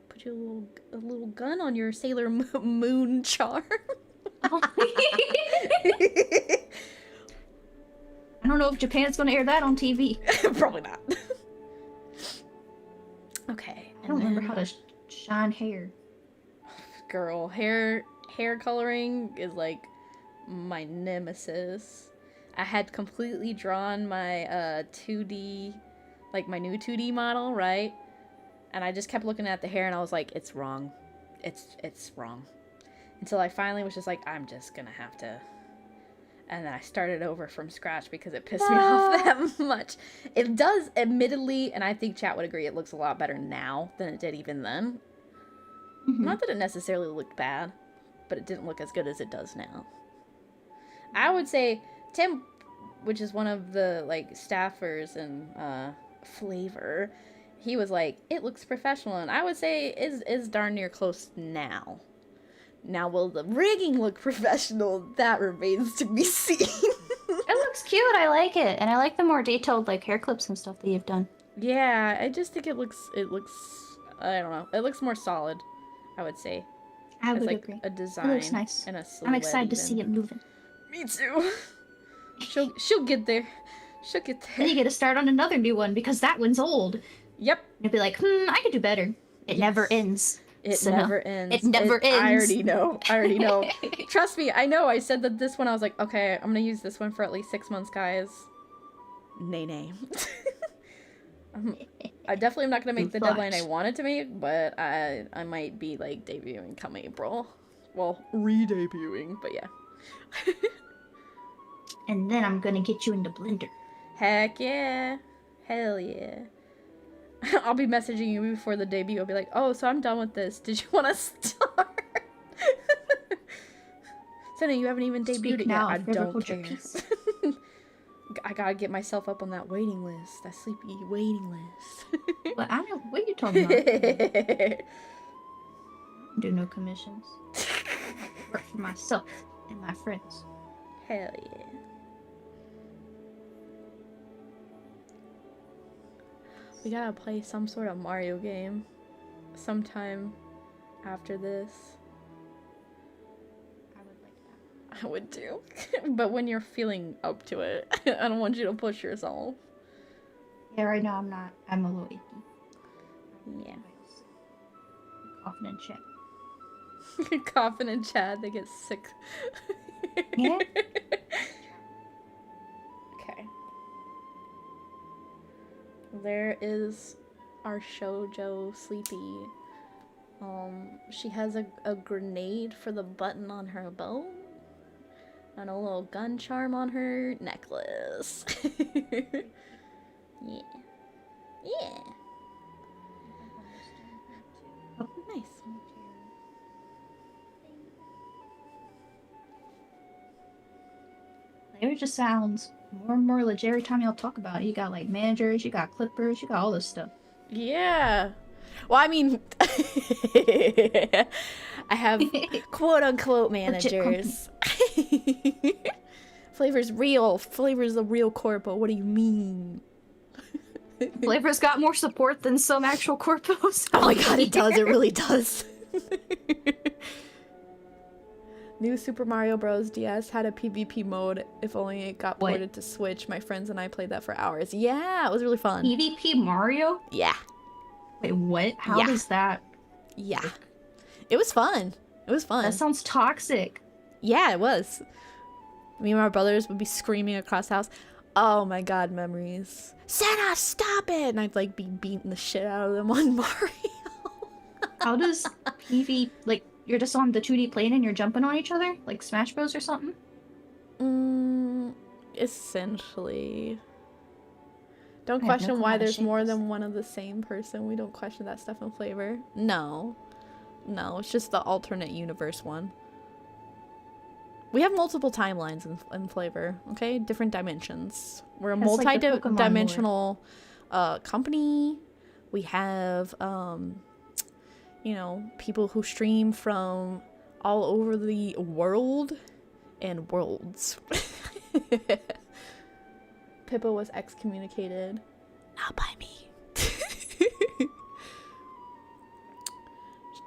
Put you a little gun on your Sailor Moon charm. I don't know if Japan's gonna air that on TV. Probably not. Okay. I don't remember how to shine hair. Girl, hair coloring is like my nemesis. I had completely drawn my 2D, like my new 2D model, right? And I just kept looking at the hair and I was like, it's wrong. It's wrong. Until I finally was just like, I'm just gonna have to. And then I started over from scratch because it pissed me off that much. It does, admittedly, and I think chat would agree, it looks a lot better now than it did even then. Mm-hmm. Not that it necessarily looked bad, but it didn't look as good as it does now. I would say Tim, which is one of the like staffers in FlaVR, he was like, it looks professional, and I would say is darn near close now. Now, will the rigging look professional? That remains to be seen. It looks cute. I like it, and I like the more detailed like hair clips and stuff that you've done. Yeah, I just think it looks. I don't know. It looks more solid, I would say. I It's would like agree. a design It looks nice. and a silhouette. I'm excited to even. see it moving. Me too. She'll get there. She'll get there. Then you get to start on another new one because that one's old. Yep. You'll be like, I could do better. It never ends. It Sena. never ends. It never ends. I already know. Trust me, I know. I said that this one, I was like, okay, I'm gonna use this one for at least 6 months, guys. Nay. I definitely am not gonna make the deadline I wanted to make, but I might be like debuting come April. Well, re-debuting, but yeah. And then I'm gonna get you into Blender. Heck yeah. Hell yeah. I'll be messaging you before the debut. I'll be like, oh, so I'm done with this. Did you want to start? Sena, you haven't even debuted it yet. I don't care. I gotta get myself up on that waiting list. That sleepy waiting list. What are you talking about? Do no commissions. Work for myself and my friends. Hell yeah. We gotta play some sort of Mario game sometime after this. I would like that. I would too. But when you're feeling up to it, I don't want you to push yourself. Yeah, right now I'm not. I'm a little icky. Yeah. Coughing and chat. Coughing and chat, they get sick. Yeah. Okay. There is our shoujo Sleepy. She has a grenade for the button on her bow. And a little gun charm on her necklace. Yeah. Yeah. Oh, nice. It just sounds more and more legit every time y'all talk about it. You got like managers, you got clippers, you got all this stuff. Yeah. Well, I mean, I have quote unquote managers. FlaVR's real. FlaVR's the real corpo. What do you mean? FlaVR's got more support than some actual corpos. Oh my god, it does. It really does. New Super Mario Bros. DS had a PvP mode. If only it got ported to Switch. My friends and I played that for hours. Yeah, it was really fun. PvP Mario? Yeah. Wait, what? How does that? Yeah. It was fun. It was fun. That sounds toxic. Yeah, it was. Me and my brothers would be screaming across the house. Oh my god, memories. Sena, stop it! And I'd like be beating the shit out of them on Mario. How does PV, like, you're just on the 2D plane and you're jumping on each other? Like Smash Bros or something? Essentially. Don't I have no question clue why how to there's shape more this. than one of the same person. We don't question that stuff in flavor. No. No, it's just the alternate universe one. We have multiple timelines in flavor, okay? Different dimensions. We're a That's like the Pokemon lore. multi-dimensional company. We have, you know, people who stream from all over the world and worlds. Pippa was excommunicated. Not by me.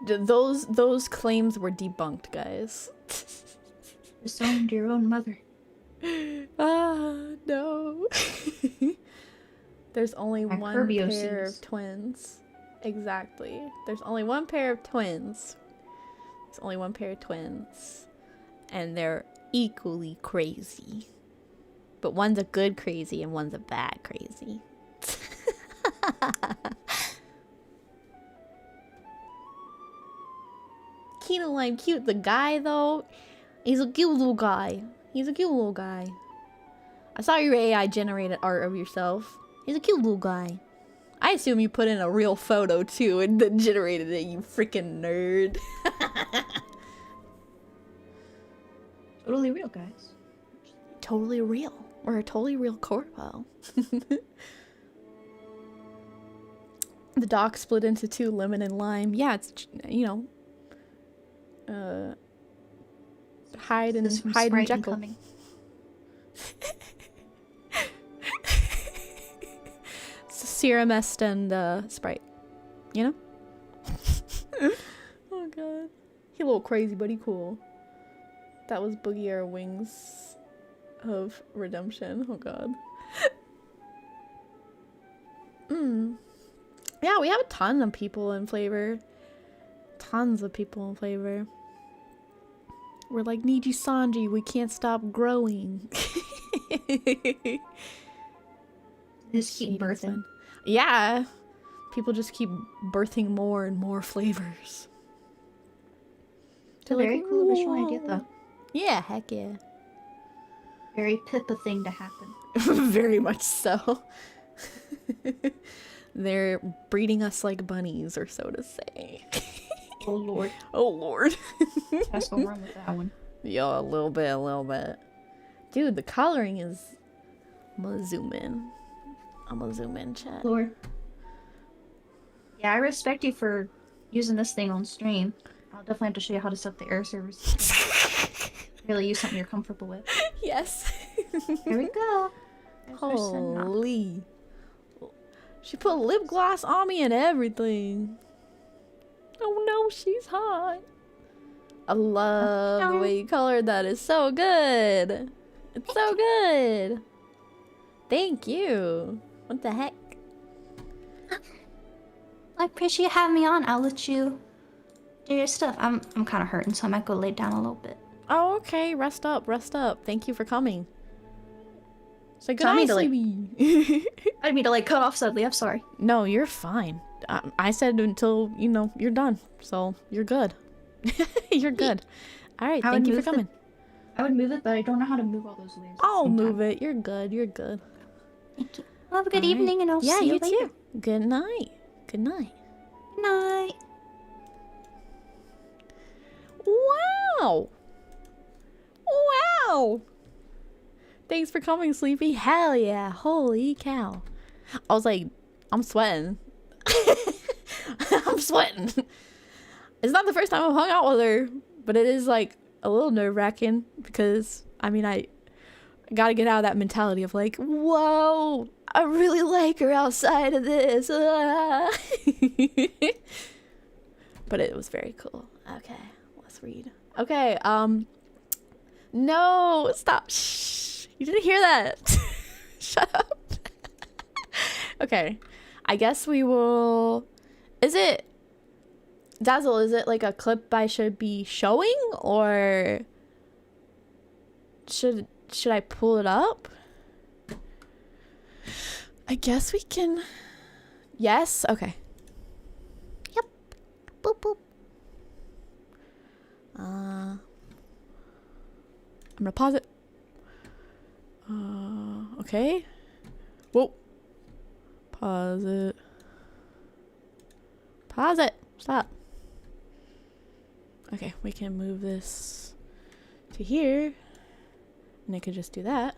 Those claims were debunked, guys. Disowned your own mother. Ah, no. There's only My one Kirby pair OCs. of twins. Exactly. There's only one pair of twins. There's only one pair of twins. And they're equally crazy. But one's a good crazy and one's a bad crazy. Lolime cute. The guy, though, he's a cute little guy. He's a cute little guy. I saw your AI generated art of yourself. He's a cute little guy. I assume you put in a real photo, too, and then generated it, you freaking nerd. Totally real, guys. Totally real. We're a totally real corpo. The dock split into two, lemon and lime. Yeah, it's, you know, Hyde and Jekyll. Coming. Serum Est and Sprite. You know? Oh god. He a little crazy, but he cool. That was Boogie Air Wings of Redemption. Oh god. Yeah, we have a ton of people in flavor. Tons of people in flavor. We're like Niji Sanji, we can't stop growing. Just keep birthing. Yeah. People just keep birthing more and more flavors. It's a very cool original idea, though. Yeah, heck yeah. Very Pippa thing to happen. Very much so. They're breeding us like bunnies, or so to say. Oh lord. Oh lord. That's going wrong with that one. Yeah, a little bit. Dude, the coloring is... I'm gonna zoom in, chat. Lord. Yeah, I respect you for using this thing on stream. I'll definitely have to show you how to set up the air servers. Really use something you're comfortable with. Yes. Here we go. There's our Sena. Holy. She put lip gloss on me and everything. Oh no, she's hot. I love the way you colored that. It's so good. It's so good. Thank you. What the heck? I appreciate you having me on. I'll let you do your stuff. I'm kind of hurting, so I might go lay down a little bit. Oh, okay. Rest up. Thank you for coming. Say Tell me goodnight, to, like- Sleepy. I didn't mean to cut off suddenly. I'm sorry. No, you're fine. I said until, you know, you're done. So, you're good. You're good. Alright, thank you for coming. I would move it, but I don't know how to move all those layers. I'll move it. You're good. Thank you. Well, have a good All right. evening, and I'll Yeah, see you you later. too. Good night. Good night. Good night. Wow. Wow. Thanks for coming, Sleepy. Hell yeah. Holy cow. I was like, I'm sweating. I'm sweating. It's not the first time I've hung out with her, but it is like a little nerve-wracking because, I mean, I gotta get out of that mentality of like, whoa, I really like her outside of this. But it was very cool. Okay, let's read. Okay, no, stop. Shh. You didn't hear that. Shut up. Okay, I guess we will... Is it... Dazzle, is it like a clip I should be showing, or should I pull it up? I guess we can. Yes. Okay. Yep. Boop boop. I'm gonna pause it. Okay. Whoa. pause it. Pause it. Stop. Okay, we can move this to here. And I could just do that.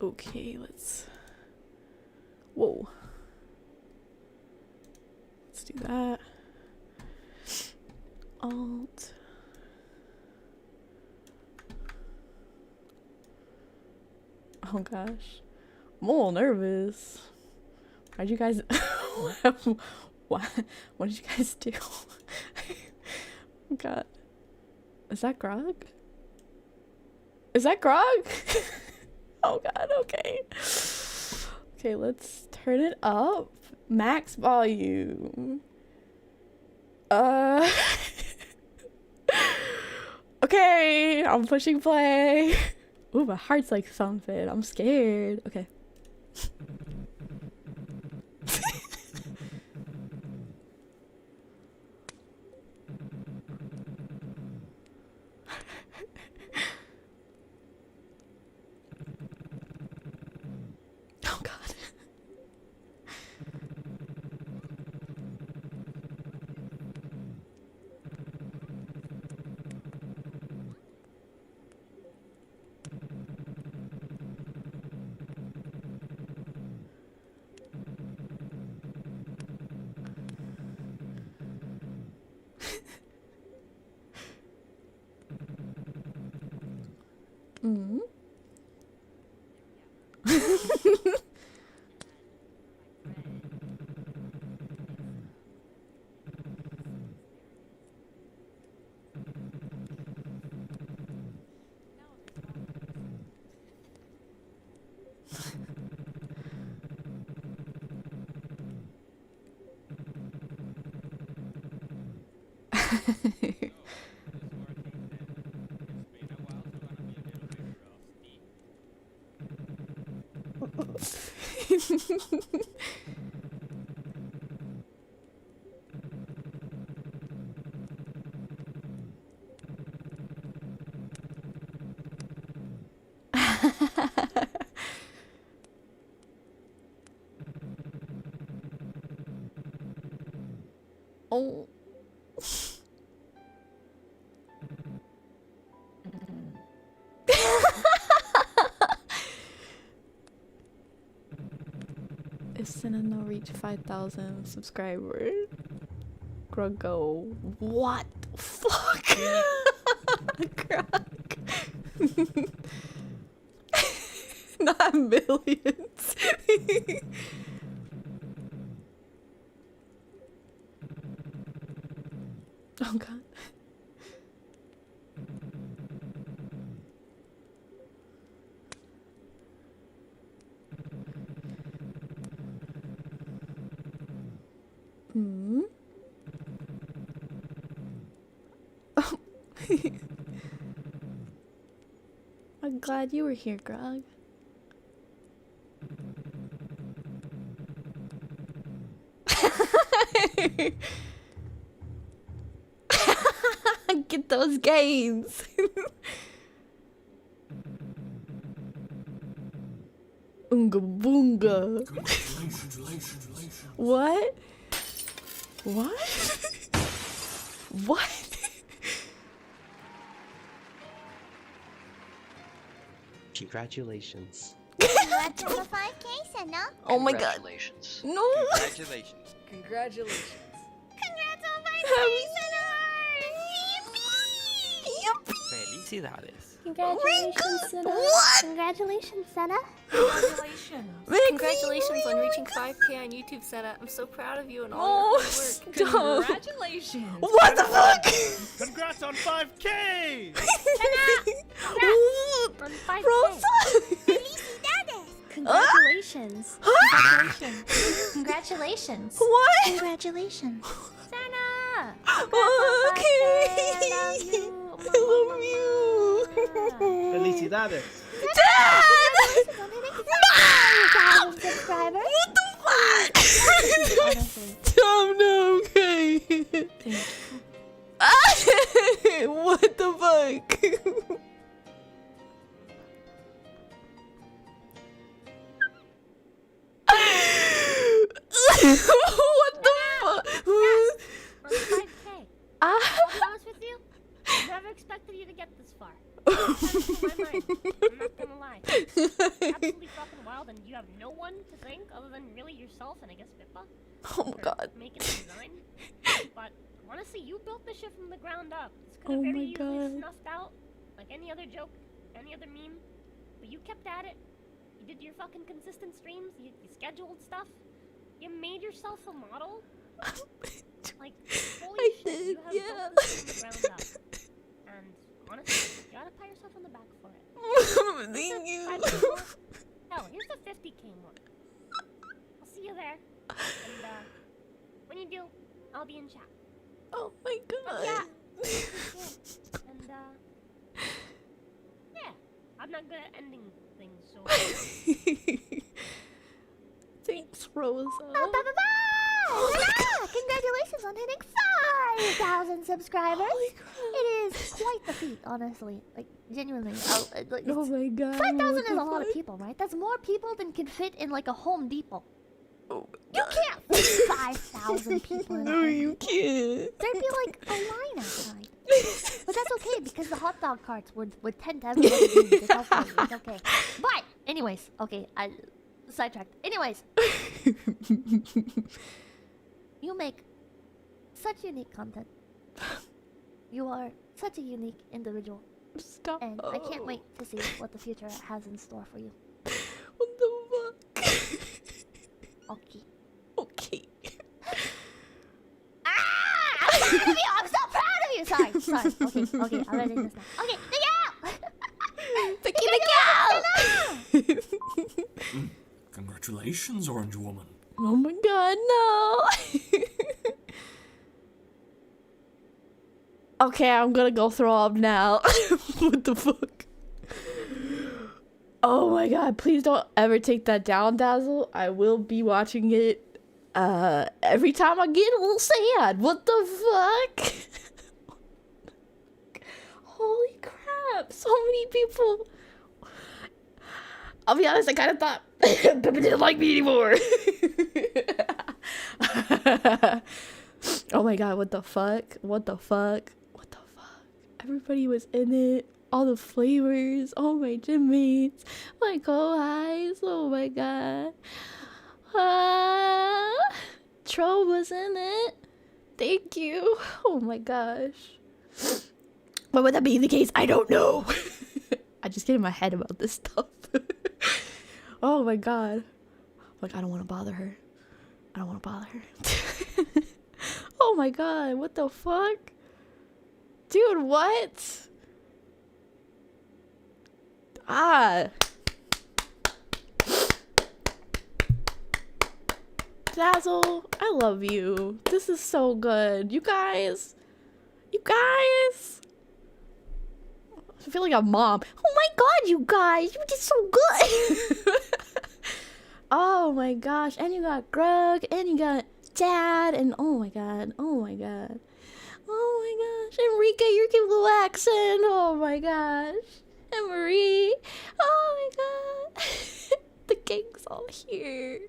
Okay, let's... Whoa. Let's do that. Alt. Oh gosh. I'm a little nervous. Why'd you guys... what did you guys do? Oh god. Is that Grog? Is that Grog? Oh god, okay. Okay, let's turn it up. Max volume. Okay, I'm pushing play. Ooh, my heart's like thumping. I'm scared. Okay. Oh god. Mm-hmm. Oh. If Sena no reach 5,000 subscribers, Gruggo, what the fuck? Grug. Not millions. Oh god. Hmm. Oh. I'm glad you were here, Grog. Get those gains. Unga boonga. What? What? What? Congratulations. Congrats on the 5K, Sena. Oh my god. Congratulations. No. Congratulations. Congratulations. Congrats on 5K, Sena. Felicidades. Congratulations, Sena. What? Congratulations, Sena. Congratulations. Mickey, Congratulations on reaching 5K on YouTube, Sena. I'm so proud of you and all your hard work. Stop. Congratulations. What the fuck? Congrats on 5K! What? On 5K. Rosa. Felicidades. Congratulations. Huh? Congratulations. What? Congratulations. Sena. Okay. I love you. Felicidades. Dad! No! Subscribers. What the fuck? Stop, no, okay. What the fuck? yourself and I guess Pippa Oh my for god. making the design. But honestly, you built the shit from the ground up. It's could Oh have my very easily God. snuffed out like any other joke, any other meme. But you kept at it. You did your fucking consistent streams. You scheduled stuff. You made yourself a model. Like, holy I shit, did, you have yeah. built this from the ground up. And honestly, you gotta pat yourself on the back for it. Thank you. Hell, here's the 50K one. I'll see you there. And when you do, I'll be in chat. Oh my god. Yeah. And yeah, I'm not good at ending things, so. Thanks, Rosa. Congratulations on hitting 5,000 subscribers. It is quite the feat, honestly. Like, genuinely. Oh my god. 5,000 is a lot of people, right? That's more people than can fit in like a Home Depot. Oh You can't fit 5,000 people in a no, Home you Depot. can't. There'd be like a line outside. But that's okay because the hot dog carts would tend to everybody. It's okay. It's okay. But anyways, okay, I sidetracked. Anyways, you make such unique content. You are such a unique individual, Stop. and I can't wait to see what the future has in store for you. What the fuck? Okay. Okay. I'm proud of you. I'm so proud of you. Sorry. Okay. I'm ready this now. Okay, Picky the cow! Congratulations, Orange Woman. Oh my god, no! Okay, I'm gonna go throw up now. What the fuck? Oh my god, please don't ever take that down, Dazzle. I will be watching it every time I get a little sad. What the fuck? Holy crap, so many people. I'll be honest, I kind of thought Pippa didn't like me anymore. Oh my god, what the fuck? What the fuck? What the fuck? Everybody was in it. All the flavors. Oh my gym mates. My co-highs. Oh my god. Tro was in it. Thank you. Oh my gosh. But would that be the case? I don't know. I just get in my head about this stuff. Oh my god. Like, I don't want to bother her. I don't want to bother her. Oh my god, what the fuck? Dude, what? Dazzle, I love you. This is so good. You guys. I feel like a mom. Oh my god, you guys. You did so good. Oh my gosh. And you got Grug. And you got Dad. And oh my god. Oh my god. Oh my gosh. Enrique, your cute little accent. Oh my gosh. And Marie. Oh my god. The gang's all here.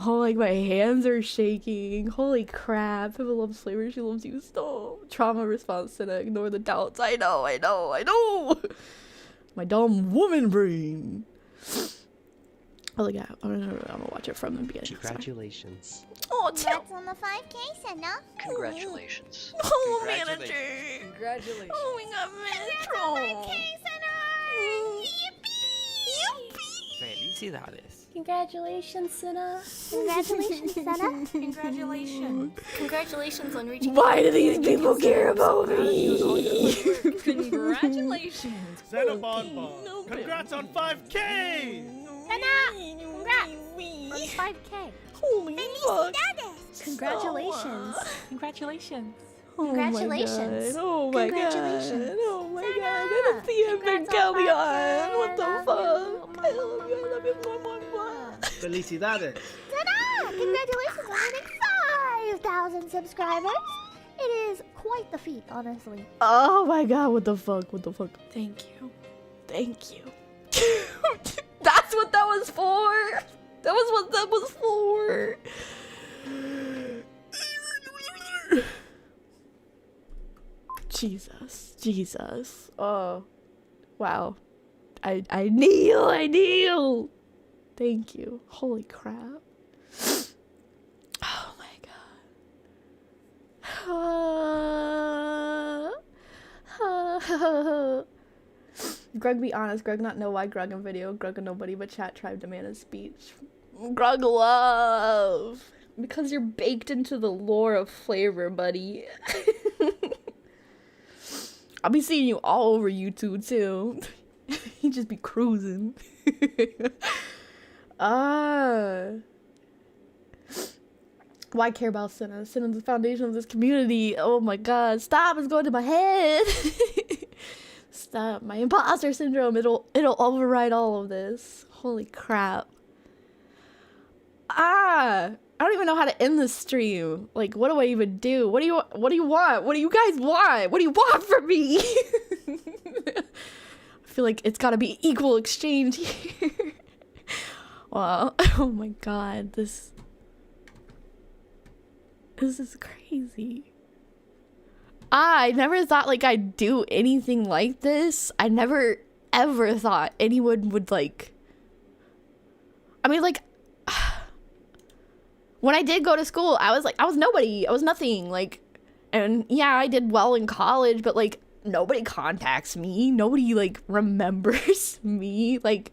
Oh, like my hands are shaking. Holy crap. Pippa loves flavor. She loves you so. Trauma response to ignore the doubts. I know. My dumb woman brain. Oh, look at I'm gonna watch it from the beginning. Congratulations. Oh, Congrats on the 5K, Sena. Congratulations. Oh, manager. Congratulations. Oh, we got Metro. Felicidades. Congratulations, Sena. Congratulations, Sena. Congratulations. Congratulations on reaching. Why do these people care about me? Congratulations. Sena Bonbon. Congrats on 5K. Congrats on 5K. Holy fuck. Congratulations. Congratulations. Congratulations. Oh my god. Congratulations. Oh my god. I don't see Evangelion. What the fuck? I love you. I love you. Mwah, mwah, mwah. Felicidades. Ta-da! Congratulations on hitting 5,000 subscribers. It is quite the feat, honestly. Oh my god. What the fuck? What the fuck? Thank you. Thank you. That's what that was for. That was what that was for. Jesus. Oh, wow. I kneel. Thank you. Holy crap. Oh my god. Grug, be honest. Grug not know why Grug in video. Grug and nobody but chat tribe demanded speech. Grug love. Because you're baked into the lore of FlaVR, buddy. I'll be seeing you all over YouTube too. You just be cruising. Why care about Sena? Sena's the foundation of this community. Oh my god. Stop, it's going to my head. Stop. My imposter syndrome. It'll override all of this. Holy crap. I don't even know how to end this stream. Like, what do I even do? What do you want? What do you guys want? What do you want from me? I feel like it's gotta be equal exchange here. Wow. Oh my god. This is crazy. I never thought like I'd do anything like this. I never ever thought anyone would like. I mean, like, when I did go to school, I was nobody. I was nothing. Like, and yeah, I did well in college, but like nobody contacts me. Nobody like remembers me. Like,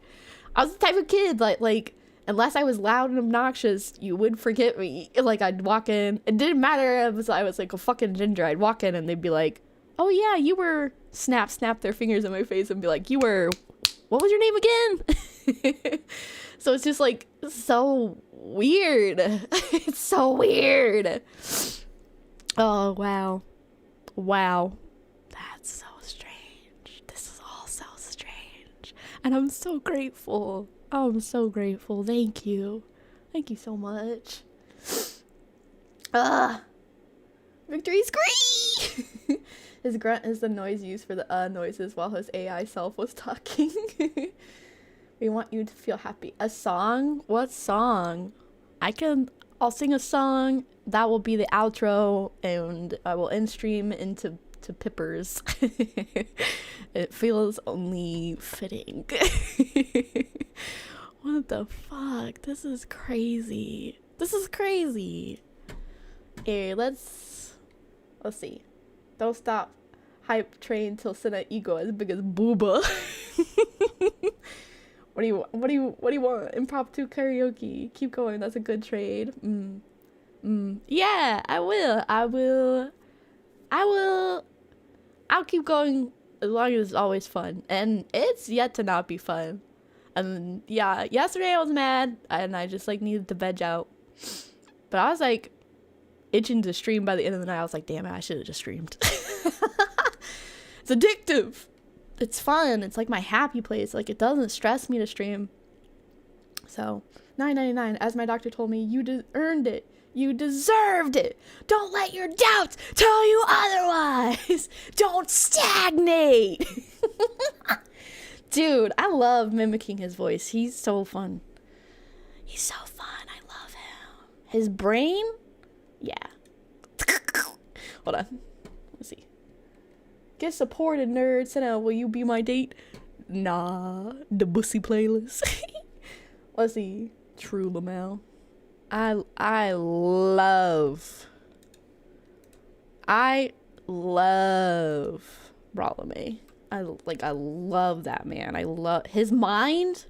I was the type of kid like unless I was loud and obnoxious, you would forget me. Like, I'd walk in. It didn't matter if I was like a fucking ginger. I'd walk in and they'd be like, "Oh yeah, you were," snap their fingers in my face and be like, "You were, what was your name again?" So it's just like so weird. It's so weird. Oh wow. That's so strange. This is all so strange. And I'm so grateful. Oh, I'm so grateful. Thank you so much. Victory scream. His grunt is the noise used for the noises while his AI self was talking. We want you to feel happy. A song? What song? I'll sing a song. That will be the outro, and I will end stream into Pippers. It feels only fitting. What the fuck? This is crazy. Hey, let's see. Don't stop. Hype train till Sena ego as big as booba. What do you want? Impromptu karaoke. Keep going. That's a good trade. Yeah, I will. I'll keep going as long as it's always fun. And it's yet to not be fun. And yeah, yesterday I was mad and I just like needed to veg out. But I was like itching to stream by the end of the night. I was like, damn it, I should have just streamed. It's addictive. It's fun. It's like my happy place. Like, it doesn't stress me to stream. So, $9.99. As my doctor told me, you earned it. You deserved it. Don't let your doubts tell you otherwise. Don't stagnate. Dude, I love mimicking his voice. He's so fun. I love him. His brain? Yeah. Hold on. Let's see. Get supported, nerd. Sena, will you be my date? Nah. The Bussy playlist. Let's see. True Lamel. I love Lolime. I love that man. I love his mind.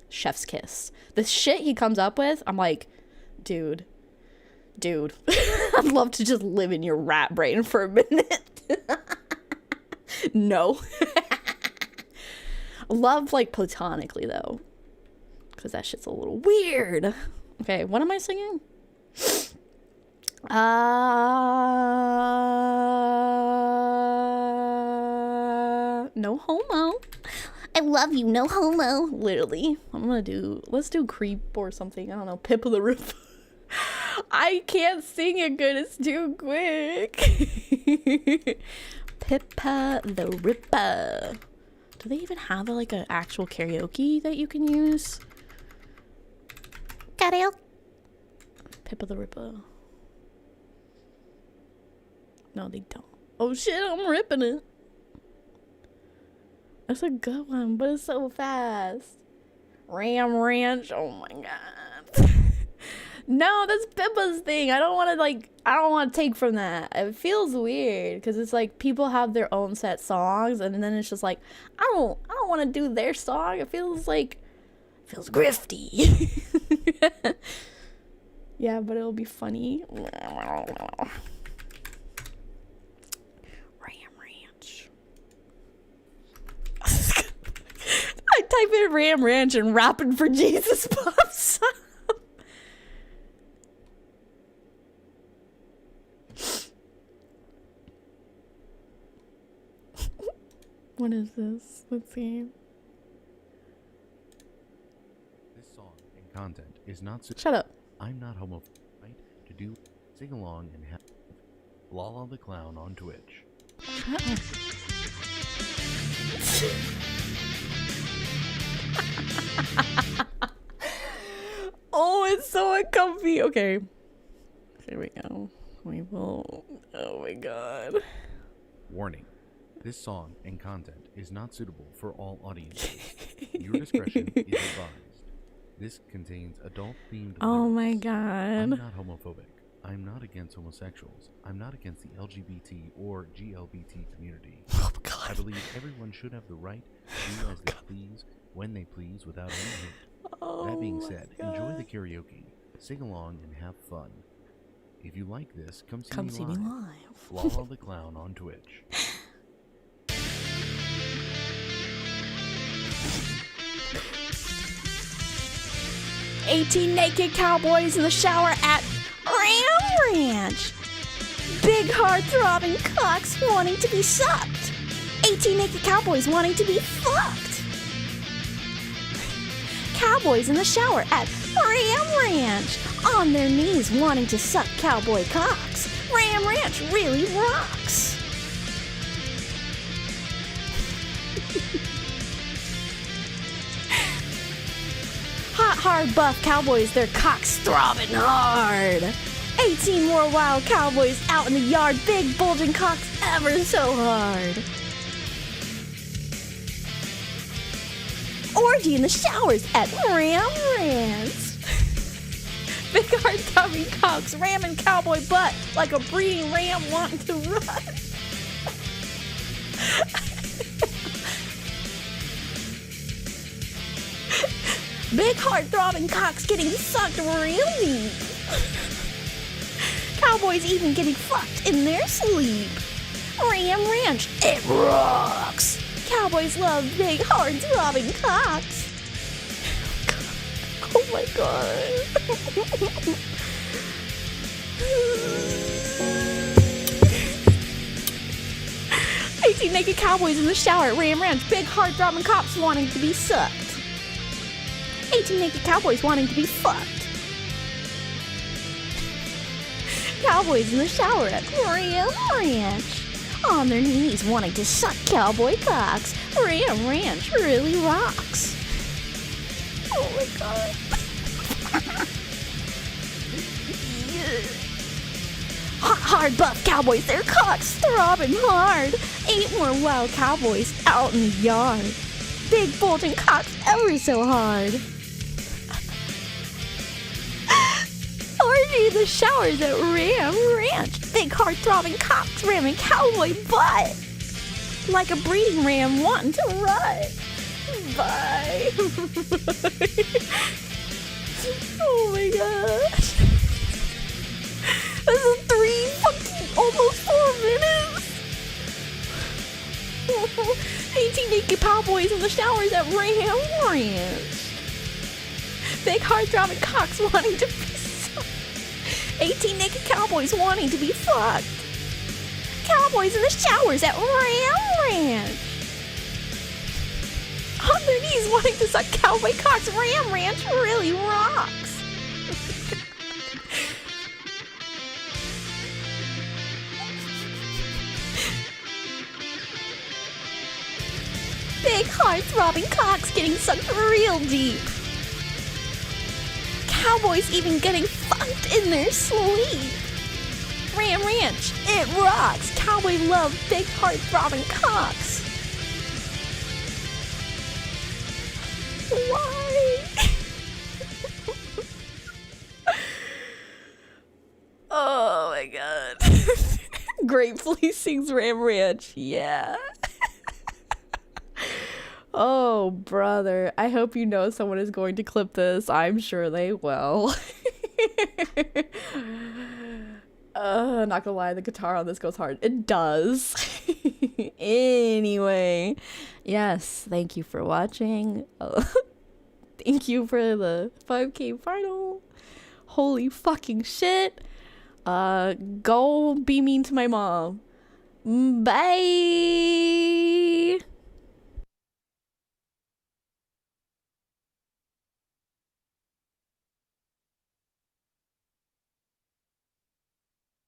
Chef's kiss. The shit he comes up with, I'm like, dude. I'd love to just live in your rat brain for a minute. No. Love, like, platonically, though. Because that shit's a little weird. Okay, what am I singing? No homo. I love you, no homo. Literally. Let's do Creep or something. I don't know. Pip of the Ripper. I can't sing it good. It's too quick. Pippa the Ripper. Do they even have like an actual karaoke that you can use? Karaoke. Pippa the Ripper. No, they don't. Oh shit, I'm ripping it. That's a good one, but it's so fast. Ram Ranch. Oh my god. No, that's Pippa's thing. I don't want to take from that. It feels weird because it's like people have their own set songs, and then it's just like I don't want to do their song. It feels grifty. Yeah, but it'll be funny. Ram Ranch. I type in Ram Ranch and Rapping for Jesus pops up. What is this? Let's see. This song and content is not. Shut up. I'm not homophobic. Right? To do sing along and have Lala the Clown on Twitch. Shut up. Oh, it's so uncomfy. Okay. Here we go. We will. Oh my god. Warning. This song and content is not suitable for all audiences. Your discretion is advised. This contains adult-themed Oh my lyrics. god. I'm not homophobic. I'm not against homosexuals. I'm not against the LGBT or GLBT community. Oh god. I believe everyone should have the right to do as they please, when they please, without any hate. Oh That being my said, god. enjoy the karaoke, sing along, and have fun. If you like this, come see me me live. Lala the Clown on Twitch. 18 naked cowboys in the shower at Ram Ranch. Big hard throbbing cocks wanting to be sucked. 18 naked cowboys wanting to be fucked. Cowboys in the shower at Ram Ranch. On their knees wanting to suck cowboy cocks. Ram Ranch really rocks. Hot, hard, buff cowboys, their cocks throbbing hard. 18 more wild cowboys out in the yard, big bulging cocks ever so hard. Orgy in the showers at Ram Ranch. Big hard throbbing cocks ramming cowboy butt like a breeding ram wanting to run. Big heart throbbing cocks getting sucked real deep. Cowboys even getting fucked in their sleep. Ram Ranch, it rocks. Cowboys love big hard throbbing cocks. Oh my god. 18 naked cowboys in the shower at Ram Ranch. Big hard throbbing cocks wanting to be sucked. 18 naked cowboys wanting to be fucked. Cowboys in the shower at Ram Ranch. On their knees wanting to suck cowboy cocks. Ram Ranch really rocks. Oh my god. Hot, hard, buff cowboys, their cocks throbbing hard. 8 more wild cowboys out in the yard. Big bulging cocks ever so hard. Orgy in the showers at Ram Ranch. Big hard throbbing cocks ramming cowboy butt. Like a breeding ram wanting to run. Bye. Oh my gosh. This is 3 fucking almost 4 minutes. 18 naked cowboys in the showers at Ram Ranch. Big hard throbbing cocks wanting to be sucked. 18 naked cowboys wanting to be fucked. Cowboys in the showers at Ram Ranch. On their knees wanting to suck cowboy cocks. Ram Ranch really rocks. Big hard throbbing cocks getting sucked real deep. Cowboys even getting fucked in their sleep. Ram Ranch, it rocks. Cowboy love, big heart throbbing cocks. Why? Oh my god. Gratefully sings Ram Ranch. Yeah. Oh, brother. I hope you know someone is going to clip this. I'm sure they will. Not gonna lie, the guitar on this goes hard. It does. Anyway, yes, thank you for watching. Thank you for the 5K final. Holy fucking shit. Go be mean to my mom. Bye.